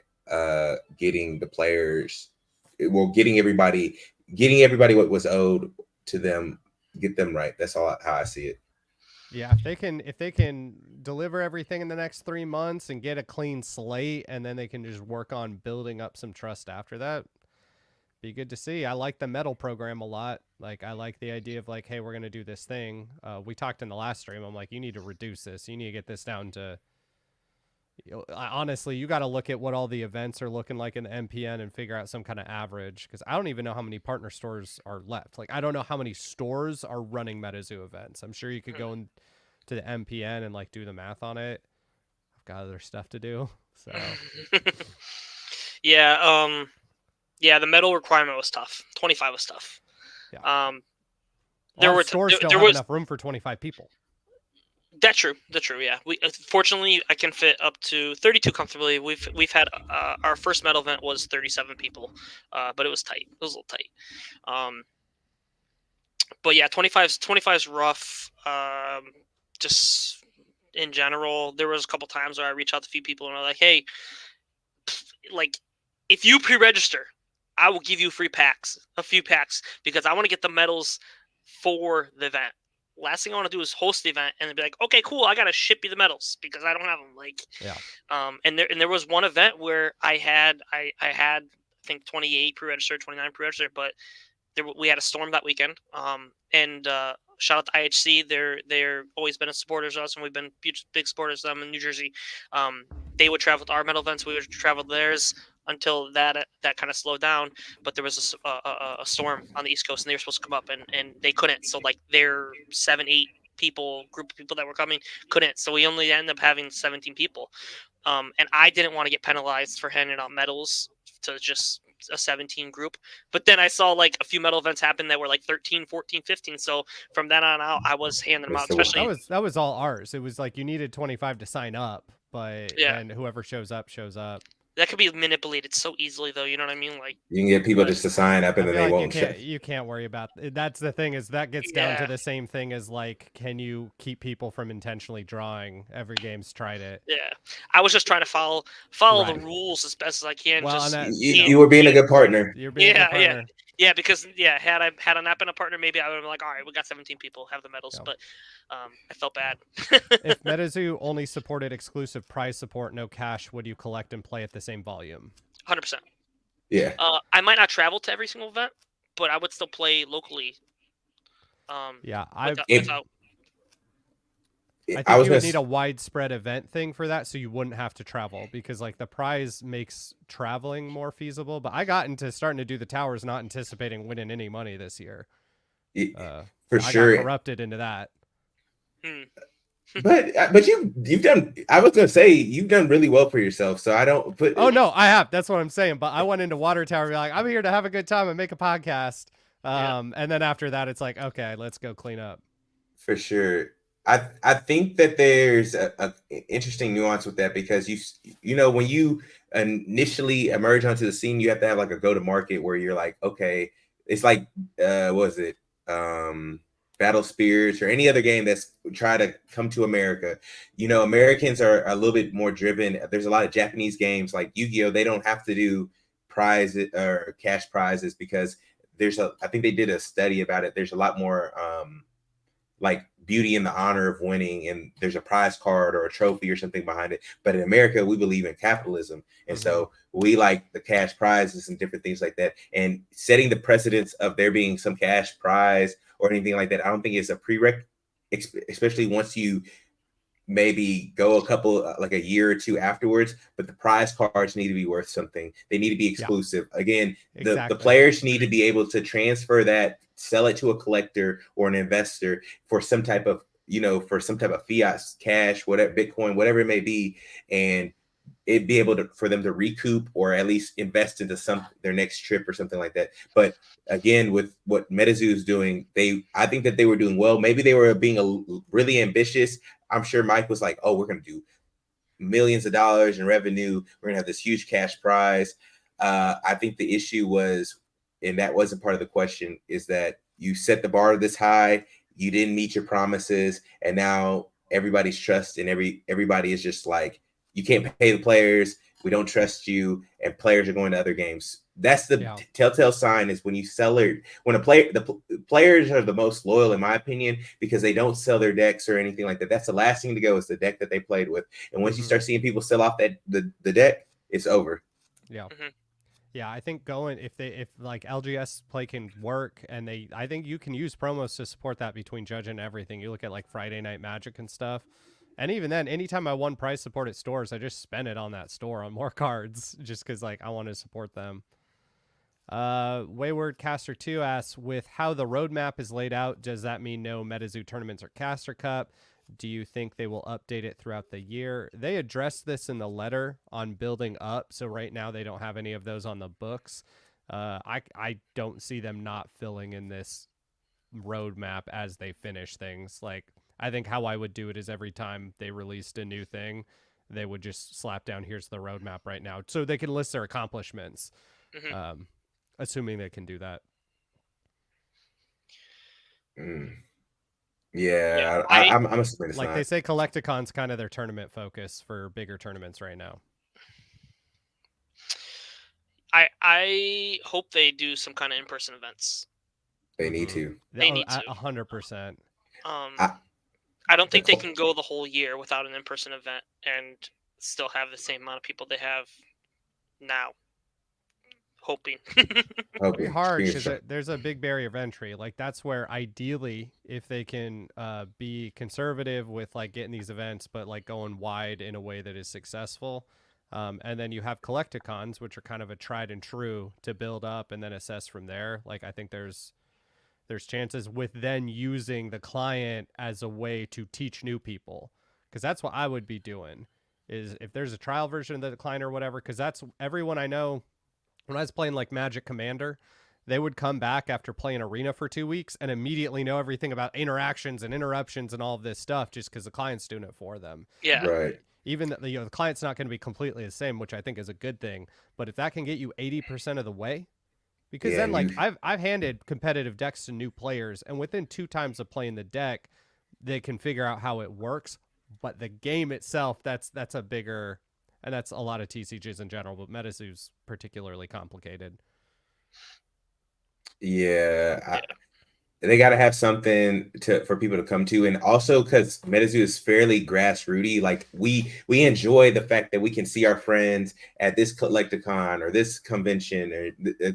getting the players, getting everybody what was owed to them, get them right. That's all how I see it. Yeah, if they can deliver everything in the next 3 months and get a clean slate, and then they can just work on building up some trust after that, be good to see. I like the medal program a lot. Like, I like the idea of like, hey, we're gonna do this thing. We talked in the last stream. I'm like, you need to reduce this. You need to get this down to. Honestly, you got to look at what all the events are looking like in the MPN and figure out some kind of average, because I don't even know how many partner stores are left. Like, I don't know how many stores are running Metazoo events. I'm sure you could go into the MPN and like do the math on it. I've got other stuff to do. So yeah, the medal requirement was tough. 25 was tough. Yeah. Stores don't have enough room for 25 people. That's true. Yeah. Fortunately, I can fit up to 32 comfortably. We've had our first medal event was 37 people, but it was tight. It was a little tight. But yeah, 25's rough. Just in general, there was a couple times where I reached out to a few people and I'm like, hey, like, if you pre-register, I will give you a few packs, because I want to get the medals for the event. Last thing I want to do is host the event and then be like, okay, cool, I gotta ship you the medals because I don't have them. Like, yeah. And there was one event where I had I think 28 pre-registered, 29 pre-registered, but we had a storm that weekend. And shout out to IHC. They're always been a supporters of us, and we've been big supporters of them in New Jersey. They would travel to our medal events, we would travel to theirs until that kind of slowed down. But there was a storm on the East Coast, and they were supposed to come up, and they couldn't. So like their 7-8 group of people that were coming couldn't. So we only ended up having 17 people. And I didn't want to get penalized for handing out medals to just a 17 group. But then I saw like a few medal events happen that were like 13, 14, 15. So from then on out, I was handing them out. Especially that was all ours. It was like you needed 25 to sign up, but then whoever shows up. That could be manipulated so easily, though. You know what I mean? Like, you can get people just to sign up, and then they won't. You can't worry about it. That's the thing, is that gets down to the same thing as like, can you keep people from intentionally drawing? Every game's tried it. Yeah, I was just trying to follow the rules as best as I can. Well, you were being a good partner. You're being a good partner. Yeah, because had I not been a partner, maybe I would have been like, all right, we got 17 people, have the medals. But I felt bad. If Metazoo only supported exclusive prize support, no cash, would you collect and play at the same volume? 100%. Yeah. I might not travel to every single event, but I would still play locally. I think you would need a widespread event thing for that, so you wouldn't have to travel, because like the prize makes traveling more feasible. But I got into starting to do the towers not anticipating winning any money this year. For sure, I got corrupted into that. But you've done. I was gonna say you've done really well for yourself. So I don't put. Oh no, I have. That's what I'm saying. But I went into Water Tower and be like, I'm here to have a good time and make a podcast. And then after that, it's like, okay, let's go clean up. For sure. I think that there's a interesting nuance with that, because you know when you initially emerge onto the scene, you have to have like a go to market where you're like, okay, it's like what was it, Battle Spears or any other game that's try to come to America. You know, Americans are a little bit more driven. There's a lot of Japanese games like Yu-Gi-Oh! They don't have to do prizes or cash prizes because I think they did a study about it. There's a lot more like beauty and the honor of winning, and there's a prize card or a trophy or something behind it. But in America, we believe in capitalism, and so we like the cash prizes and different things like that. And setting the precedence of there being some cash prize or anything like that, I don't think is a prereq, especially once you maybe go a couple like a year or two afterwards. But the prize cards need to be worth something. They need to be exclusive. Again, the players need to be able to transfer that, sell it to a collector or an investor for some type of, for some type of fiat cash, whatever, Bitcoin, whatever it may be, and it'd be able to, for them to recoup or at least invest into their next trip or something like that. But again, with what Metazoo is doing, I think that they were doing well. Maybe they were being really ambitious. I'm sure Mike was like, oh, we're going to do millions of dollars in revenue. We're going to have this huge cash prize. I think the issue was, and that wasn't part of the question, is that you set the bar this high, you didn't meet your promises, and now everybody's trust and everybody is just like, you can't pay the players, we don't trust you, and players are going to other games. That's the telltale sign, is when you sell it, when the players are the most loyal, in my opinion, because they don't sell their decks or anything like that. That's the last thing to go, is the deck that they played with. And once you start seeing people sell off the deck, it's over. Yeah. Yeah, I think if like LGS play can work, and I think you can use promos to support that between Judge and everything. You look at like Friday Night Magic and stuff. And even then, anytime I won prize support at stores, I just spend it on that store on more cards, just because like I want to support them. Wayward Caster 2 asks, with how the roadmap is laid out, does that mean no Metazoo tournaments or Caster Cup? Do you think they will update it throughout the year? They addressed this in the letter on building up, so right now they don't have any of those on the books. I don't see them not filling in this roadmap as they finish things. Like, I think how I would do it is every time they released a new thing, they would just slap down, here's the roadmap right now, so they can list their accomplishments, assuming they can do that. Yeah, I'm assuming it's like not. They say Collecticon's kind of their tournament focus for bigger tournaments right now. I hope they do some kind of in-person events. They need to. They need to. 100%. I don't think they can go the whole year without an in-person event and still have the same amount of people they have now. Hoping. Pretty hard, because there's a big barrier of entry. Like, that's where ideally, if they can be conservative with like getting these events, but like going wide in a way that is successful. And then you have Collecticons, which are kind of a tried and true to build up and then assess from there. Like, I think there's chances with then using the client as a way to teach new people, because that's what I would be doing, is if there's a trial version of the client or whatever, because that's everyone I know. When I was playing like Magic Commander, they would come back after playing Arena for 2 weeks and immediately know everything about interactions and interruptions and all of this stuff, just because the client's doing it for them. Yeah. Right. Even the client's not going to be completely the same, which I think is a good thing. But if that can get you 80% of the way, because then like I've handed competitive decks to new players, and within 2 times of playing the deck, they can figure out how it works. But the game itself, that's a bigger. And that's a lot of TCGs in general, but Metazoo's particularly complicated. Yeah. They got to have something for people to come to. And also because Metazoo is fairly grassrooty, like we enjoy the fact that we can see our friends at this Collecticon or this convention, or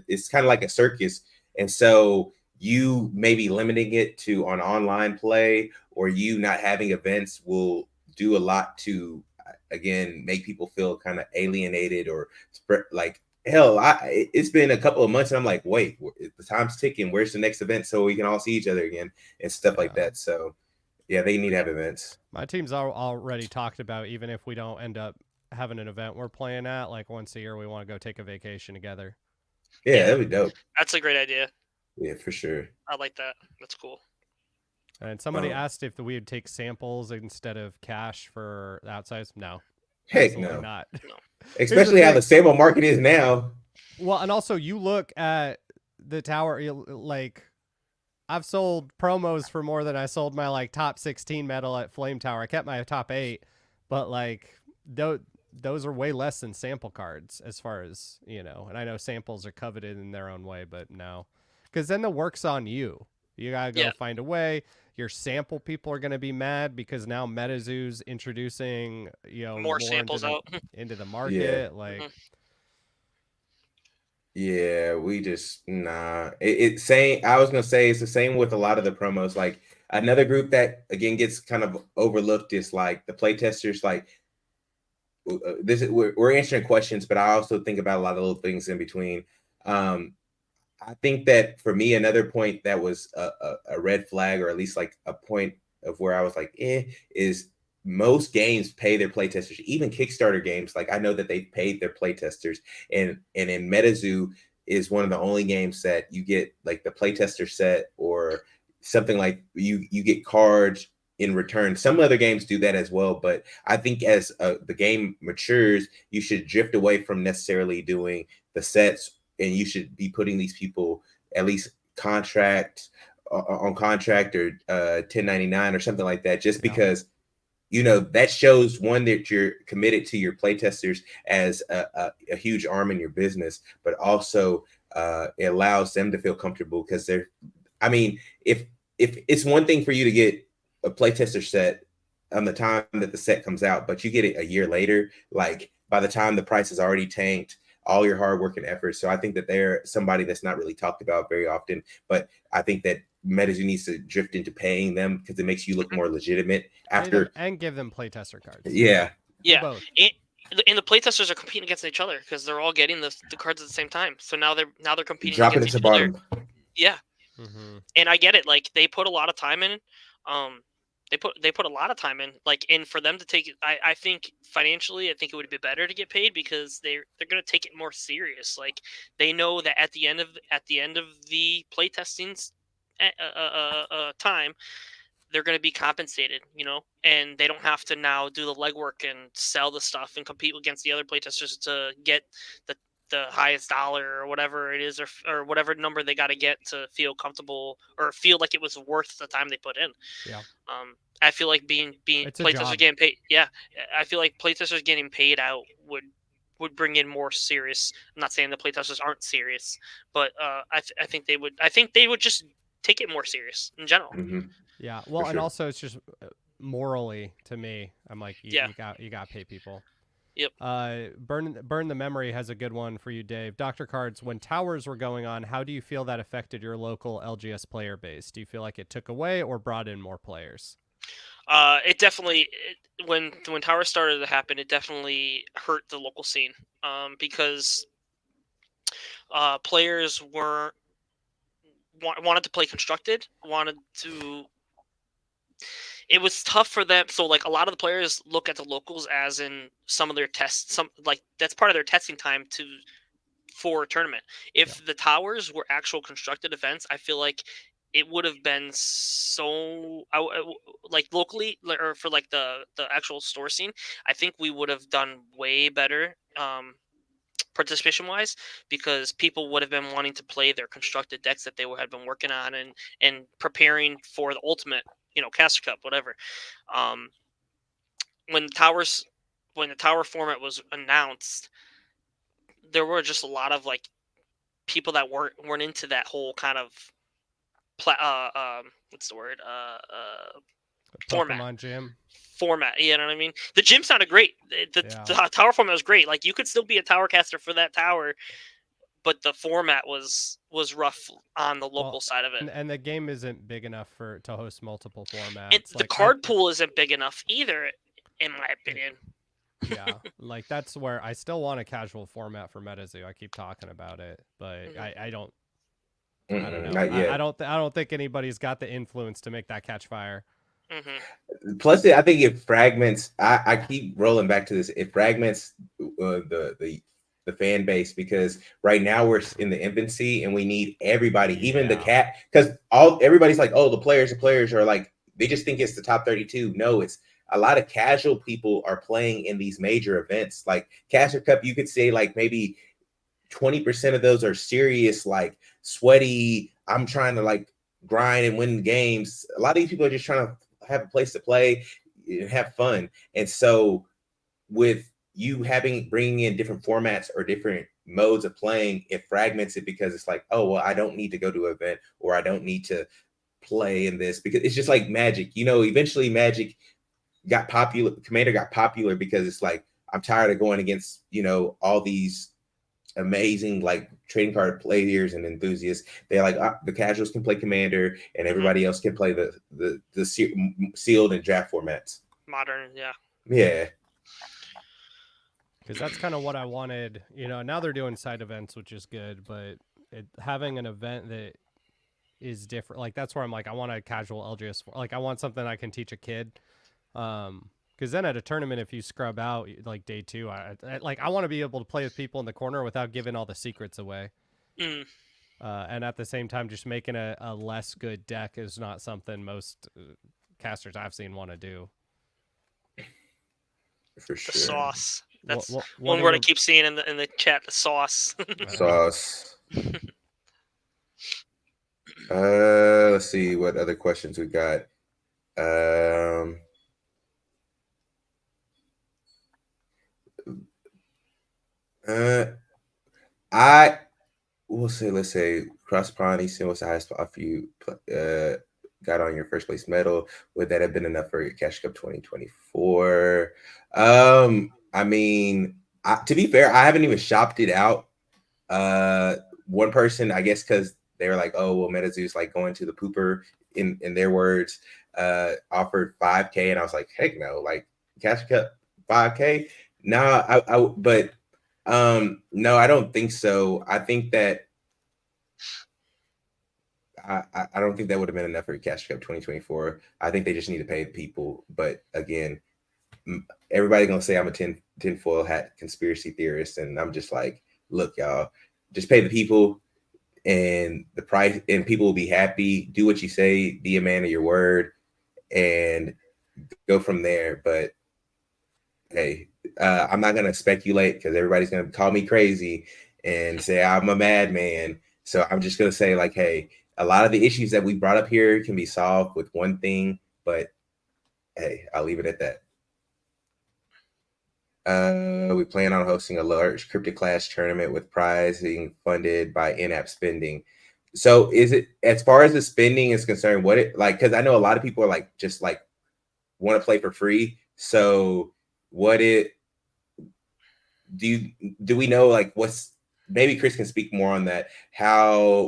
it's kind of like a circus. And so you maybe limiting it to on online play, or you not having events, will do a lot to, again, make people feel kind of alienated, or like, hell, it's been a couple of months and I'm like, wait, the time's ticking. Where's the next event so we can all see each other again and stuff like that. So yeah, they need to have events. My team's already talked about, even if we don't end up having an event we're playing at, like once a year, we want to go take a vacation together. Yeah, that'd be dope. That's a great idea. Yeah, for sure. I like that. That's cool. And somebody asked if we would take samples instead of cash for the outsides. No. Heck no. Not. No. Especially how the sample market is now. Well, and also you look at the tower, like I've sold promos for more than I sold my like top 16 medal at Flame Tower. I kept my top 8, but like those are way less than sample cards as far as, and I know samples are coveted in their own way, but no. Because then the work's on you. You gotta go find a way. Your sample people are gonna be mad because now Metazoo's introducing, more samples into the market. Yeah, we just it's same. I was gonna say it's the same with a lot of the promos. Like another group that again gets kind of overlooked is like the playtesters. Like we're answering questions, but I also think about a lot of little things in between. I think that for me, another point that was a red flag, or at least like a point of where I was like, is most games pay their playtesters, even Kickstarter games. Like I know that they paid their playtesters, and in Metazoo is one of the only games that you get like the playtester set or something like you get cards in return. Some other games do that as well, but I think as the game matures, you should drift away from necessarily doing the sets, and you should be putting these people at least on contract or 1099 or something like that, just because that shows one that you're committed to your playtesters as a huge arm in your business, but also it allows them to feel comfortable because if it's one thing for you to get a playtester set on the time that the set comes out, but you get it a year later, like by the time the price is already tanked, all your hard work and effort. So I think that they're somebody that's not really talked about very often, but I think that Metazoo needs to drift into paying them because it makes you look more legitimate after and give them playtester cards. Yeah. Both. And the playtesters are competing against each other because they're all getting the cards at the same time. So now they're competing dropping against it to each other. bottom. Yeah. Mm-hmm. And I get it. Like they put a lot of time in. They put a lot of time in. Like, and for them to take it, I think financially, I think it would be better to get paid because they're gonna take it more serious. Like they know that at the end of the playtesting's time, they're going to be compensated, and they don't have to now do the legwork and sell the stuff and compete against the other playtesters to get the highest dollar or whatever it is, or whatever number they got to get to feel comfortable or feel like it was worth the time they put in. Yeah. I feel like being playtesters getting paid. Yeah, I feel like playtesters getting paid out would bring in more serious. I'm not saying the playtesters aren't serious, but I think they would. I think they would just take it more serious in general. Mm-hmm. Yeah. Well, and also it's just morally to me, I'm like, you got to pay people. Yep. Burn the Memory has a good one for you, Dave. Dr. Cards, when towers were going on, how do you feel that affected your local LGS player base? Do you feel like it took away or brought in more players? It definitely when towers started to happen, it definitely hurt the local scene. Because players wanted to play constructed, it was tough for them. So like a lot of the players look at the locals as in some of their tests, that's part of their testing time for a tournament. If the towers were actual constructed events, I feel like it would have been so like locally or for like the actual store scene. I think we would have done way better participation wise, because people would have been wanting to play their constructed decks that they had been working on and preparing for the ultimate, Caster Cup, whatever. When the tower format was announced, there were just a lot of like people that weren't into that whole kind of what's the word? Pokemon Gym format. You know what I mean? The gym sounded great. The tower format was great. Like you could still be a tower caster for that tower, but the format was rough on the local side of it. And the game isn't big enough to host multiple formats. And the card pool isn't big enough either, in my opinion. Yeah, like that's where I still want a casual format for Metazoo. I keep talking about it, but I don't. I don't know. Not yet. I don't think anybody's got the influence to make that catch fire. Mm-hmm. Plus, I think it fragments. I keep rolling back to this. It fragments the fan base, because right now we're in the infancy and we need everybody, even the cat, because everybody's like, oh, the players are like, they just think it's the top 32. No, it's a lot of casual people are playing in these major events like Caster Cup. You could say like maybe 20% of those are serious, like sweaty, I'm trying to like grind and win games. A lot of these people are just trying to have a place to play and have fun. And so with you bringing in different formats or different modes of playing, it fragments it, because it's like, oh, well, I don't need to go to an event, or I don't need to play in this because it's just like Magic. Eventually Magic got popular. Commander got popular because it's like I'm tired of going against all these amazing like trading card players and enthusiasts. They're like the casuals can play Commander and everybody else can play the sealed and draft formats. Modern, yeah. Yeah. Because that's kind of what I wanted. Now they're doing side events, which is good, but having an event that is different, like that's where I'm like, I want a casual LGS. Like I want something I can teach a kid. Because then at a tournament, if you scrub out like day 2, I want to be able to play with people in the corner without giving all the secrets away. And at the same time, just making a less good deck is not something most casters I've seen want to do. For sure. The sauce. That's what one word I keep seeing in the chat. The sauce. Sauce. Let's see what other questions we got. I will say, let's say Cross Pond, Easton, what's the highest offer you got on your first place medal? Would that have been enough for your Cash Cup 2024? I mean, to be fair, I haven't even shopped it out. One person, I guess, because they were like, "Oh, well, Metazoo's like going to the pooper," in their words, offered $5K, and I was like, "Heck no!" Like Cash Cup $5K. No, no, I don't think so. I think that I don't think that would have been enough for Cash Cup 2024. I think they just need to pay people. But again, everybody's gonna say I'm a tinfoil hat conspiracy theorist, and I'm just like, look, y'all, just pay the people, and the price, and people will be happy. Do what you say, be a man of your word, and go from there. But hey, I'm not gonna speculate because everybody's gonna call me crazy and say I'm a madman. So I'm just gonna say, like, hey, a lot of the issues that we brought up here can be solved with one thing, but hey, I'll leave it at that. We plan on hosting a large Cryptic Clash tournament with prizing funded by in-app spending. So is it, as far as the spending is concerned, what it like, because I know a lot of people are like just like want to play for free. So do we know like what's, maybe Chris can speak more on that.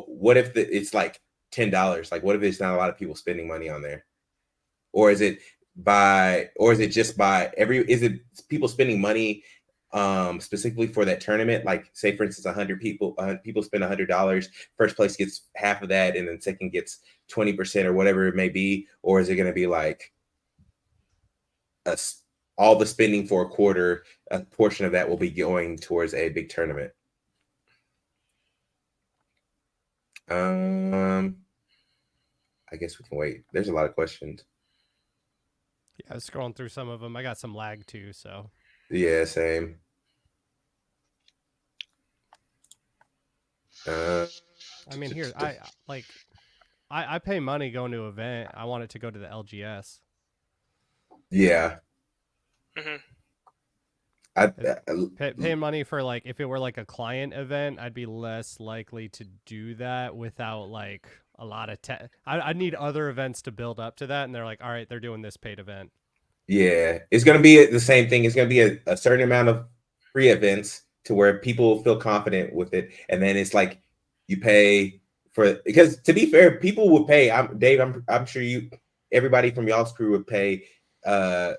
What if it's like $10? Like what if it's not a lot of people spending money on there? Or is it people spending money specifically for that tournament? Like say for instance, 100 people spend $100, first place gets half of that, and then second gets 20% or whatever it may be? Or is it going to be like all the spending for a quarter, a portion of that will be going towards a big tournament? I guess we can wait. There's a lot of questions. Yeah, I was scrolling through some of them. I got some lag too, so. Yeah, same. I mean, here, I pay money going to an event. I want it to go to the LGS. Yeah. Paying money for like, if it were like a client event, I'd be less likely to do that without like a lot of I need other events to build up to that, and they're like, all right, they're doing this paid event. Yeah, it's going to be the same thing. It's going to be a certain amount of free events to where people feel confident with it, and then it's like you pay for, because to be fair, people would pay. Dave, I'm sure everybody from y'all's crew would pay a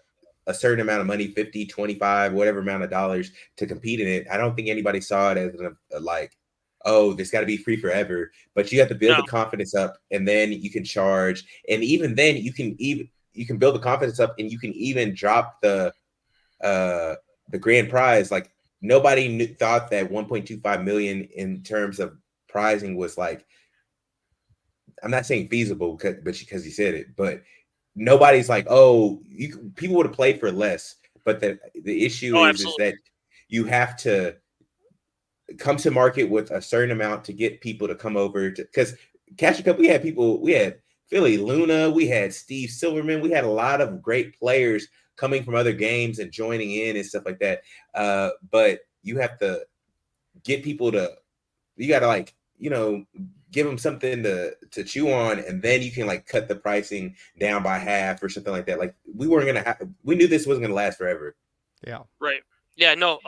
certain amount of money, 50, 25, whatever amount of dollars to compete in it. I don't think anybody saw it as like, oh, this got to be free forever. But you have to build the confidence up, and then you can charge. And even then, you can build the confidence up, and you can even drop the grand prize. Like nobody thought that 1.25 million in terms of prizing was like, I'm not saying feasible, but because you said it, but nobody's like, oh, people would have played for less. But the issue is that you have to come to market with a certain amount to get people to come over to, because Cash Cup, we had Philly Luna, we had Steve Silverman, we had a lot of great players coming from other games and joining in and stuff like that. But you have to get people to, you got to like give them something to chew on, and then you can like cut the pricing down by half or something like that. Like we knew this wasn't gonna last forever. Yeah. Right. Yeah. No.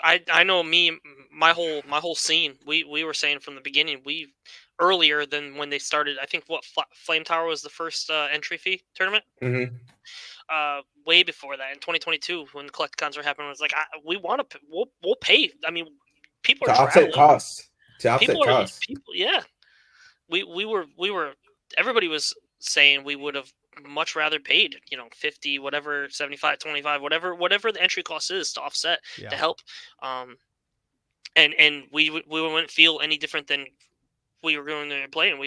I know my whole scene. We were saying from the beginning. We earlier than when they started. I think Flame Tower was the first entry fee tournament. Mm-hmm. Way before that in 2022 when Collecticons were happening, it was like we want to we'll pay. I mean, people are To offset traveling. costs. People. Yeah. We were everybody was saying we would have much rather paid 50 whatever 75 25 whatever the entry cost is to offset to help and we wouldn't feel any different than we were going there and playing.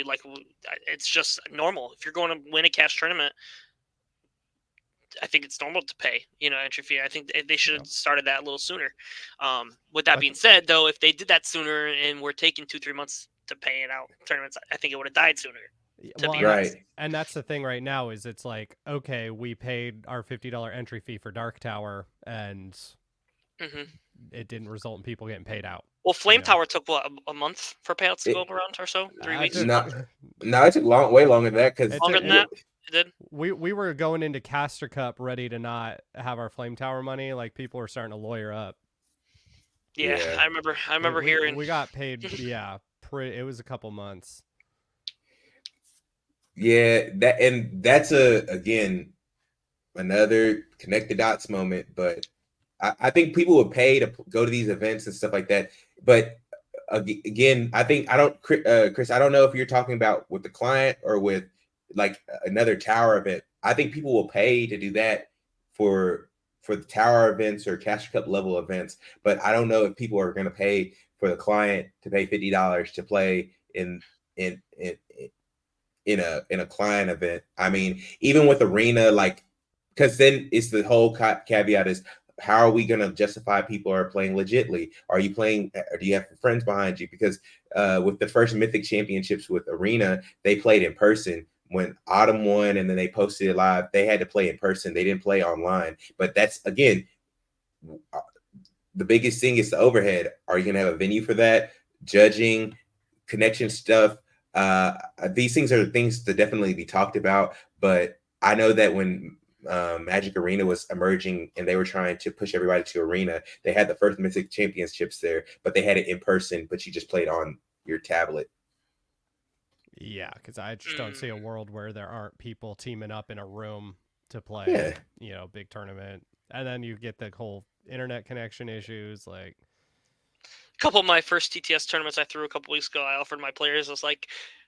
It's just normal if you're going to win a cash tournament. I think it's normal to pay entry fee. I think they should have started that a little sooner. With that being said, though, if they did that sooner and we're taking 2-3 months to pay it out tournaments, I think it would have died sooner. To be honest. And that's the thing right now is it's like, okay, we paid our $50 entry fee for Dark Tower and it didn't result in people getting paid out. Well, Flame Tower took what, a month for payouts to go around or so? 3 weeks? No, it took way longer than that. Because longer than that? It did? We were going into Caster Cup ready to not have our Flame Tower money. Like people were starting to lawyer up. Yeah. I remember hearing. We got paid. It was a couple months. Yeah, that's again another connect the dots moment. But I think people would pay to go to these events and stuff like that. But again, Chris, I don't know if you're talking about with the client or with like another tower event. I think people will pay to do that for the tower events or Cash Cup level events. But I don't know if people are going to pay for the client to pay $50 to play in a client event. I mean, even with arena, like, because then it's the whole caveat is how are we going to justify people are playing legitly? Are you playing, or do you have friends behind you? Because with the first Mythic Championships with arena, they played in person. When Autumn won and then they posted it live, they had to play in person. They didn't play online. But that's, again, the biggest thing is the overhead. Are you going to have a venue for that? Judging, connection stuff. These things are things to definitely be talked about. But I know that when Magic Arena was emerging and they were trying to push everybody to arena, they had the first Mythic Championships there, but they had it in person, but you just played on your tablet. Yeah, because I just don't see a world where there aren't people teaming up in a room to play, big tournament. And then you get the whole internet connection issues. Like, a couple of my first TTS tournaments I threw a couple weeks ago, I offered my players, I was like,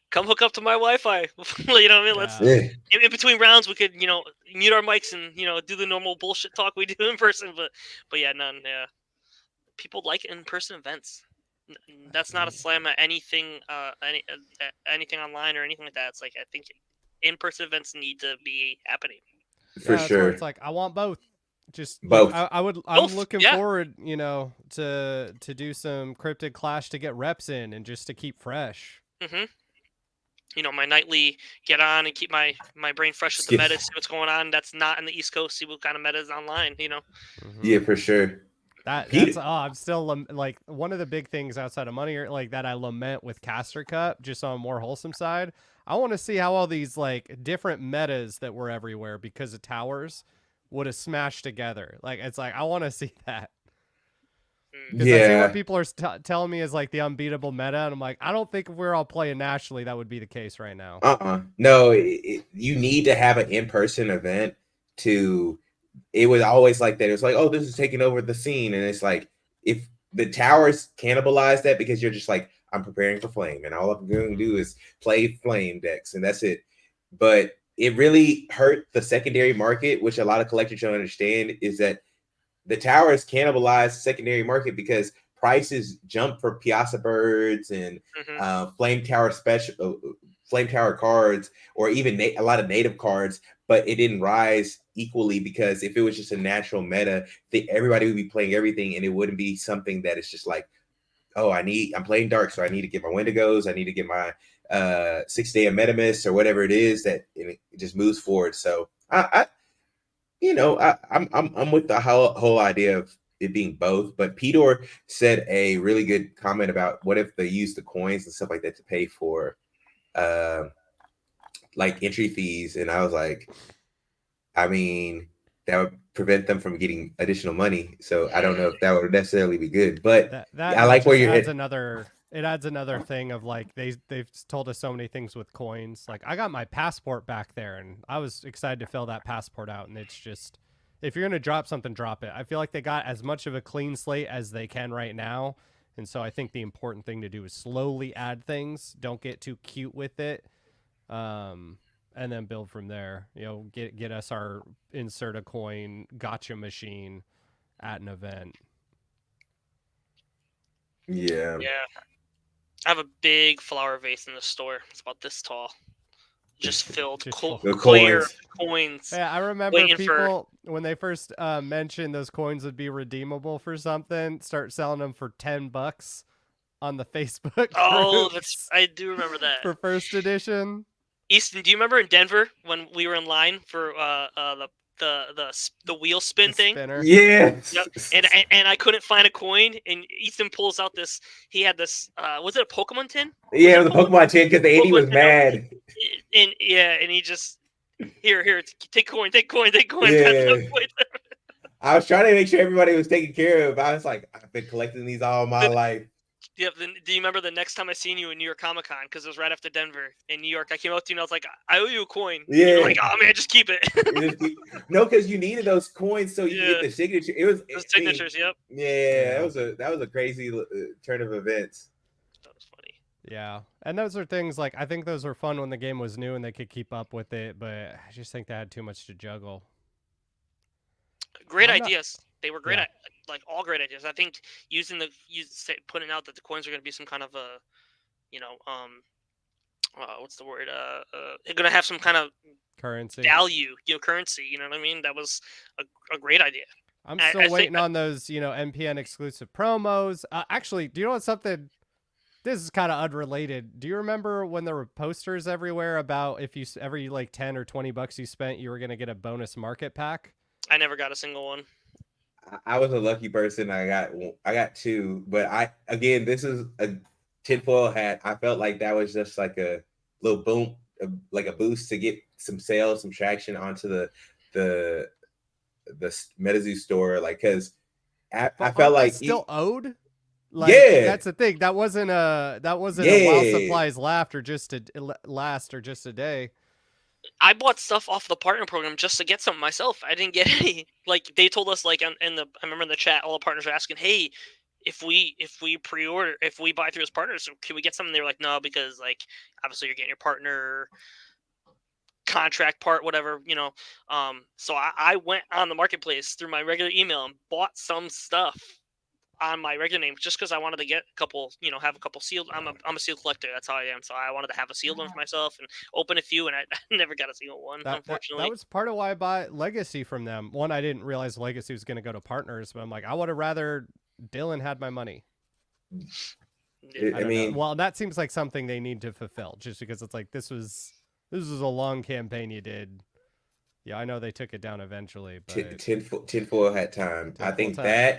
come hook up to my Wi-Fi. You know what I mean? Let's in between rounds we could, mute our mics and do the normal bullshit talk we do in person. But yeah, none. Yeah, people like in-person events. That's not a slam at anything, anything online or anything like that. It's like I think in-person events need to be happening. For sure, it's like I want both. Just both. Like, I'm looking forward, to do some Cryptid Clash to get reps in and just to keep fresh. My nightly get on and keep my brain fresh with the meta, see what's going on. That's not in the East Coast. See what kind of meta is online. Yeah, for sure. I'm still like one of the big things outside of money, like that I lament with Caster Cup, just on a more wholesome side. I want to see how all these like different metas that were everywhere because of towers would have smashed together. Like it's like I want to see that. Because I see what people are telling me is like the unbeatable meta, and I'm like, I don't think if we're all playing nationally, that would be the case right now. No, you need to have an in-person event to. It was always like that. It was like, oh, this is taking over the scene, and it's like if the towers cannibalize that because you're just like, I'm preparing for Flame, and all I'm going to do is play Flame decks, and that's it. But it really hurt the secondary market, which a lot of collectors don't understand, is that the towers cannibalize the secondary market because prices jump for Piazza Birds and Flame Tower cards, or even a lot of native cards, but it didn't rise equally because if it was just a natural meta, everybody would be playing everything, and it wouldn't be something that is just like, oh, I'm playing Dark, so I need to get my Wendigos, I need to get my 6-day of Metamus or whatever it is that it just moves forward. So I'm with the whole idea of it being both. But Pedor said a really good comment about what if they use the coins and stuff like that to pay for like entry fees, and I was like, I mean, that would prevent them from getting additional money. So I don't know if that would necessarily be good, but that I and it like where just you're adds headed. another thing of like they've told us so many things with coins. Like I got my passport back there and I was excited to fill that passport out, and it's just if you're gonna drop something, drop it. I feel like they got as much of a clean slate as they can right now. And so I think the important thing to do is slowly add things. Don't get too cute with it. And then build from there. You know, get us our insert a coin gotcha machine at an event. Yeah. Yeah. I have a big flower vase in the store. It's about this tall. Just filled Just The clear coins. coins. Yeah, I remember Waiting for- people when they first mentioned those coins would be redeemable for something, start selling them for $10 on the Facebook Oh, groups I do remember that. for first edition. Easton, do you remember in Denver when we were in line for the wheel spin The thing? spinner. Yes. Yep. And I couldn't find a coin, and Easton pulls out this. He had this. Was it a Pokemon tin? Yeah, it was a Pokemon tin because the Andy was Pokemon tin. mad. And he just here take coin. Yeah. I was trying to make sure everybody was taken care of. I was like, I've been collecting these all my life. Yep. Then do you remember the next time I seen you in New York Comic Con? Because it was right after Denver in New York. I came up to you and I was like, I owe you a coin. Yeah. And you're like, oh man, just keep it. No, because you needed those coins so you could get the signature. It was Those signatures. Yep. Yeah, that was a crazy turn of events. That was funny. Yeah, and those are things like I think those were fun when the game was new and they could keep up with it, but I just think they had too much to juggle. Great ideas. They were great. Yeah. Like all great ideas. I think putting out that the coins are going to be some kind of a, what's the word? They're going to have some kind of Currency. value, currency. You know what I mean? That was a great idea. I'm still waiting on those, MPN exclusive promos. Actually, do you know what's something? This is kind of unrelated. Do you remember when there were posters everywhere about if you every like $10 or $20 you spent, you were going to get a bonus market pack? I never got a single one. I was a lucky person. I got two, but this is a tinfoil hat. I felt like that was just like a little boom, like a boost to get some sales, some traction onto the Metazoo store. Like, cause I felt like still owed. Like, yeah, that's the thing. That wasn't a while supplies last or just a day. I bought stuff off the partner program just to get some myself. I didn't get any. Like they told us, like I remember in the chat, all the partners were asking, "Hey, if we pre-order, if we buy through as partners, can we get something?" They were like, "No, because like obviously you're getting your partner contract part, whatever, So I went on the marketplace through my regular email and bought some stuff on my regular name just because I wanted to get a couple, have a couple sealed. I'm a sealed collector. That's how I am. So I wanted to have a sealed one for myself and open a few, and I never got a single one, unfortunately. That was part of why I bought Legacy from them. One, I didn't realize Legacy was going to go to partners, but I'm like, I would have rather Dylan had my money. I mean, well, that seems like something they need to fulfill, just because it's like this was a long campaign you did. Yeah, I know they took it down eventually, but tinfoil hat time. I think time.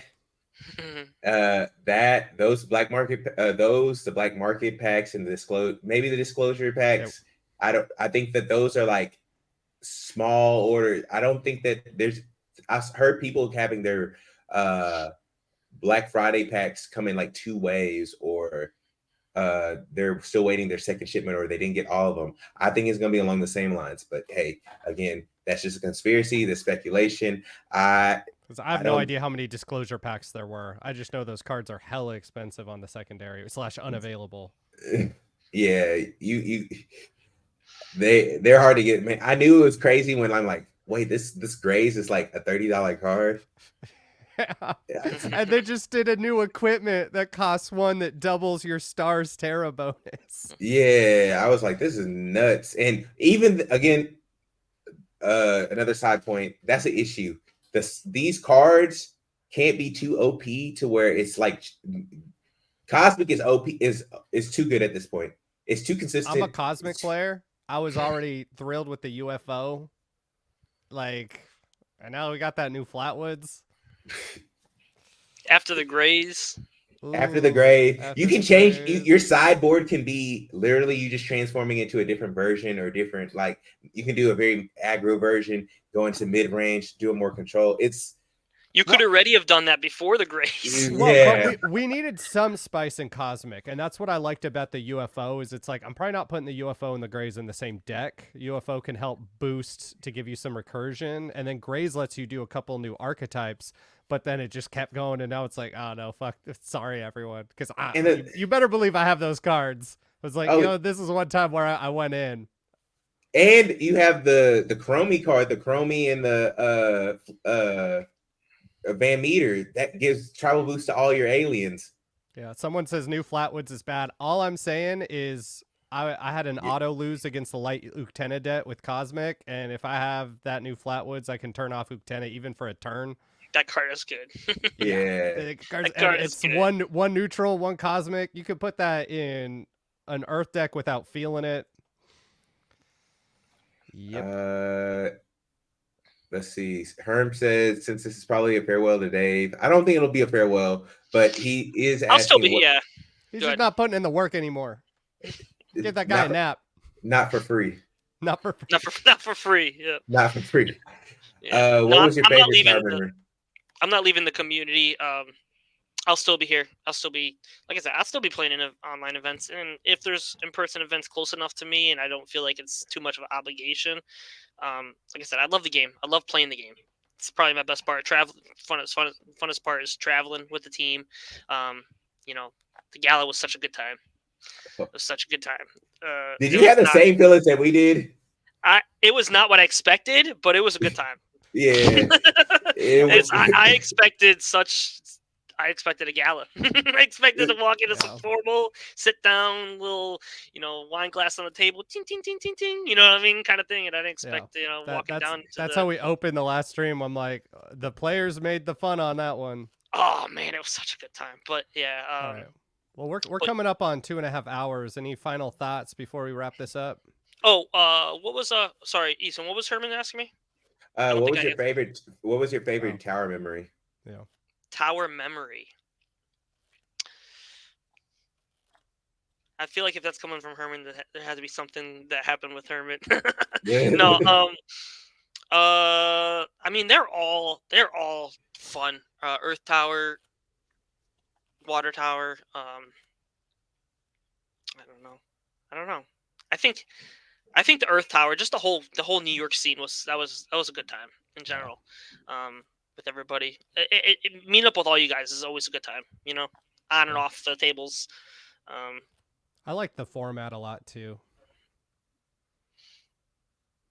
those black market the black market packs and the disclosure packs. Yeah. I think that those are like small order. I don't think that I've heard people having their Black Friday packs come in like 2 waves, or they're still waiting their second shipment, or they didn't get all of them. I think it's going to be along the same lines, but hey, again, that's just a conspiracy, the speculation. I have no idea how many disclosure packs there were. I just know those cards are hella expensive on the secondary / unavailable. Yeah, they're hard to get. Man, I knew it was crazy when I'm like, wait, this Grays is like a $30 card. Yeah. And they just did a new equipment that costs one that doubles your Stars Terra bonus. Yeah, I was like, this is nuts. And even again, another side point, that's an issue. These cards can't be too OP to where it's like Cosmic is OP is too good at this point. It's too consistent. I'm a Cosmic player. I was already thrilled with the UFO. Like, and now we got that new Flatwoods. After the grays. After the Ooh, gray, after you can the change grays. your sideboard can be literally you just transforming into a different version or different, like you can do a very aggro version, go into mid range, do a more control. It's You could already have done that before the grays. Well, but yeah. we needed some spice in Cosmic, and that's what I liked about the UFO. Is it's like I'm probably not putting the UFO and the Grays in the same deck. UFO can help boost to give you some recursion, and then Grays lets you do a couple new archetypes. But then it just kept going, and now it's like, oh no, fuck, sorry everyone, because And you better believe I have those cards. It was like, oh, this is one time where I went in. and you have the Chromie card, the Chromie and the Van Meter that gives travel boost to all your aliens. Yeah, someone says new Flatwoods is bad. All I'm saying is I had an auto lose against the light Uktena debt with Cosmic, and if I have that new Flatwoods, I can turn off Uktena even for a turn. That card is good. Yeah. That card is It's good. one neutral, one Cosmic. You could put that in an Earth deck without feeling it. Yep. Let's see. Herm says, since this is probably a farewell to Dave, I don't think it'll be a farewell, but he is I'll still asking be, what. yeah. He's Go just ahead. not putting in the work anymore. Give that guy a nap. Not for free. Not for Not for free. Yeah. Not for free. Yeah. What was your I'm not favorite leaving tower memory? I'm not leaving the community. I'll still be here. I'll still be, like I said, I'll still be playing in online events. And if there's in-person events close enough to me and I don't feel like it's too much of an obligation, like I said, I love the game. I love playing the game. It's probably my best part. Funnest part is traveling with the team. The gala was such a good time. It was such a good time. Did you have the same feelings that we did? It was not what I expected, but it was a good time. Yeah. I expected a gala. I expected to walk into some formal, sit down, little, wine glass on the table, ting, ting, ting, ting, ting, you know what I mean, kind of thing. And I didn't expect, walking down. That's how we opened the last stream. I'm like, the players made the fun on that one. Oh man, it was such a good time. But yeah. All right. Well, we're coming up on 2.5 hours. Any final thoughts before we wrap this up? Oh, what was sorry, Easton, what was Herman asking me? What was your favorite tower memory? Yeah. Tower memory. I feel like if that's coming from Herman, there has to be something that happened with Herman. No, I mean they're all fun. Earth Tower, Water Tower. I don't know. I think the Earth Tower, just the whole New York scene was a good time in general. With everybody, meeting up with all you guys is always a good time. On and off the tables. I like the format a lot too.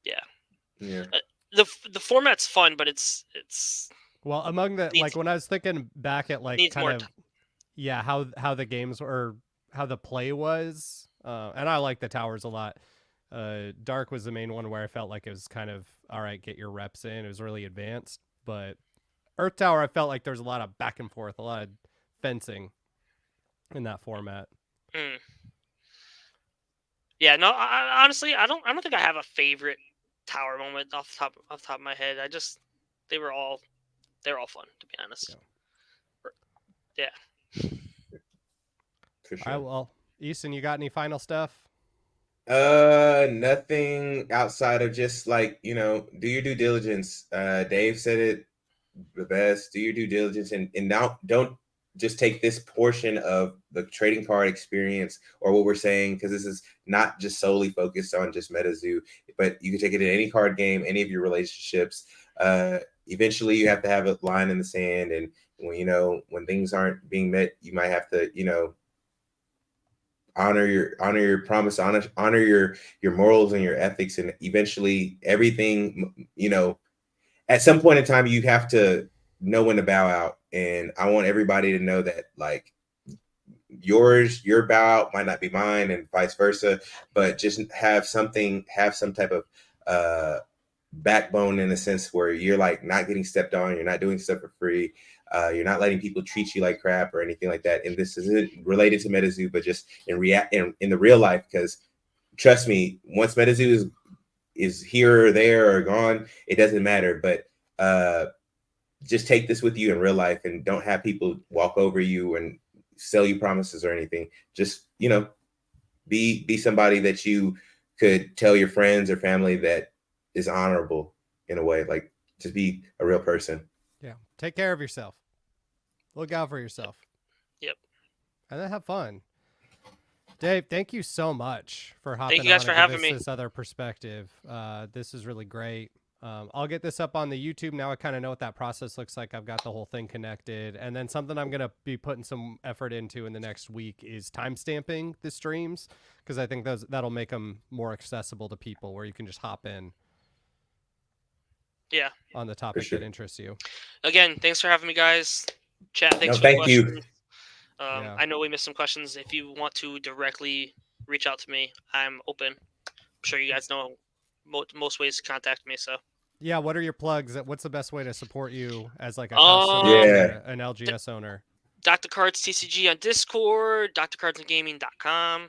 Yeah. Yeah. The format's fun, but it's well, among the like when I was thinking back at like kind of how the games or how the play was, and I like the towers a lot. Dark was the main one where I felt like it was kind of all right, get your reps in. It was really advanced, but Earth Tower I felt like there's a lot of back and forth, a lot of fencing in that format. Yeah, no, honestly, I don't think I have a favorite tower moment off the top of my head. They're all fun, to be honest. Yeah. For sure. All right, well, Easton, you got any final stuff? Nothing outside of just like, do your due diligence. Dave said it the best. Do your due diligence and now don't just take this portion of the trading card experience or what we're saying, because this is not just solely focused on just Metazoo, but you can take it in any card game, any of your relationships. Eventually you have to have a line in the sand, and when things aren't being met, you might have to, honor your promise, honor your morals and your ethics, and eventually everything, at some point in time you have to know when to bow out. And I want everybody to know that, like, your bow out might not be mine and vice versa, but just have some type of backbone, in a sense where you're like not getting stepped on, you're not doing stuff for free, you're not letting people treat you like crap or anything like that. And this isn't related to Metazoo, but just in the real life, because trust me, once Metazoo is here or there or gone, it doesn't matter. But just take this with you in real life and don't have people walk over you and sell you promises or anything. Just, be somebody that you could tell your friends or family that is honorable in a way. Like, just be a real person. Yeah. Take care of yourself. Look out for yourself. Yep. And then have fun. Dave, thank you so much for hopping Thank you guys on for and having give us me. this other perspective. This is really great. I'll get this up on the YouTube. Now I kind of know what that process looks like. I've got the whole thing connected. And then something I'm going to be putting some effort into in the next week is timestamping the streams, because I think that'll make them more accessible to people, where you can just hop in Yeah. on the topic sure. that interests you. Again, thanks for having me, guys. Chat, thanks for the Thank you. questions. Yeah. I know we missed some questions. If you want to directly reach out to me, I'm open. I'm sure you guys know most ways to contact me. So Yeah, what are your plugs? What's the best way to support you as like a Um, customer Yeah. or an LGS owner? Dr. Cards TCG on Discord, drcardsandgaming.com.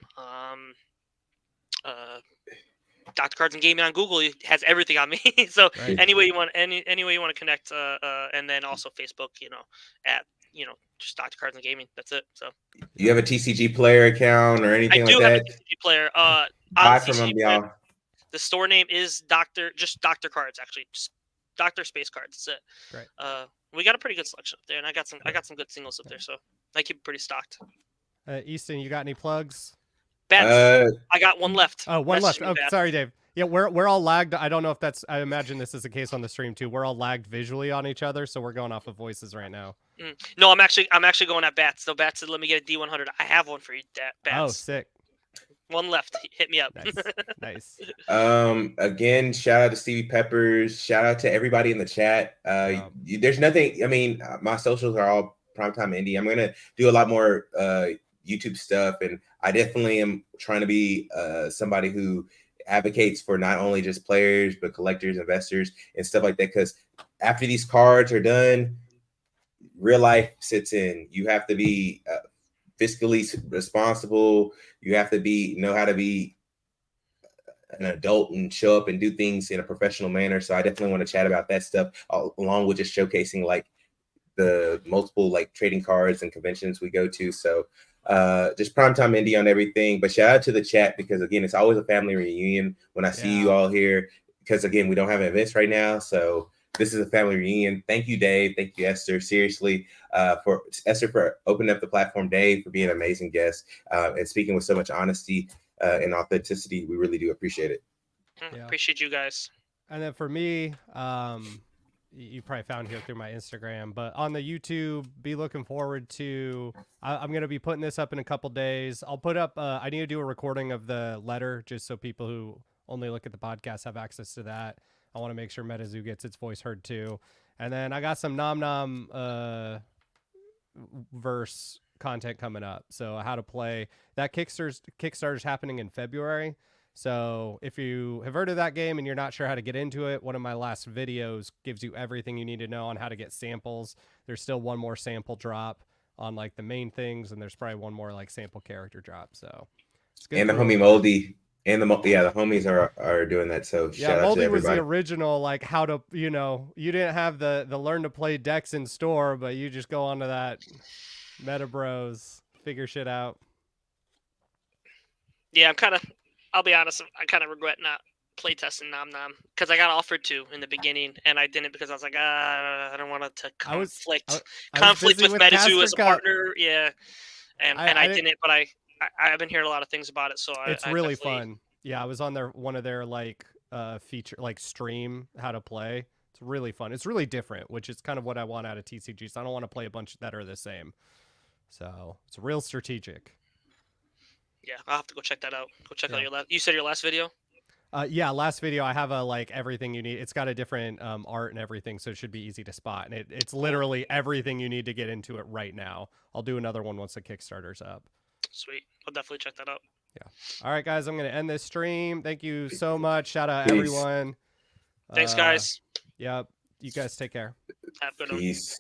Dr. Cards and Gaming on Google has everything on me. So Right. any way you want to connect, and then also Facebook, at just Dr. Cards and Gaming. That's it. So Do you have a TCG player account or I anything do like have a that? TCG player. On Buy the from them, TCG player, y'all. the store name is just Dr. Cards, actually. Just Dr. Space Cards. That's it. Great. We got a pretty good selection up there, and I got some good singles up there, so I keep it pretty stocked. Easton, you got any plugs? Bats. I got one left. Oh, one Message left. me, Oh, Bats. sorry, Dave. Yeah, we're all lagged. I don't know if that's. I imagine this is the case on the stream too. We're all lagged visually on each other, so we're going off of voices right now. No, I'm actually going at Bats. So Bats said, "Let me get a D100." I have one for you, Bats. Oh, sick. One left. Hit me up. Nice. Again, shout out to Stevie Peppers. Shout out to everybody in the chat. There's nothing. I mean, my socials are all Primetime Indie. I'm gonna do a lot more YouTube stuff, and I definitely am trying to be somebody who advocates for not only just players but collectors, investors, and stuff like that. Because after these cards are done, real life sits in. You have to be fiscally responsible. You have to know how to be an adult and show up and do things in a professional manner. So I definitely want to chat about that stuff, along with just showcasing like the multiple like trading cards and conventions we go to. So just Primetime Indie on everything. But shout out to the chat, because again, it's always a family reunion when I see you all here, because again, we don't have events right now. So this is a family reunion. Thank you, Dave. Thank you, Esther. Seriously, for opening up the platform, Dave, for being an amazing guest and speaking with so much honesty and authenticity. We really do appreciate it. Appreciate you guys. And then for me, you probably found here through my Instagram, but on the YouTube, be looking forward to. I'm going to be putting this up in a couple days. I'll put up. I need to do a recording of the letter, just so people who only look at the podcast have access to that. I want to make sure Metazoo gets its voice heard too. And then I got some Nom Nom verse content coming up. So how to play that. Kickstarter's happening in February. So if you have heard of that game and you're not sure how to get into it, one of my last videos gives you everything you need to know on how to get samples. There's still one more sample drop on like the main things, and there's probably one more like sample character drop. So it's good. And the homie Moldy and the homies are doing that. So yeah, shout out Moldy to everybody. Was the original, like how to, you didn't have the learn to play decks in store, but you just go onto that Meta Bros, figure shit out. Yeah, I'll be honest, I kind of regret not playtesting Nom Nom, because I got offered to in the beginning, and I didn't, because I was like, I don't want to conflict with Metazoo as a partner. Yeah, and I didn't, but I've been hearing a lot of things about it, so it's really fun. Yeah, I was on one of their like feature, like stream how to play. It's really fun. It's really different, which is kind of what I want out of TCGs. I don't want to play a bunch that are the same. So it's real strategic. Yeah, I'll have to go check that out. Go check out you said your last video? Yeah, last video I have like everything you need. It's got a different art and everything, so it should be easy to spot. And it's literally everything you need to get into it right now. I'll do another one once the Kickstarter's up. Sweet. I'll definitely check that out. Yeah. All right, guys, I'm going to end this stream. Thank you so much. Shout out everyone. Thanks, guys. Yeah, you guys take care. Have a good one. Peace.